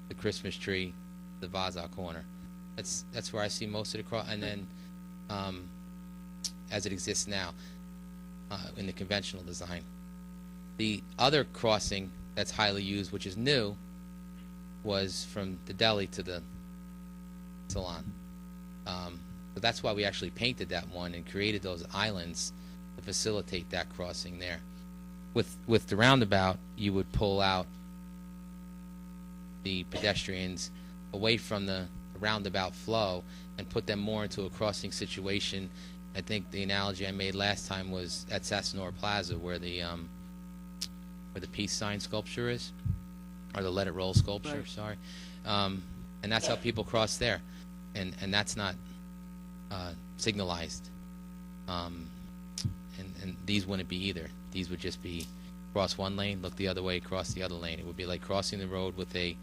the Christmas tree to the Vaza corner. That's where I see most of the cross. And then as it exists now in the conventional design. The other crossing that's highly used, which is new, was from the deli to the salon. So that's why we actually painted that one and created those islands to facilitate that crossing there. With the roundabout, you would pull out the pedestrians away from the roundabout flow and put them more into a crossing situation. I think the analogy I made last time was at Sassanora Plaza, where the peace sign sculpture is, or the Let It Roll sculpture.
Right.
Sorry, and that's how people cross there, and that's not signalized. And these wouldn't be either. These would just be cross one lane, look the other way, cross the other lane. It would be like crossing the road with a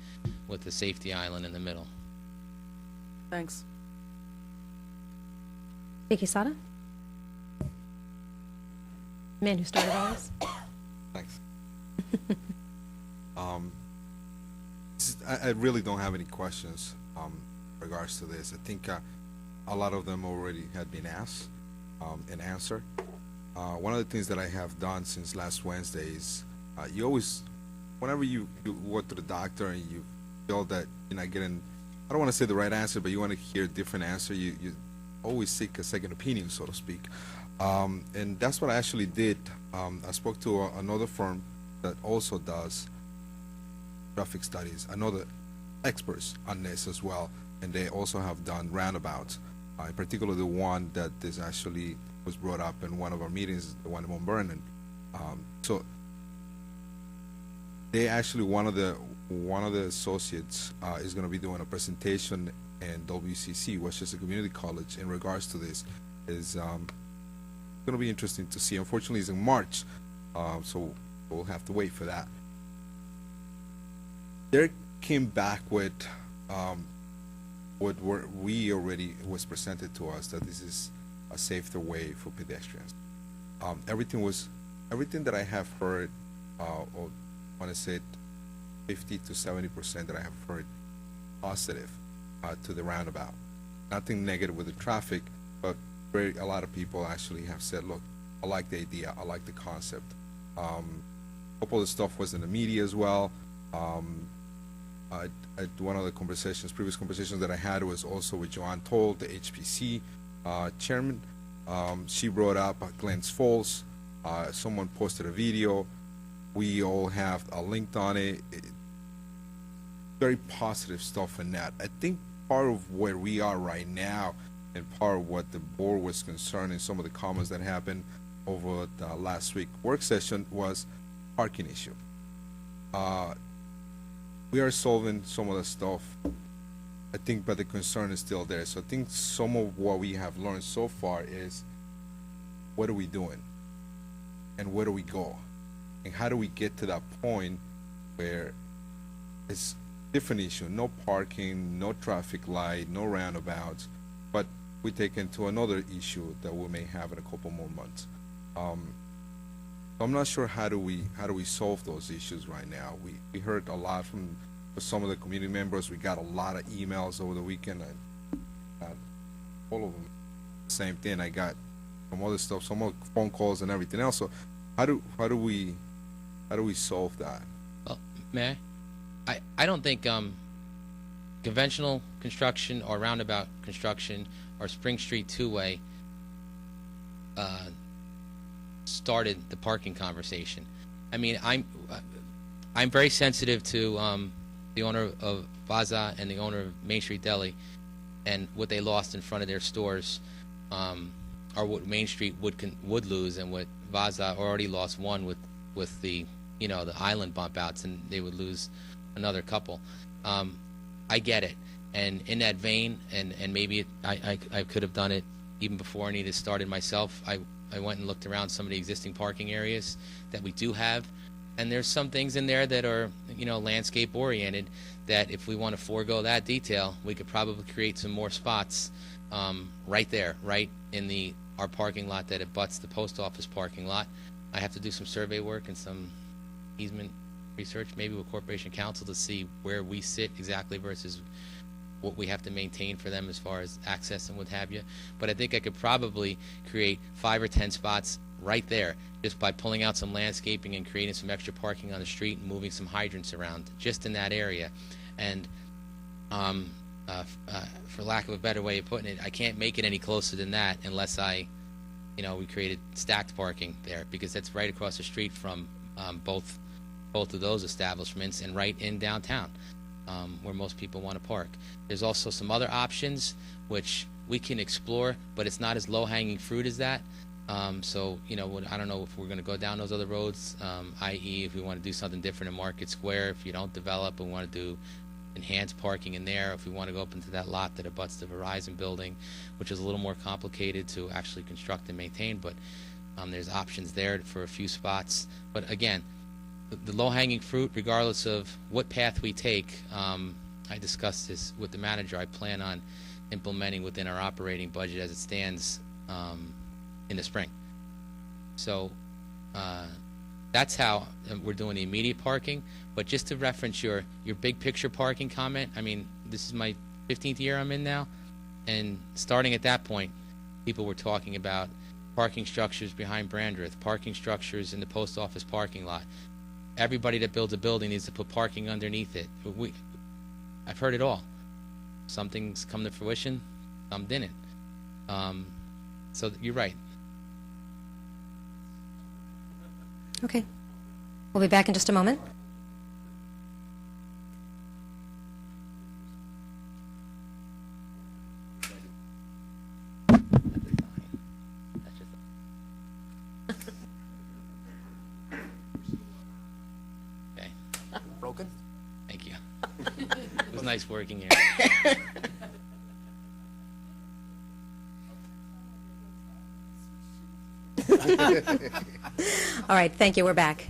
safety island in the middle.
Thanks.
Vicky Sada? Man who started all this?
Thanks. I really don't have any questions in regards to this. I think a lot of them already had been asked and answered. One of the things that I have done since last Wednesday is you always, whenever you go to the doctor and you feel that you're not getting, I don't want to say the right answer, but you want to hear a different answer, you always seek a second opinion, so to speak. And that's what I actually did. I spoke to another firm that also does traffic studies, another experts on this as well, and they also have done roundabouts, in particular the one that is actually was brought up in one of our meetings, the one in Mount Vernon. So they actually, one of the associates is going to be doing a presentation in WCC, Westchester Community College, in regards to this. Is going to be interesting to see. Unfortunately, it's in March, so we'll have to wait for that. They came back with what we already was presented to us, that this is a safer way for pedestrians. Everything that I have heard, or I want to say 50 to 70% that I have heard positive to the roundabout. Nothing negative with the traffic, but a lot of people actually have said, look, I like the idea, I like the concept. A couple of the stuff was in the media as well. One of the previous conversations that I had was also with Joanne Toll, the HPC chairman. She brought up Glens Falls. Someone posted a video. We all have linked on it. Very positive stuff in that. I think part of where we are right now, and part of what the board was concerned in some of the comments that happened over the last week work session, was parking issue. We are solving some of the stuff, I think, but the concern is still there. So I think some of what we have learned so far is, what are we doing? And where do we go? And how do we get to that point where it's different issue, no parking, no traffic light, no roundabouts, but we take into another issue that we may have in a couple more months. I'm not sure how do we solve those issues right now. We heard a lot from some of the community members. We got a lot of emails over the weekend. I got all of them same thing. I got some other stuff, some more phone calls and everything else. So how do we solve that?
Well, may I don't think conventional construction or roundabout construction or Spring Street two-way started the parking conversation. I mean, I'm very sensitive to the owner of Vaza and the owner of Main Street Deli, and what they lost in front of their stores, or what Main Street would lose, and what Vaza already lost one with the the island bump outs, and they would lose another couple. I get it, and in that vein, and maybe I could have done it even before Anita started myself. I went and looked around some of the existing parking areas that we do have, and there's some things in there that are landscape oriented, that if we want to forego that detail, we could probably create some more spots right there, right in our parking lot that abuts the post office parking lot. I have to do some survey work and some easement research, maybe with Corporation Council, to see where we sit exactly versus what we have to maintain for them as far as access and what have you. But I think I could probably create 5 or 10 spots right there just by pulling out some landscaping and creating some extra parking on the street and moving some hydrants around just in that area. And for lack of a better way of putting it, I can't make it any closer than that unless we created stacked parking there, because that's right across the street from both of those establishments and right in downtown. where most people want to park. There's also some other options which we can explore, but it's not as low-hanging fruit as that. So, you know, I don't know if we're going to go down those other roads, i.e. if we want to do something different in Market Square, if you don't develop and want to do enhanced parking in there, if we want to go up into that lot that abuts the Verizon building, which is a little more complicated to actually construct and maintain, but there's options there for a few spots. But again, the low-hanging fruit, regardless of what path we take, I discussed this with the manager, I plan on implementing within our operating budget as it stands in the spring. So that's how we're doing the immediate parking. But just to reference your big picture parking comment, I mean, this is my 15th year I'm in now, and starting at that point, people were talking about parking structures behind Brandreth, parking structures in the post office parking lot. Everybody that builds a building needs to put parking underneath it. I've heard it all. Some things come to fruition, some didn't. So you're right.
Okay. We'll be back in just a moment.
Okay.
Broken?
Thank you. It was nice working here.
All right, thank you. We're back.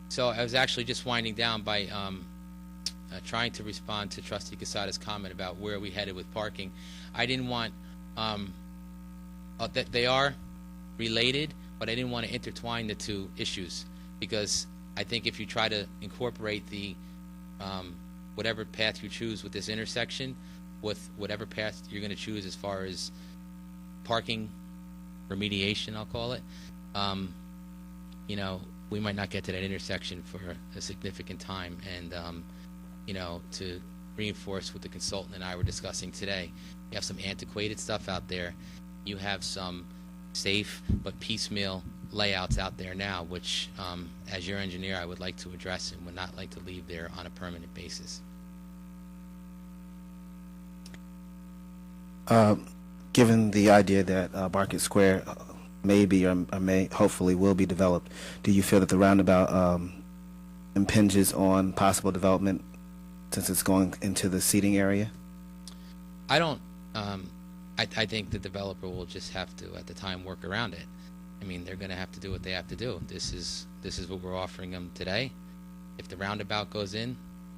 So I was actually just winding down by trying to respond to Trustee Casada's comment about where we headed with parking. I didn't want that they are related, but I didn't want to intertwine the two issues, because I think if you try to incorporate the whatever path you choose with this intersection with whatever path you're going to choose as far as parking remediation, I'll call it, you know, we might not get to that intersection for a significant time. And, you know, to reinforce what the consultant and I were discussing today, you have some antiquated stuff out there. You have some safe but piecemeal layouts out there now, which, as your engineer, I would like to address and would not like to leave there on a permanent basis.
Given the idea that Market Square maybe or may hopefully will be developed, do you feel that the roundabout impinges on possible development since it's going into the seating area?
I don't. I think the developer will just have to, at the time, work around it. I mean, they're going to have to do what they have to do. This is what we're offering them today. If the roundabout goes in,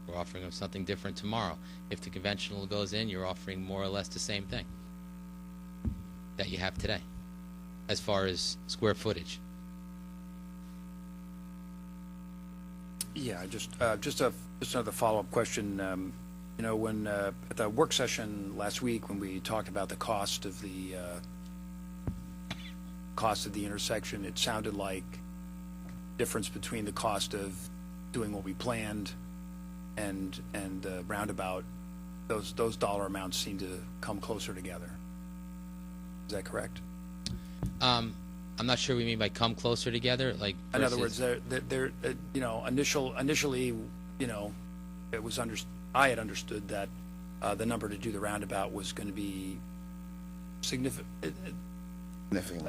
we're offering them something different tomorrow. If the conventional goes in, you're offering more or less the same thing that you have today, as far as square footage.
Yeah, just another follow-up question. You know, when at the work session last week, when we talked about the cost of the intersection, it sounded like difference between the cost of doing what we planned and the roundabout. Those dollar amounts seem to come closer together. Is that correct?
I'm not sure what you mean by come closer together. Like,
in other words, they're you know, initially, you know, it was I had understood that the number to do the roundabout was going to be significantly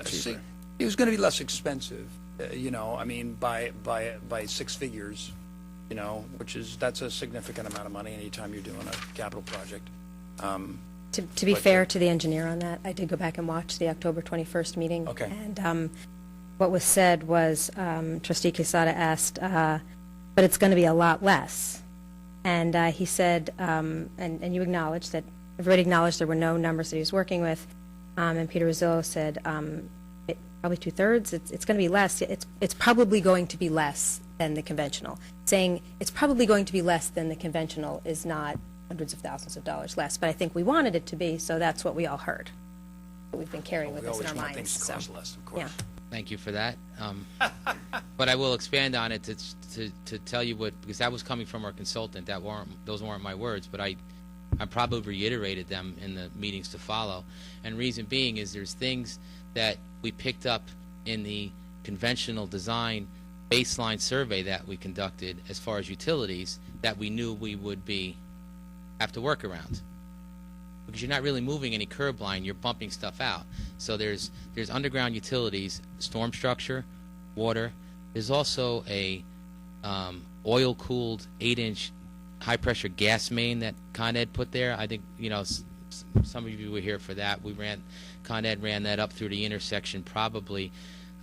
cheaper. It was going to be less expensive. You know, I mean, by six figures. You know, that's a significant amount of money anytime you're doing a capital project.
To be fair to the engineer on that, I did go back and watch the October 21st meeting.
Okay.
And what was said was, Trustee Quesada asked, but it's going to be a lot less. And he said, and you acknowledged that, everybody acknowledged there were no numbers that he was working with. And Peter Rosillo said, probably 2/3, it's going to be less. It's probably going to be less than the conventional. Saying it's probably going to be less than the conventional is not hundreds of thousands of dollars less, but I think we wanted it to be, so that's what we all heard. We've been carrying with us in our minds.
Things to cost less, of course.
Yeah.
Thank you for that. But I will expand on it to tell you what, because that was coming from our consultant. Those weren't my words, but I probably reiterated them in the meetings to follow. And reason being is, there's things that we picked up in the conventional design, which we can baseline survey that we conducted as far as utilities that we knew we would have to work around. Because you're not really moving any curb line, you're bumping stuff out. So there's underground utilities, storm structure, water. There's also a oil-cooled 8-inch high-pressure gas main that Con Ed put there. I think, some of you were here for that. Con Ed ran that up through the intersection probably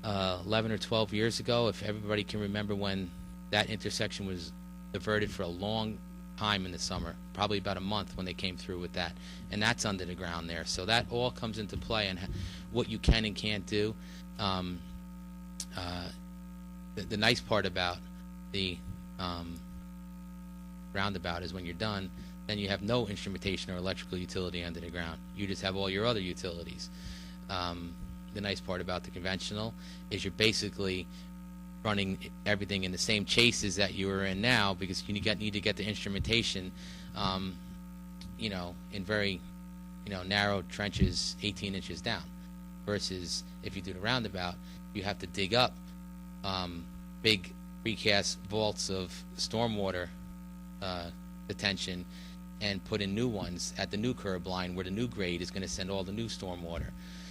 11 or 12 years ago, if everybody can remember when that intersection was diverted for a long time in the summer, probably about a month when they came through with that. And that's under the ground there. So that all comes into play and what you can and can't do. The nice part about the roundabout is when you're done, then you have no instrumentation or electrical utility under the ground. You just have all your other utilities. The nice part about the conventional is you're basically running everything in the same chases that you are in now, because you need to get the instrumentation, in very, narrow trenches 18 inches down. Versus if you do the roundabout, you have to dig up big precast vaults of stormwater detention and put in new ones at the new curb line where the new grade is going to send all the new stormwater.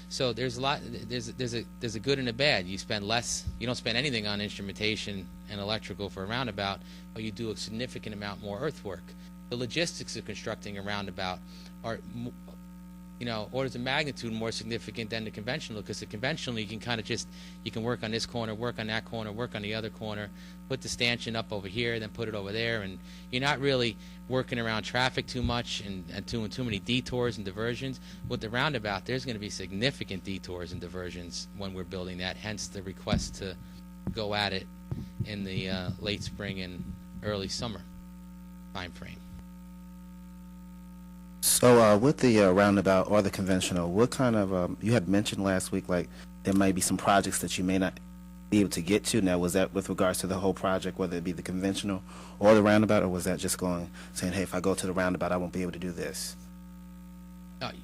So there's a lot. There's a good and a bad. You spend less. You don't spend anything on instrumentation and electrical for a roundabout, but you do a significant amount more earthwork. The logistics of constructing a roundabout are, orders of magnitude more significant than the conventional, because the conventional you can kind of you can work on this corner, work on that corner, work on the other corner, put the stanchion up over here, then put it over there, and you're not really working around traffic too much and doing too many detours and diversions. With the roundabout, there's going to be significant detours and diversions when we're building that, hence the request to go at it in the late spring and early summer time frame.
So with the roundabout or the conventional, what kind of, you had mentioned last week, like there might be some projects that you may not be able to get to. Now, was that with regards to the whole project, whether it be the conventional or the roundabout, or was that just saying, hey, if I go to the roundabout, I won't be able to do this?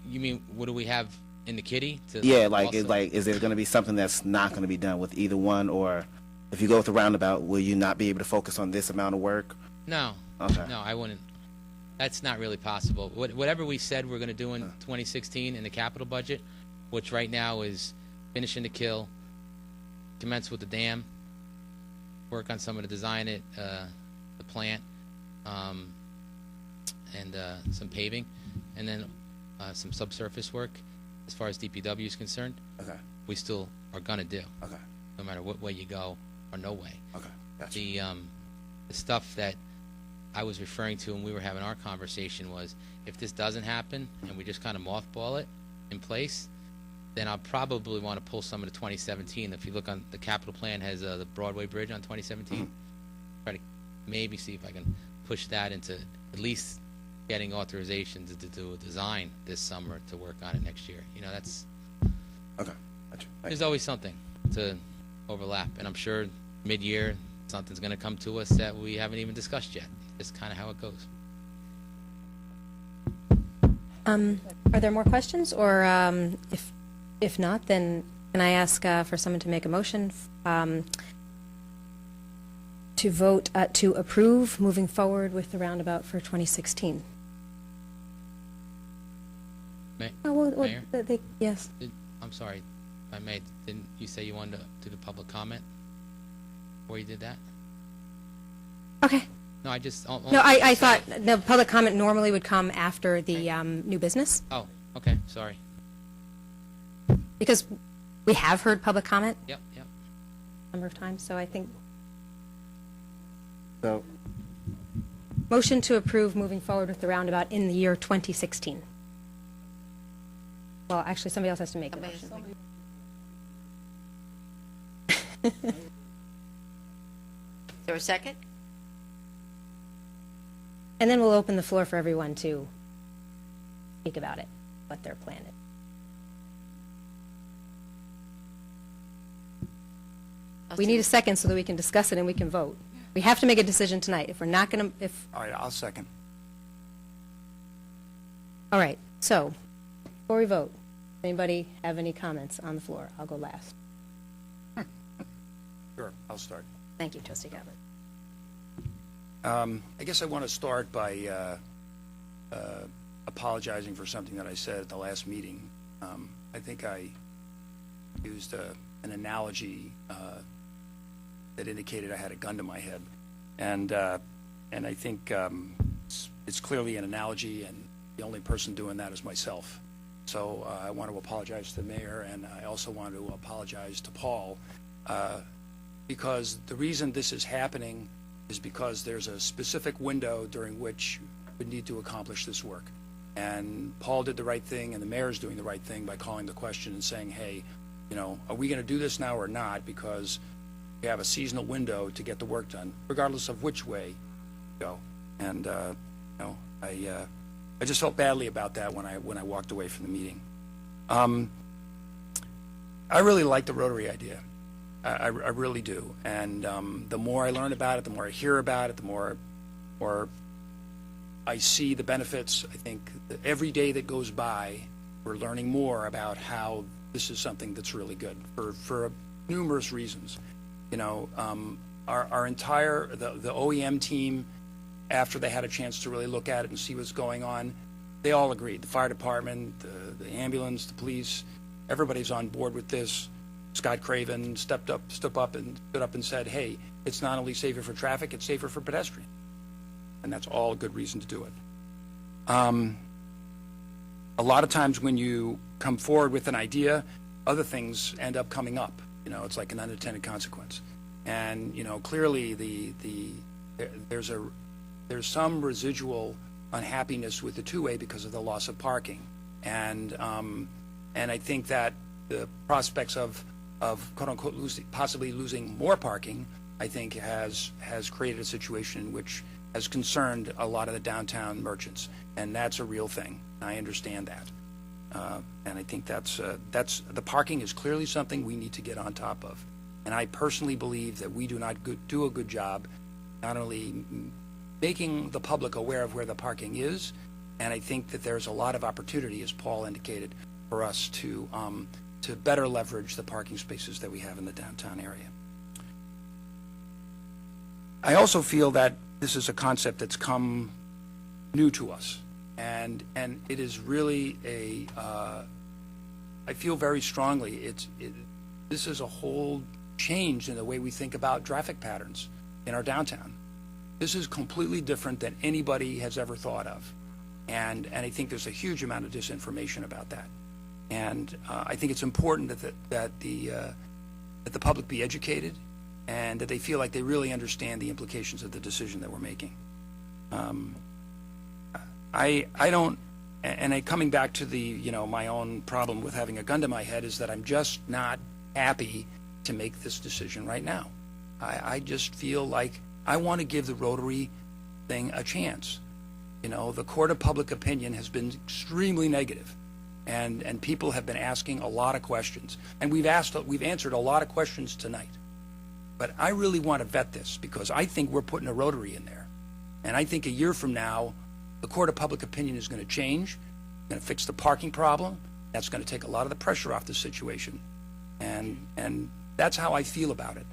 You mean, what do we have in the kitty?
Yeah, is there going to be something that's not going to be done with either one, or if you go with the roundabout, will you not be able to focus on this amount of work?
No.
Okay.
No, I wouldn't. That's not really possible. Whatever we said we're going to do in 2016 in the capital budget, which right now is finishing the kill, commence with the dam, work on some of the design the plant, and some paving, and then some subsurface work as far as DPW is concerned.
Okay.
We still are going to do.
Okay.
No matter what way you go or no way.
Okay. Gotcha.
The stuff that I was referring to when we were having our conversation was, if this doesn't happen and we just kind of mothball it in place, then I'll probably want to pull some of the 2017. If you look on the capital plan, has the Broadway Bridge on 2017. Try to maybe see if I can push that into at least getting authorizations to do a design this summer to work on it next year. That's
okay. Gotcha.
There's always something to overlap, and I'm sure mid-year something's going to come to us that we haven't even discussed yet. It's kind of how it goes.
Are there more questions, or if not, then can I ask for someone to make a motion to vote to approve moving forward with the roundabout for 2016?
Mayor?
Yes.
I'm sorry, if I may, didn't you say you wanted to do the public comment before you did that?
Okay.
No, I just...
No, I thought the public comment normally would come after the new business.
Oh, okay, sorry.
Because we have heard public comment
Yep.
a number of times, so I think...
So,
motion to approve moving forward with the roundabout in the year 2016. Well, actually, somebody else has to make the motion.
Is there a second?
And then we'll open the floor for everyone to speak about it, what their plan is. We need a second so that we can discuss it and we can vote. We have to make a decision tonight. If we're not going to,
All right, I'll second.
all right, so, before we vote, anybody have any comments on the floor? I'll go last.
Sure, I'll start.
Thank you, Trustee Gabbard.
I guess I want to start by apologizing for something that I said at the last meeting. I think I used an analogy that indicated I had a gun to my head, and I think it's clearly an analogy, and the only person doing that is myself. So I want to apologize to the mayor, and I also want to apologize to Paul, because the reason this is happening is because there's a specific window during which we need to accomplish this work. And Paul did the right thing, and the mayor's doing the right thing by calling the question and saying, hey, you know, are we going to do this now or not? Because we have a seasonal window to get the work done, regardless of which way we go. And you know, I just felt badly about that when I walked away from the meeting. I really like the Rotary idea. I really do. And the more I learn about it, the more I hear about it, the more I see the benefits. I think that every day that goes by, we're learning more about how this is something that's really good for numerous reasons. You know, our entire, the OEM team, after they had a chance to really look at it and see what's going on, they all agreed. The fire department, the ambulance, the police, everybody's on board with this. Scott Craven stood up and said, hey, it's not only safer for traffic, it's safer for pedestrians. And that's all a good reason to do it. A lot of times when you come forward with an idea, other things end up coming up. You know, it's like an unintended consequence. And, you know, clearly there's some residual unhappiness with the two-way because of the loss of parking. And I think that the prospects of quote-unquote possibly losing more parking, I think has created a situation in which has concerned a lot of the downtown merchants, and that's a real thing. I understand that, and I think that's the parking is clearly something we need to get on top of. And I personally believe that we do not do a good job, not only making the public aware of where the parking is, and I think that there's a lot of opportunity, as Paul indicated, for us to better leverage the parking spaces that we have in the downtown area. I also feel that this is a concept that's come new to us, and it is really I feel very strongly this is a whole change in the way we think about traffic patterns in our downtown. This is completely different than anybody has ever thought of, and I think there's a huge amount of disinformation about that. And I think it's important that the public be educated, and that they feel like they really understand the implications of the decision that we're making. I don't, and coming back to my own problem with having a gun to my head is that I'm just not happy to make this decision right now. I just feel like I want to give the Rotary thing a chance. You know, the court of public opinion has been extremely negative. And people have been asking a lot of questions, and we've answered a lot of questions tonight. But I really want to vet this, because I think we're putting a Rotary in there, and I think a year from now, the court of public opinion is going to change, going to fix the parking problem. That's going to take a lot of the pressure off the situation, and that's how I feel about it,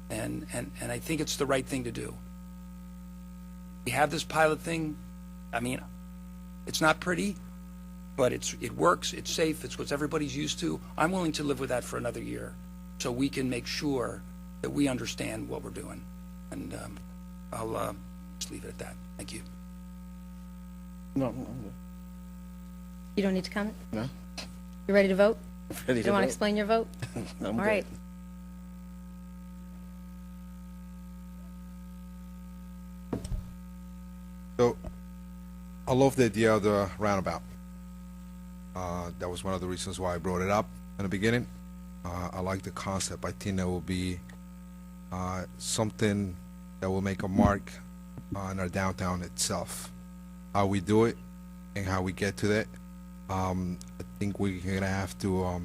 and I think it's the right thing to do. We have this pilot thing. I mean, it's not pretty, but it works, it's safe, it's what everybody's used to. I'm willing to live with that for another year so we can make sure that we understand what we're doing. And I'll just leave it at that. Thank you.
No, I'm good.
You don't need to comment?
No.
You ready to vote?
Ready
You
to
want to
vote?
explain your vote?
I'm
All
good.
right.
So, I love the idea of the roundabout. That was one of the reasons why I brought it up in the beginning. I like the concept. I think that will be something that will make a mark on our downtown itself. How we do it and how we get to that. I think we're gonna have to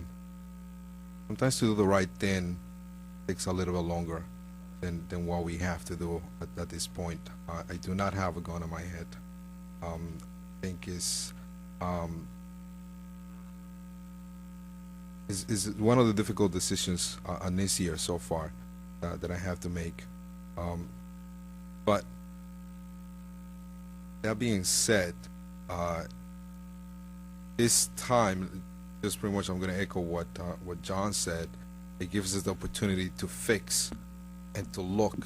sometimes to do the right thing takes a little bit longer than what we have to do at this point. I do not have a gun on my head. I think is one of the difficult decisions on this year so far that I have to make. But that being said, this time, just pretty much I'm going to echo what John said. It gives us the opportunity to fix and to look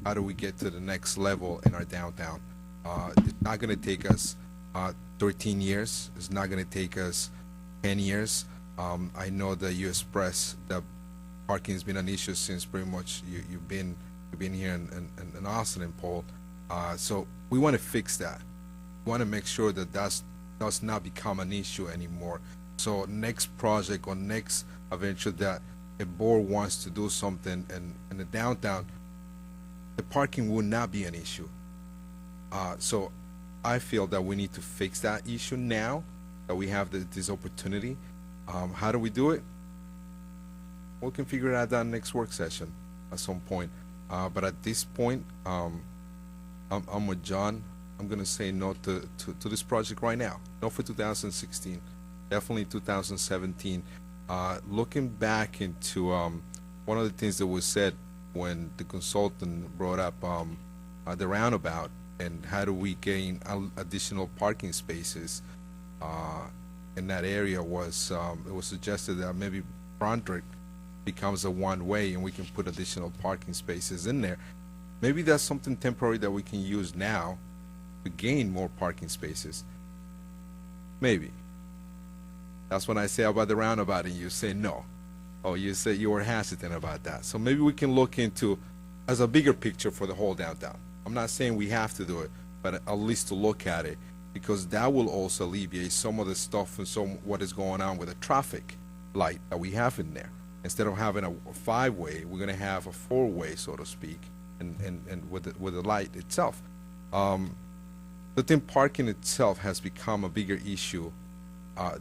how do we get to the next level in our downtown. It's not going to take us 13 years. It's not going to take us 10 years. I know that you expressed that parking has been an issue since pretty much you've been here in Austin and Paul. So we want to fix that. We want to make sure that does not become an issue anymore. So next project or next adventure that a board wants to do something in the downtown, the parking will not be an issue. So I feel that we need to fix that issue now that we have this opportunity. How do we do it? We can figure it out that next work session at some point. But at this point, I'm with John. I'm going to say no to this project right now. No for 2016. Definitely 2017. Looking back into one of the things that was said when the consultant brought up the roundabout and how do we gain additional parking spaces in that area was it was suggested that maybe Brondrick becomes a one-way and we can put additional parking spaces in there. Maybe that's something temporary that we can use now to gain more parking spaces. Maybe. That's when I say about the roundabout and you say no. Oh, you say you were hesitant about that. So maybe we can look into as a bigger picture for the whole downtown. I'm not saying we have to do it, but at least to look at it, because that will also alleviate some of the stuff and some what is going on with the traffic light that we have in there. Instead of having a five-way, we're going to have a four-way, so to speak, and with the light itself. I think parking itself has become a bigger issue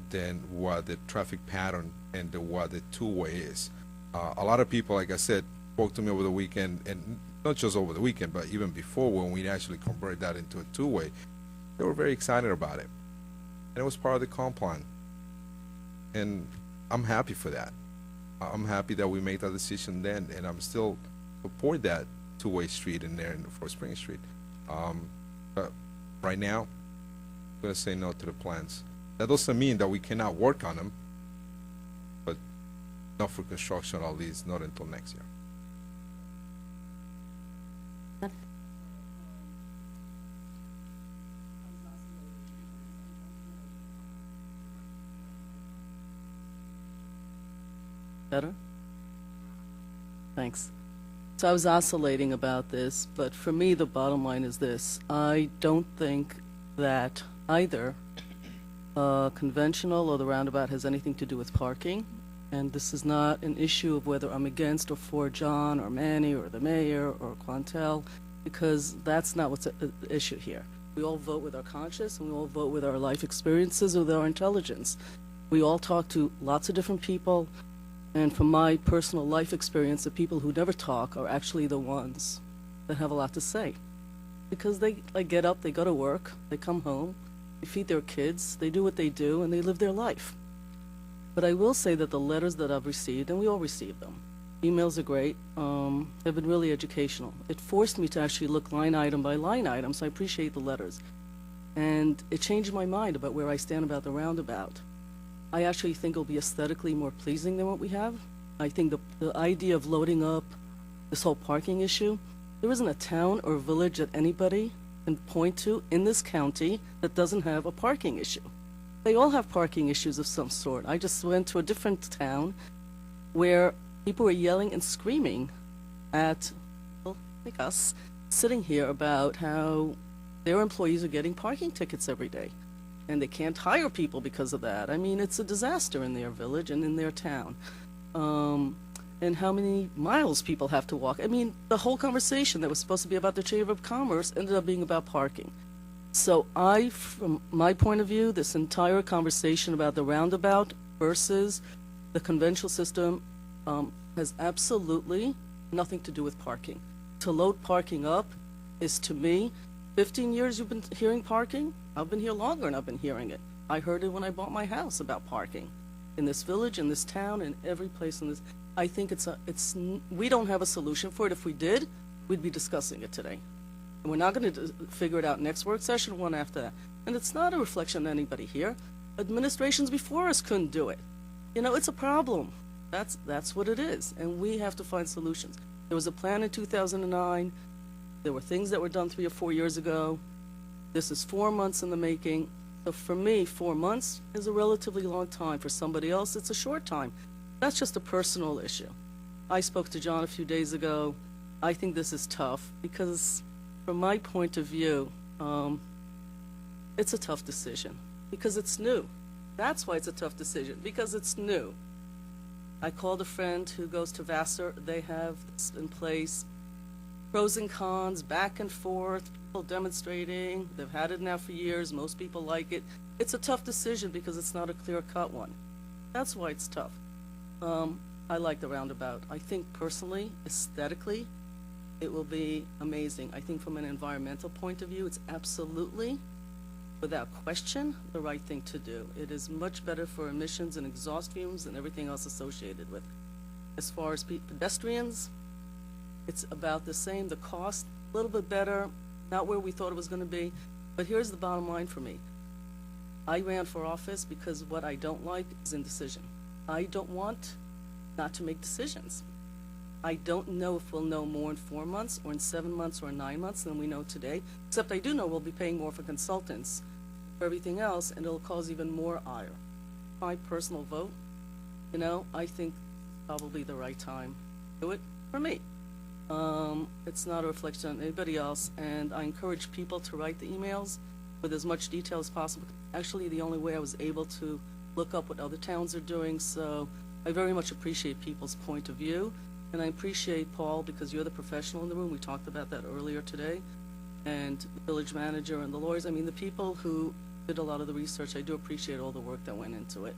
than what the traffic pattern and what the two-way is. A lot of people, like I said, spoke to me over the weekend, and not just over the weekend, but even before when we actually converted that into a two-way. They were very excited about it. And it was part of the comp plan. And I'm happy for that. I'm happy that we made that decision then, and I'm still support that two-way street in there for Spring Street. But right now, I'm going to say no to the plans. That doesn't mean that we cannot work on them, but not for construction, at least not until next year.
Better? Thanks. So I was oscillating about this, but for me, the bottom line is this. I don't think that either conventional or the roundabout has anything to do with parking. And this is not an issue of whether I'm against or for John or Manny or the mayor or Quantel, because that's not what's the issue here. We all vote with our conscience, and we all vote with our life experiences, with our intelligence. We all talk to lots of different people. And from my personal life experience, the people who never talk are actually the ones that have a lot to say. Because they get up, they go to work, they come home, they feed their kids, they do what they do, and they live their life. But I will say that the letters that I've received, and we all receive them, emails are great, have been really educational. It forced me to actually look line item by line item, so I appreciate the letters. And it changed my mind about where I stand about the roundabout. I actually think it'll be aesthetically more pleasing than what we have. I think the idea of loading up this whole parking issue, there isn't a town or village that anybody can point to in this county that doesn't have a parking issue. They all have parking issues of some sort. I just went to a different town where people were yelling and screaming at, well, like us, sitting here about how their employees are getting parking tickets every day. And they can't hire people because of that. I mean, it's a disaster in their village and in their town. And how many miles people have to walk. I mean, the whole conversation that was supposed to be about the Chamber of Commerce ended up being about parking. So from my point of view, this entire conversation about the roundabout versus the conventional system has absolutely nothing to do with parking. To load parking up is, to me, 15 years you've been hearing parking? I've been here longer and I've been hearing it. I heard it when I bought my house about parking in this village, in this town, in every place in this. I think we don't have a solution for it. If we did, we'd be discussing it today. And we're not going to figure it out next work session, one after that. And it's not a reflection on anybody here. Administrations before us couldn't do it. You know, it's a problem. That's what it is, and we have to find solutions. There was a plan in 2009. There were things that were done 3 or 4 years ago. This is 4 months in the making. So for me, 4 months is a relatively long time. For somebody else, it's a short time. That's just a personal issue. I spoke to John a few days ago. I think this is tough because, from my point of view, it's a tough decision because it's new. That's why it's a tough decision, because it's new. I called a friend who goes to Vassar. They have this in place. Pros and cons, back and forth, people demonstrating. They've had it now for years. Most people like it. It's a tough decision because it's not a clear-cut one. That's why it's tough. I like the roundabout. I think personally, aesthetically, it will be amazing. I think from an environmental point of view, it's absolutely, without question, the right thing to do. It is much better for emissions and exhaust fumes and everything else associated with it. As far as pedestrians, it's about the same. The cost, a little bit better, not where we thought it was going to be. But here's the bottom line for me. I ran for office because what I don't like is indecision. I don't want not to make decisions. I don't know if we'll know more in 4 months or in 7 months or 9 months than we know today, except I do know we'll be paying more for consultants for everything else, and it'll cause even more ire. My personal vote, you know, I think probably the right time to do it for me. It's not a reflection on anybody else, and I encourage people to write the emails with as much detail as possible. Actually, the only way I was able to look up what other towns are doing, so I very much appreciate people's point of view, and I appreciate, Paul, because you're the professional in the room. We talked about that earlier today, and the village manager and the lawyers. I mean, the people who did a lot of the research, I do appreciate all the work that went into it.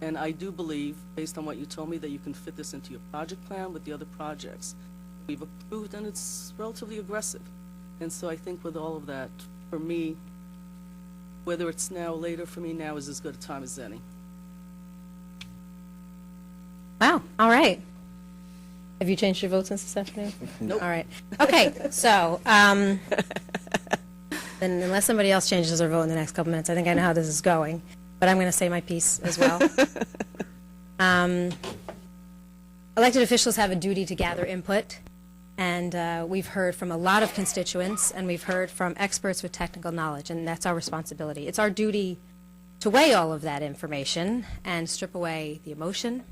And I do believe, based on what you told me, that you can fit this into your project plan with the other projects we've approved, and it's relatively aggressive. And so I think with all of that, for me, whether it's now or later, for me now is as good a time as any.
Wow, all right. Have you changed your vote since this afternoon?
Nope.
All right. Okay, so, then unless somebody else changes their vote in the next couple minutes, I think I know how this is going, but I'm going to say my piece as well. Elected officials have a duty to gather input, and we've heard from a lot of constituents, and we've heard from experts with technical knowledge, and that's our responsibility. It's our duty to weigh all of that information and strip away the emotion,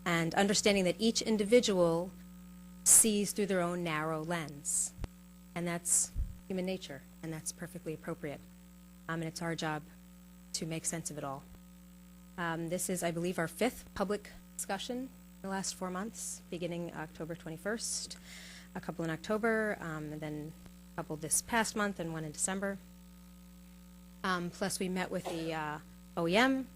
and understanding that each individual sees through their own narrow lens. And that's human nature, and that's perfectly appropriate. And it's our job to make sense of it all. This is, I believe, our 5th public discussion in the last 4 months, beginning October 21st, a couple in October, and then a couple this past month and one in December. Plus, we met with the OEM.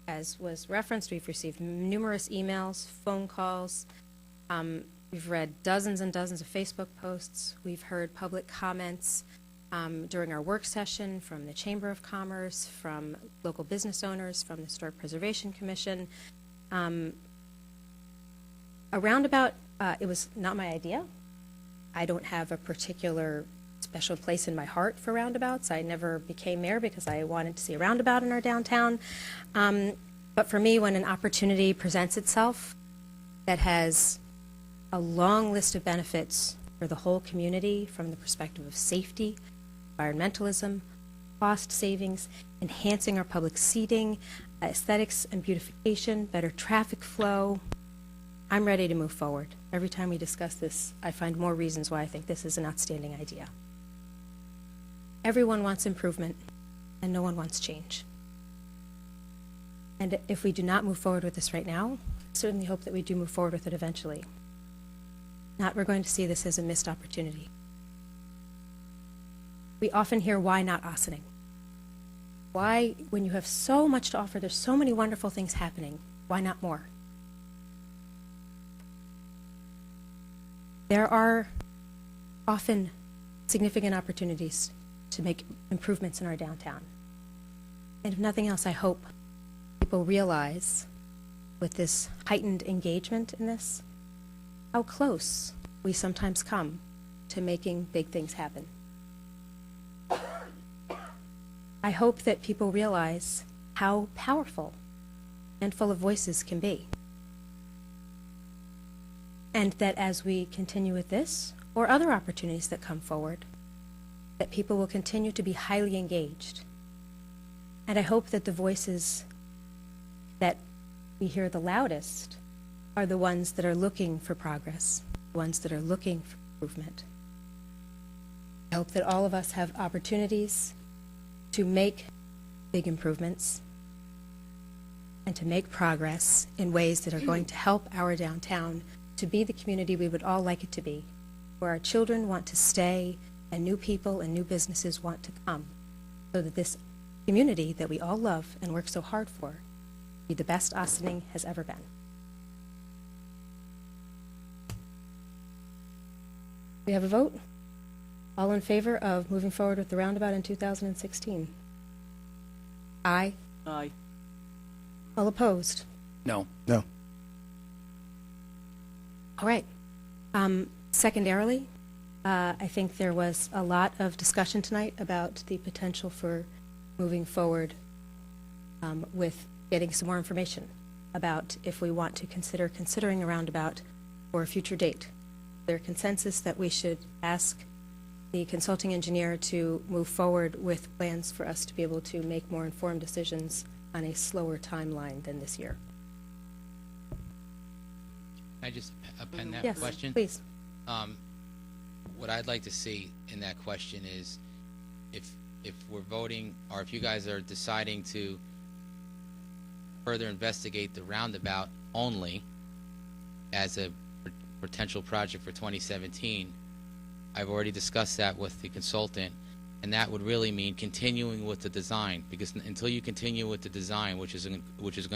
As was referenced, we've received numerous emails, phone calls. We've read dozens and dozens of Facebook posts. We've heard public comments during our work session from the Chamber of Commerce, from local business owners, from the Historic Preservation Commission. A roundabout, it was not my idea. I don't have a particular special place in my heart for roundabouts. I never became mayor because I wanted to see a roundabout in our downtown. But for me, when an opportunity presents itself that has a long list of benefits for the whole community from the perspective of safety, environmentalism, cost savings, enhancing our public seating, aesthetics and beautification, better traffic flow, I'm ready to move forward. Every time we discuss this, I find more reasons why I think this is an outstanding idea. Everyone wants improvement, and no one wants change. And if we do not move forward with this right now, I certainly hope that we do move forward with it eventually. Not, we're going to see this as a missed opportunity. We often hear, why not Ossining? Why, when you have so much to offer, there's so many wonderful things happening, why not more? There are often significant opportunities to make improvements in our downtown. And if nothing else, I hope people realize with this heightened engagement in this, how close we sometimes come to making big things happen. I hope that people realize how powerful and full of voices can be. And that as we continue with this, or other opportunities that come forward, that people will continue to be highly engaged. And I hope that the voices that we hear the loudest are the ones that are looking for progress, the ones that are looking for improvement. I hope that all of us have opportunities to make big improvements and to make progress in ways that are going to help our downtown to be the community we would all like it to be, where our children want to stay and new people and new businesses want to come, so that this community that we all love and work so hard for be the best Ossining has ever been. We have a vote. All in favor of moving forward with the roundabout in 2016? Aye.
Aye.
All opposed?
No.
No.
All right. Secondarily, I think there was a lot of discussion tonight about the potential for moving forward with getting some more information about if we want to considering a roundabout for a future date. There's consensus that we should ask the consulting engineer to move forward with plans for us to be able to make more informed decisions on a slower timeline than this year.
Can I just append that
Yes,
question?
please.
What I'd like to see in that question is if we're voting, or if you guys are deciding to further investigate the roundabout only as a potential project for 2017, I've already discussed that with the consultant, and that would really mean continuing with the design, because until you continue with the design, which is going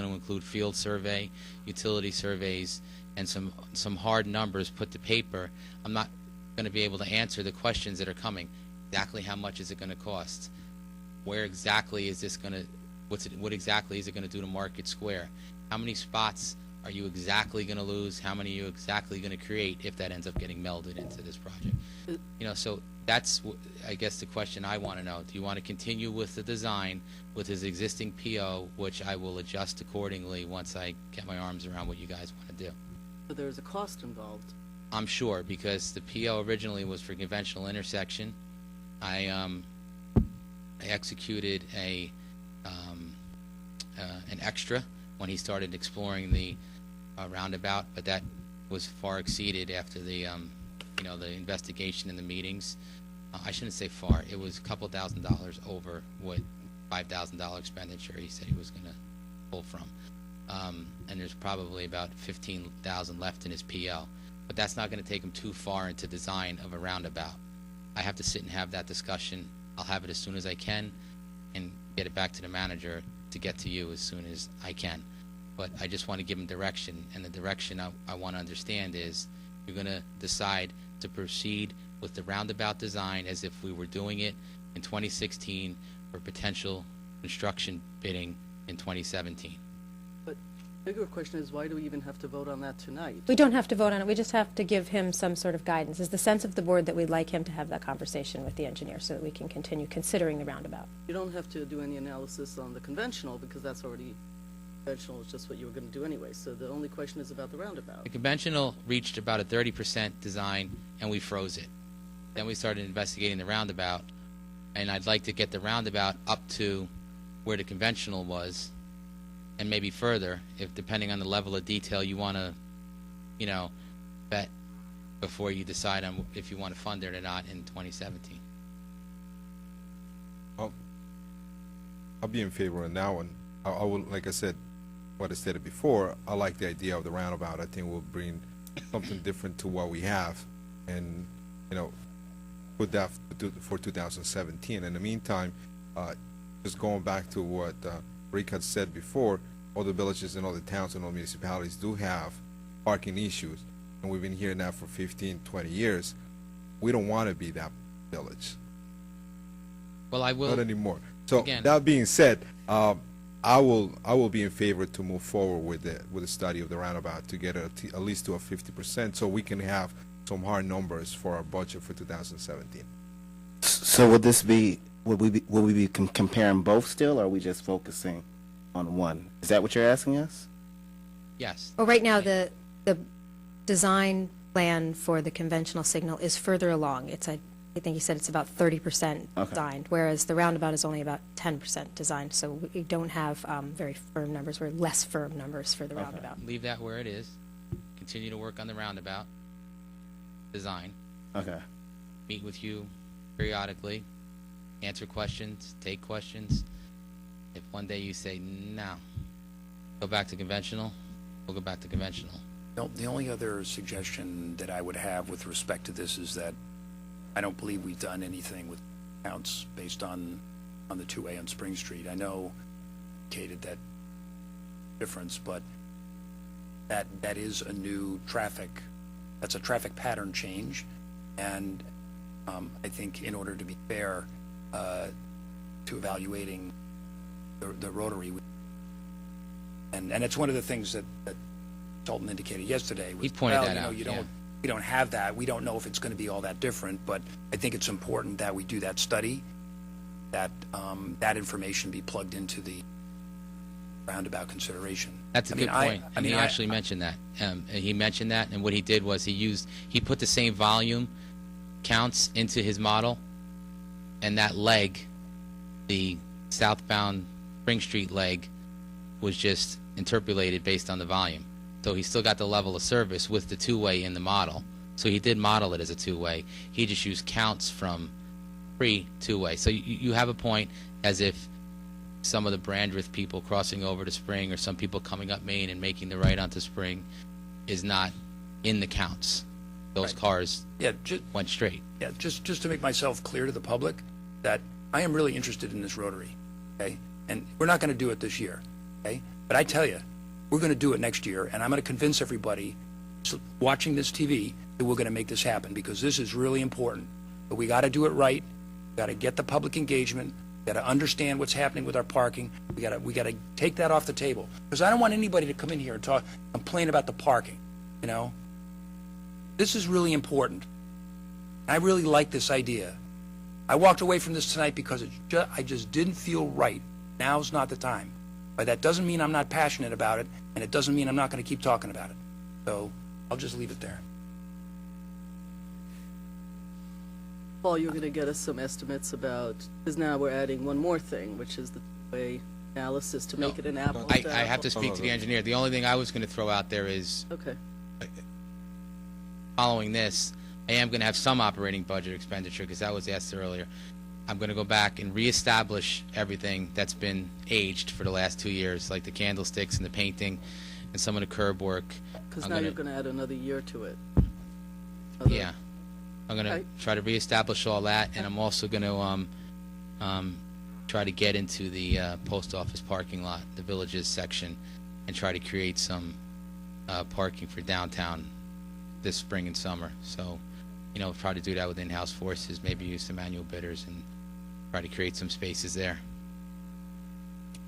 to include field survey, utility surveys, and some hard numbers put to paper, I'm not going to be able to answer the questions that are coming. Exactly how much is it going to cost? Where exactly is this going to, what exactly is it going to do to Market Square? How many spots are you exactly going to lose? How many are you exactly going to create if that ends up getting melded into this project? You know, so that's, I guess, the question I want to know. Do you want to continue with the design with his existing PO, which I will adjust accordingly once I get my arms around what you guys want to do?
So there's a cost involved.
I'm sure, because the PO originally was for conventional intersection. I executed an extra when he started exploring the roundabout, but that was far exceeded after the the investigation and the meetings. I shouldn't say far. It was a couple $1,000s over what $5,000 expenditure he said he was going to pull from. And there's probably about $15,000 left in his PO. But that's not going to take him too far into design of a roundabout. I have to sit and have that discussion. I'll have it as soon as I can and get it back to the manager to get to you as soon as I can. But I just want to give him direction, and the direction I want to understand is you're going to decide to proceed with the roundabout design as if we were doing it in 2016 for potential construction bidding in 2017.
But the bigger question is, why do we even have to vote on that tonight?
We don't have to vote on it. We just have to give him some sort of guidance. Is the sense of the board that we'd like him to have that conversation with the engineer so that we can continue considering the roundabout?
You don't have to do any analysis on the conventional, because that's already, conventional is just what you were going to do anyway. So the only question is about the roundabout.
The conventional reached about a 30% design, and we froze it. Then we started investigating the roundabout, and I'd like to get the roundabout up to where the conventional was, and maybe further, if depending on the level of detail you want to, bet before you decide on if you want to fund it or not in 2017.
I'll be in favor on that one. I will, like I said, what I stated before, I like the idea of the roundabout. I think we'll bring something different to what we have, and put that for 2017. In the meantime, just going back to what Rick had said before, all the villages and all the towns and all municipalities do have parking issues, and we've been hearing that for 15, 20 years. We don't want to be that village.
Well, I will.
Not anymore. So
Again.
that being said, I will be in favor to move forward with the study of the roundabout to get at least to a 50%, so we can have some hard numbers for our budget for 2017.
So would this be, would we be comparing both still, or are we just focusing on one? Is that what you're asking us?
Yes.
Well, right now, the design plan for the conventional signal is further along. It's, I think you said it's about 30%
Okay.
designed, whereas the roundabout is only about 10% designed. So we don't have very firm numbers, or less firm numbers for the roundabout.
Leave that where it is. Continue to work on the roundabout design.
Okay.
Meet with you periodically, answer questions, take questions. If one day you say, no, go back to conventional, we'll go back to conventional.
The only other suggestion that I would have with respect to this is that I don't believe we've done anything with counts based on the 2A on Spring Street. I know indicated that difference, but that is a new traffic, that's a traffic pattern change, and I think in order to be fair to evaluating the rotary, and it's one of the things that Dalton indicated yesterday. Was,
He pointed
well,
that
you know,
out,
you
yeah.
we don't have that. We don't know if it's going to be all that different, but I think it's important that we do that study, that that information be plugged into the roundabout consideration.
That's a good point, and he actually mentioned that. He mentioned that, and what he did was he put the same volume counts into his model, and that leg, the southbound Spring Street leg, was just interpolated based on the volume. So he still got the level of service with the two-way in the model. So he did model it as a two-way. He just used counts from pre-two-way. So you have a point, as if some of the Brandreth people crossing over to Spring, or some people coming up Main and making the right onto Spring, is not in the counts. Those cars went straight.
Yeah, just to make myself clear to the public that I am really interested in this rotary, okay? And we're not going to do it this year, okay? But I tell you, we're going to do it next year, and I'm going to convince everybody watching this TV that we're going to make this happen, because this is really important. But we got to do it right. We got to get the public engagement. We got to understand what's happening with our parking. We got to take that off the table, because I don't want anybody to come in here and complain about the parking. You know, this is really important. I really like this idea. I walked away from this tonight because I just didn't feel right. Now's not the time. But that doesn't mean I'm not passionate about it, and it doesn't mean I'm not going to keep talking about it. So I'll just leave it there.
Paul, you're going to get us some estimates about, because now we're adding one more thing, which is the way analysis to make it an apple.
I have to speak to the engineer. The only thing I was going to throw out there is,
Okay.
following this, I am going to have some operating budget expenditure, because that was asked earlier. I'm going to go back and reestablish everything that's been aged for the last 2 years, like the candlesticks and the painting and some of the curb work.
Because now you're going to add another year to it.
Yeah. I'm going to try to reestablish all that, and I'm also going to try to get into the post office parking lot, the villages section, and try to create some parking for downtown this spring and summer. So, you know, try to do that with in-house forces, maybe use some annual bidders and try to create some spaces there.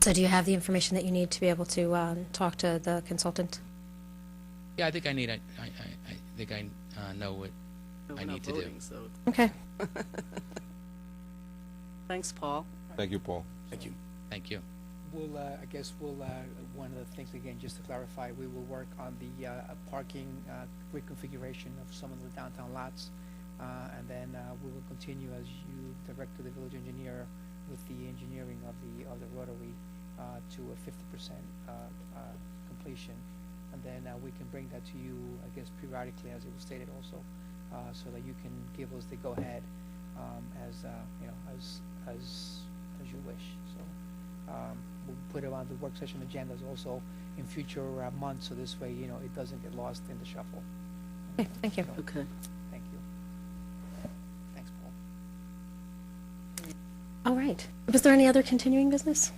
So do you have the information that you need to be able to talk to the consultant?
Yeah, I think I need. I think I know what I need to do.
Okay.
Thanks, Paul.
Thank you, Paul.
Thank you.
Thank you.
We'll, I guess we'll, one of the things, again, just to clarify, we will work on the parking reconfiguration of some of the downtown lots. And then we will continue, as you direct to the village engineer, with the engineering of the rotary to a 50% completion. And then we can bring that to you, I guess, periodically, as it was stated also, so that you can give us the go-ahead as you know, as you wish. So we'll put it on the work session agendas also in future months, so this way, you know, it doesn't get lost in the shuffle.
Okay, thank you.
So,
Okay.
thank you. Thanks, Paul.
All right. Was there any other continuing business?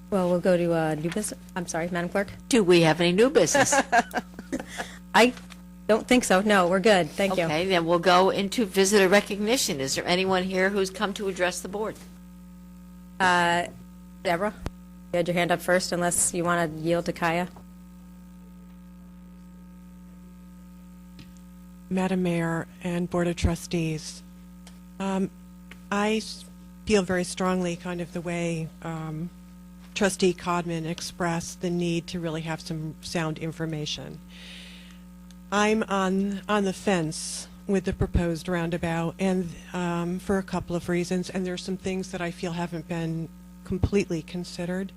Well, we'll go to new business. I'm sorry, Madam Clerk.
Do we have any new business?
I don't think so. No, we're good. Thank you.
Okay, then we'll go into visitor recognition. Is there anyone here who's come to address the board?
Deborah, you had your hand up first, unless you want to yield to Kaya.
Madam Mayor and Board of Trustees. I feel very strongly kind of the way Trustee Codman expressed the need to really have some sound information. I'm on the fence with the proposed roundabout, and for a couple of reasons, and there's some things that I feel haven't been completely considered.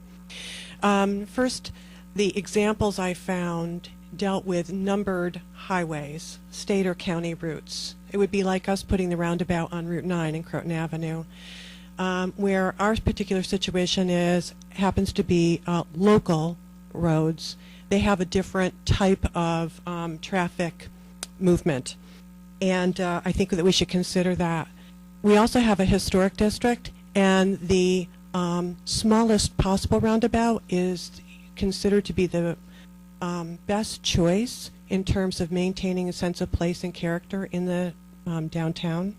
First, the examples I found dealt with numbered highways, state or county routes. It would be like us putting the roundabout on Route 9 in Croton Avenue, where our particular situation happens to be local roads. They have a different type of traffic movement, and I think that we should consider that. We also have a historic district, and the smallest possible roundabout is considered to be the best choice in terms of maintaining a sense of place and character in the downtown.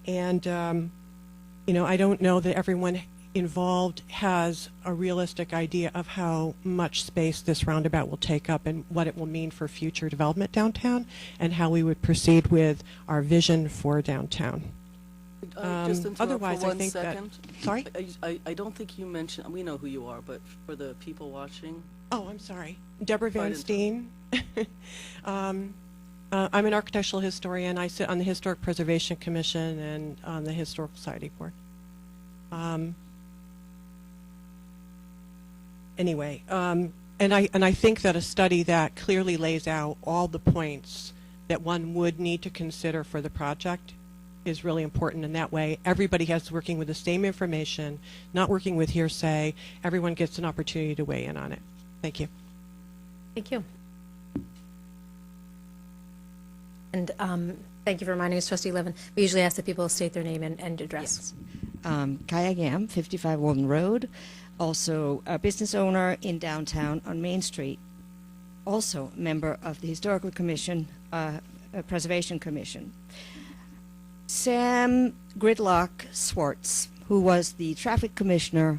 And I don't know that everyone involved has a realistic idea of how much space this roundabout will take up and what it will mean for future development downtown and how we would proceed with our vision for downtown.
Just interrupt
Otherwise,
for one
I think
second.
Sorry?
I don't think you mentioned, we know who you are, but for the people watching.
Oh, I'm sorry. Deborah Van
Pardon.
Steen. I'm an architectural historian. I sit on the Historic Preservation Commission and on the Historical Society Board. Anyway, and I think that a study that clearly lays out all the points that one would need to consider for the project is really important. In that way, everybody has working with the same information, not working with hearsay. Everyone gets an opportunity to weigh in on it. Thank you.
Thank you. And thank you for reminding us, Trustee Levin. We usually ask that people state their name and address.
Kaya Gam, 55 Walden Road, also a business owner in downtown on Main Street, also a member of the Historical Commission, Preservation Commission. Sam Gridlock Swartz, who was the traffic commissioner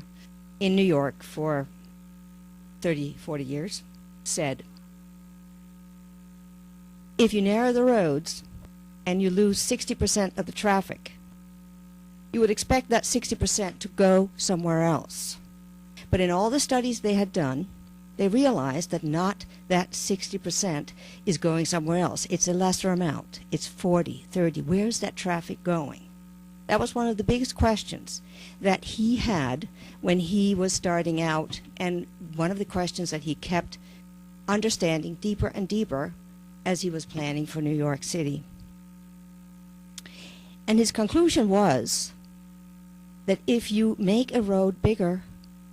in New York for 30, 40 years, said, if you narrow the roads and you lose 60% of the traffic, you would expect that 60% to go somewhere else. But in all the studies they had done, they realized that not that 60% is going somewhere else. It's a lesser amount. It's 40, 30. Where's that traffic going? That was one of the biggest questions that he had when he was starting out, and one of the questions that he kept understanding deeper and deeper as he was planning for New York City. And his conclusion was that if you make a road bigger,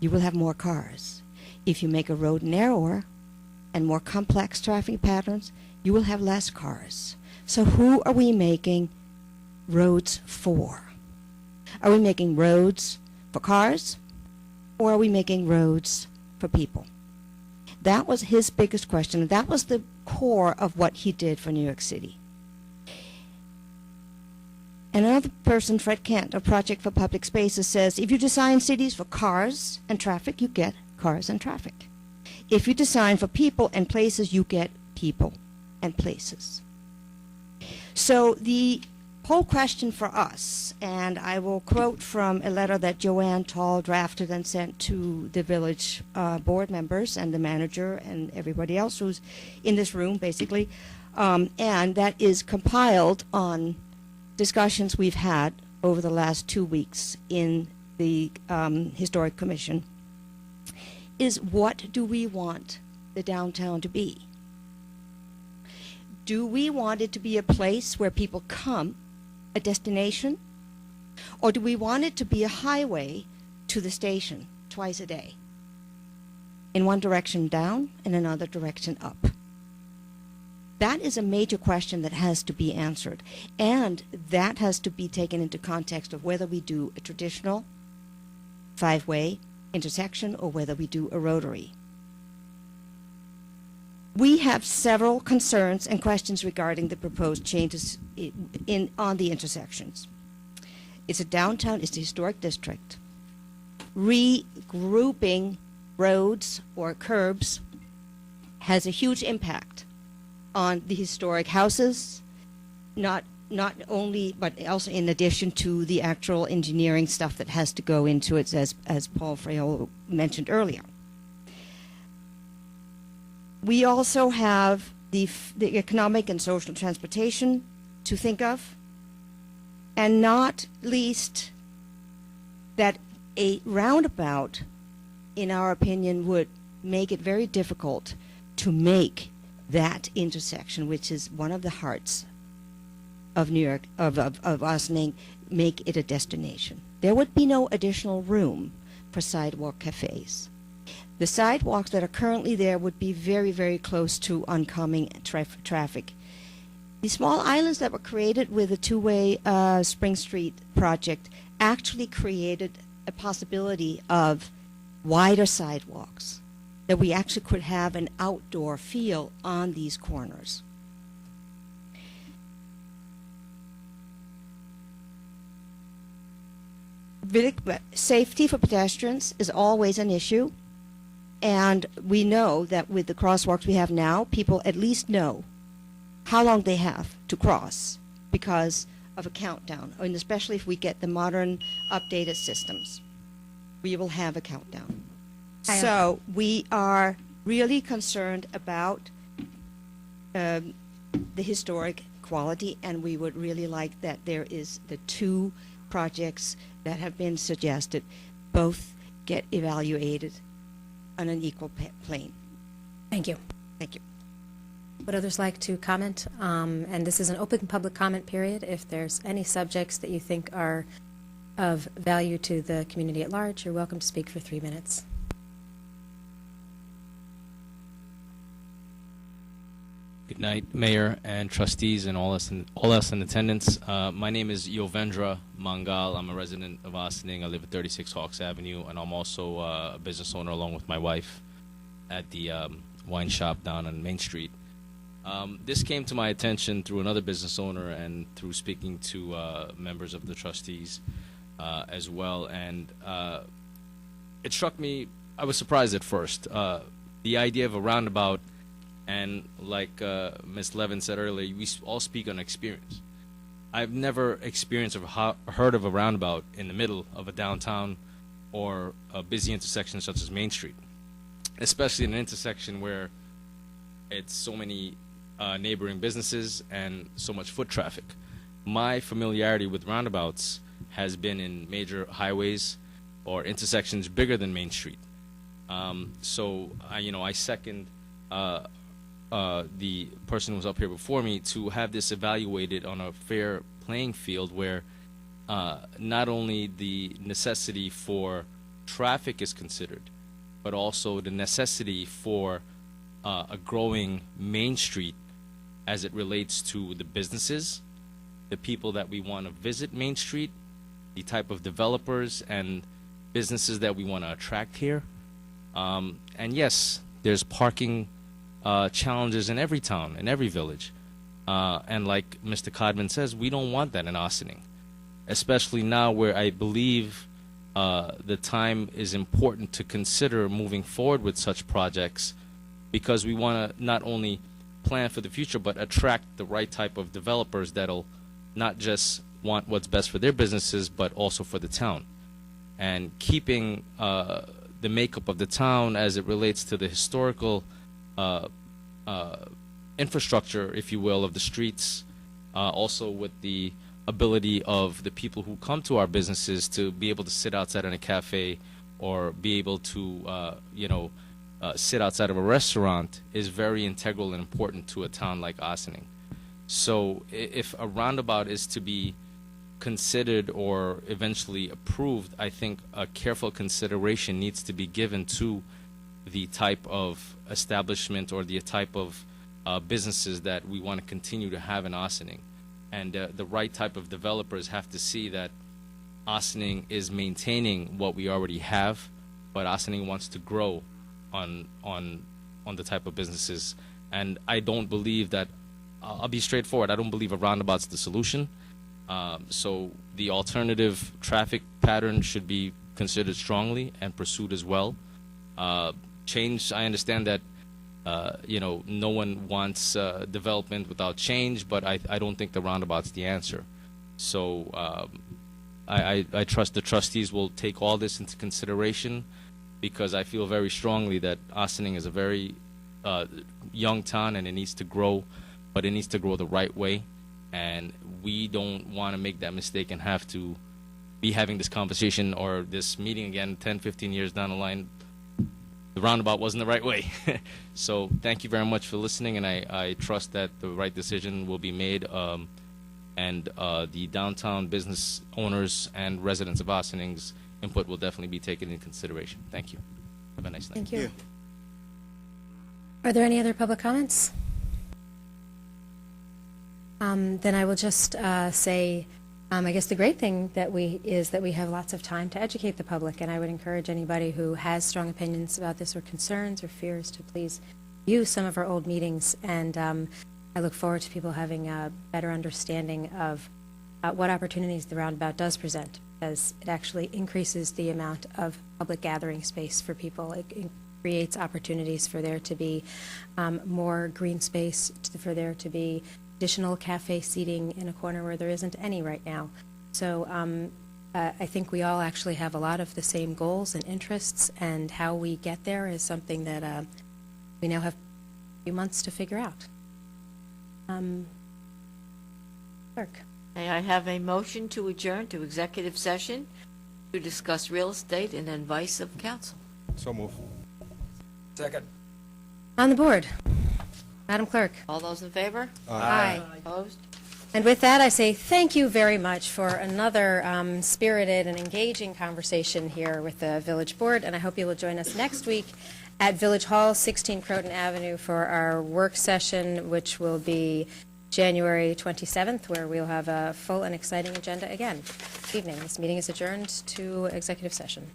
you will have more cars. If you make a road narrower and more complex traffic patterns, you will have less cars. So who are we making roads for? Are we making roads for cars, or are we making roads for people? That was his biggest question, and that was the core of what he did for New York City. And another person, Fred Kent, of Project for Public Spaces, says, if you design cities for cars and traffic, you get cars and traffic. If you design for people and places, you get people and places. So the whole question for us, and I will quote from a letter that Joanne Tall drafted and sent to the village board members and the manager and everybody else who's in this room, basically, and that is compiled on discussions we've had over the last 2 weeks in the Historic Commission, is what do we want the downtown to be? Do we want it to be a place where people come, a destination, or do we want it to be a highway to the station twice a day? In one direction down and another direction up. That is a major question that has to be answered, and that has to be taken into context of whether we do a traditional five-way intersection or whether we do a rotary. We have several concerns and questions regarding the proposed changes on the intersections. It's a downtown, it's a historic district. Regrouping roads or curbs has a huge impact on the historic houses, not only, but also in addition to the actual engineering stuff that has to go into it, as Paul Fraioli mentioned earlier. We also have the economic and social transportation to think of, and not least that a roundabout, in our opinion, would make it very difficult to make that intersection, which is one of the hearts of New York, of Ossining, make it a destination. There would be no additional room for sidewalk cafes. The sidewalks that are currently there would be very, very close to oncoming traffic. The small islands that were created with the two-way Spring Street project actually created a possibility of wider sidewalks, that we actually could have an outdoor feel on these corners. Safety for pedestrians is always an issue, and we know that with the crosswalks we have now, people at least know how long they have to cross because of a countdown, and especially if we get the modern updated systems, we will have a countdown. So we are really concerned about the historic quality, and we would really like that there is the two projects that have been suggested both get evaluated on an equal plane.
Thank you.
Thank you.
Would others like to comment? And this is an open public comment period. If there's any subjects that you think are of value to the community at large, you're welcome to speak for 3 minutes.
Good night, Mayor and trustees and all us in attendance. My name is Yovendra Mangal. I'm a resident of Ossining. I live at 36 Hawks Avenue, and I'm also a business owner along with my wife at the wine shop down on Main Street. This came to my attention through another business owner and through speaking to members of the trustees as well, and it struck me. I was surprised at first. The idea of a roundabout. And like Ms. Levin said earlier, we all speak on experience. I've never experienced or heard of a roundabout in the middle of a downtown or a busy intersection such as Main Street, especially in an intersection where it's so many neighboring businesses and so much foot traffic. My familiarity with roundabouts has been in major highways or intersections bigger than Main Street. So I second the person who was up here before me to have this evaluated on a fair playing field where not only the necessity for traffic is considered, but also the necessity for a growing Main Street as it relates to the businesses, the people that we want to visit Main Street, the type of developers and businesses that we want to attract here. And yes, there's parking challenges in every town, in every village. And like Mr. Codman says, we don't want that in Ossining, especially now where I believe the time is important to consider moving forward with such projects, because we want to not only plan for the future, but attract the right type of developers that'll not just want what's best for their businesses, but also for the town. And keeping the makeup of the town as it relates to the historical infrastructure, if you will, of the streets, also with the ability of the people who come to our businesses to be able to sit outside in a cafe or be able to, sit outside of a restaurant is very integral and important to a town like Ossining. So if a roundabout is to be considered or eventually approved, I think a careful consideration needs to be given to the type of establishment or the type of businesses that we want to continue to have in Ossining. And the right type of developers have to see that Ossining is maintaining what we already have, but Ossining wants to grow on the type of businesses. And I don't believe that, I'll be straightforward, I don't believe a roundabout's the solution. So the alternative traffic pattern should be considered strongly and pursued as well. Change, I understand that no one wants development without change, but I don't think the roundabout's the answer. So I trust the trustees will take all this into consideration, because I feel very strongly that Ossining is a very young town and it needs to grow, but it needs to grow the right way. And we don't want to make that mistake and have to be having this conversation or this meeting again 10, 15 years down the line. The roundabout wasn't the right way. So thank you very much for listening, and I trust that the right decision will be made, and the downtown business owners and residents of Ossining's input will definitely be taken into consideration. Thank you. Have a nice night.
Thank you. Are there any other public comments? Then I will just say, I guess the great thing is that we have lots of time to educate the public, and I would encourage anybody who has strong opinions about this or concerns or fears to please view some of our old meetings, and I look forward to people having a better understanding of what opportunities the roundabout does present, as it actually increases the amount of public gathering space for people. It creates opportunities for there to be more green space, for there to be additional cafe seating in a corner where there isn't any right now. So I think we all actually have a lot of the same goals and interests, and how we get there is something that we now have a few months to figure out. Clerk.
May I have a motion to adjourn to executive session to discuss real estate and advice of counsel?
So move.
Second.
On the board, Madam Clerk.
All those in favor?
Aye.
Opposed?
And with that, I say thank you very much for another spirited and engaging conversation here with the Village Board, and I hope you will join us next week at Village Hall, 16 Croton Avenue, for our work session, which will be January 27th, where we'll have a full and exciting agenda again. This evening, this meeting is adjourned to executive session.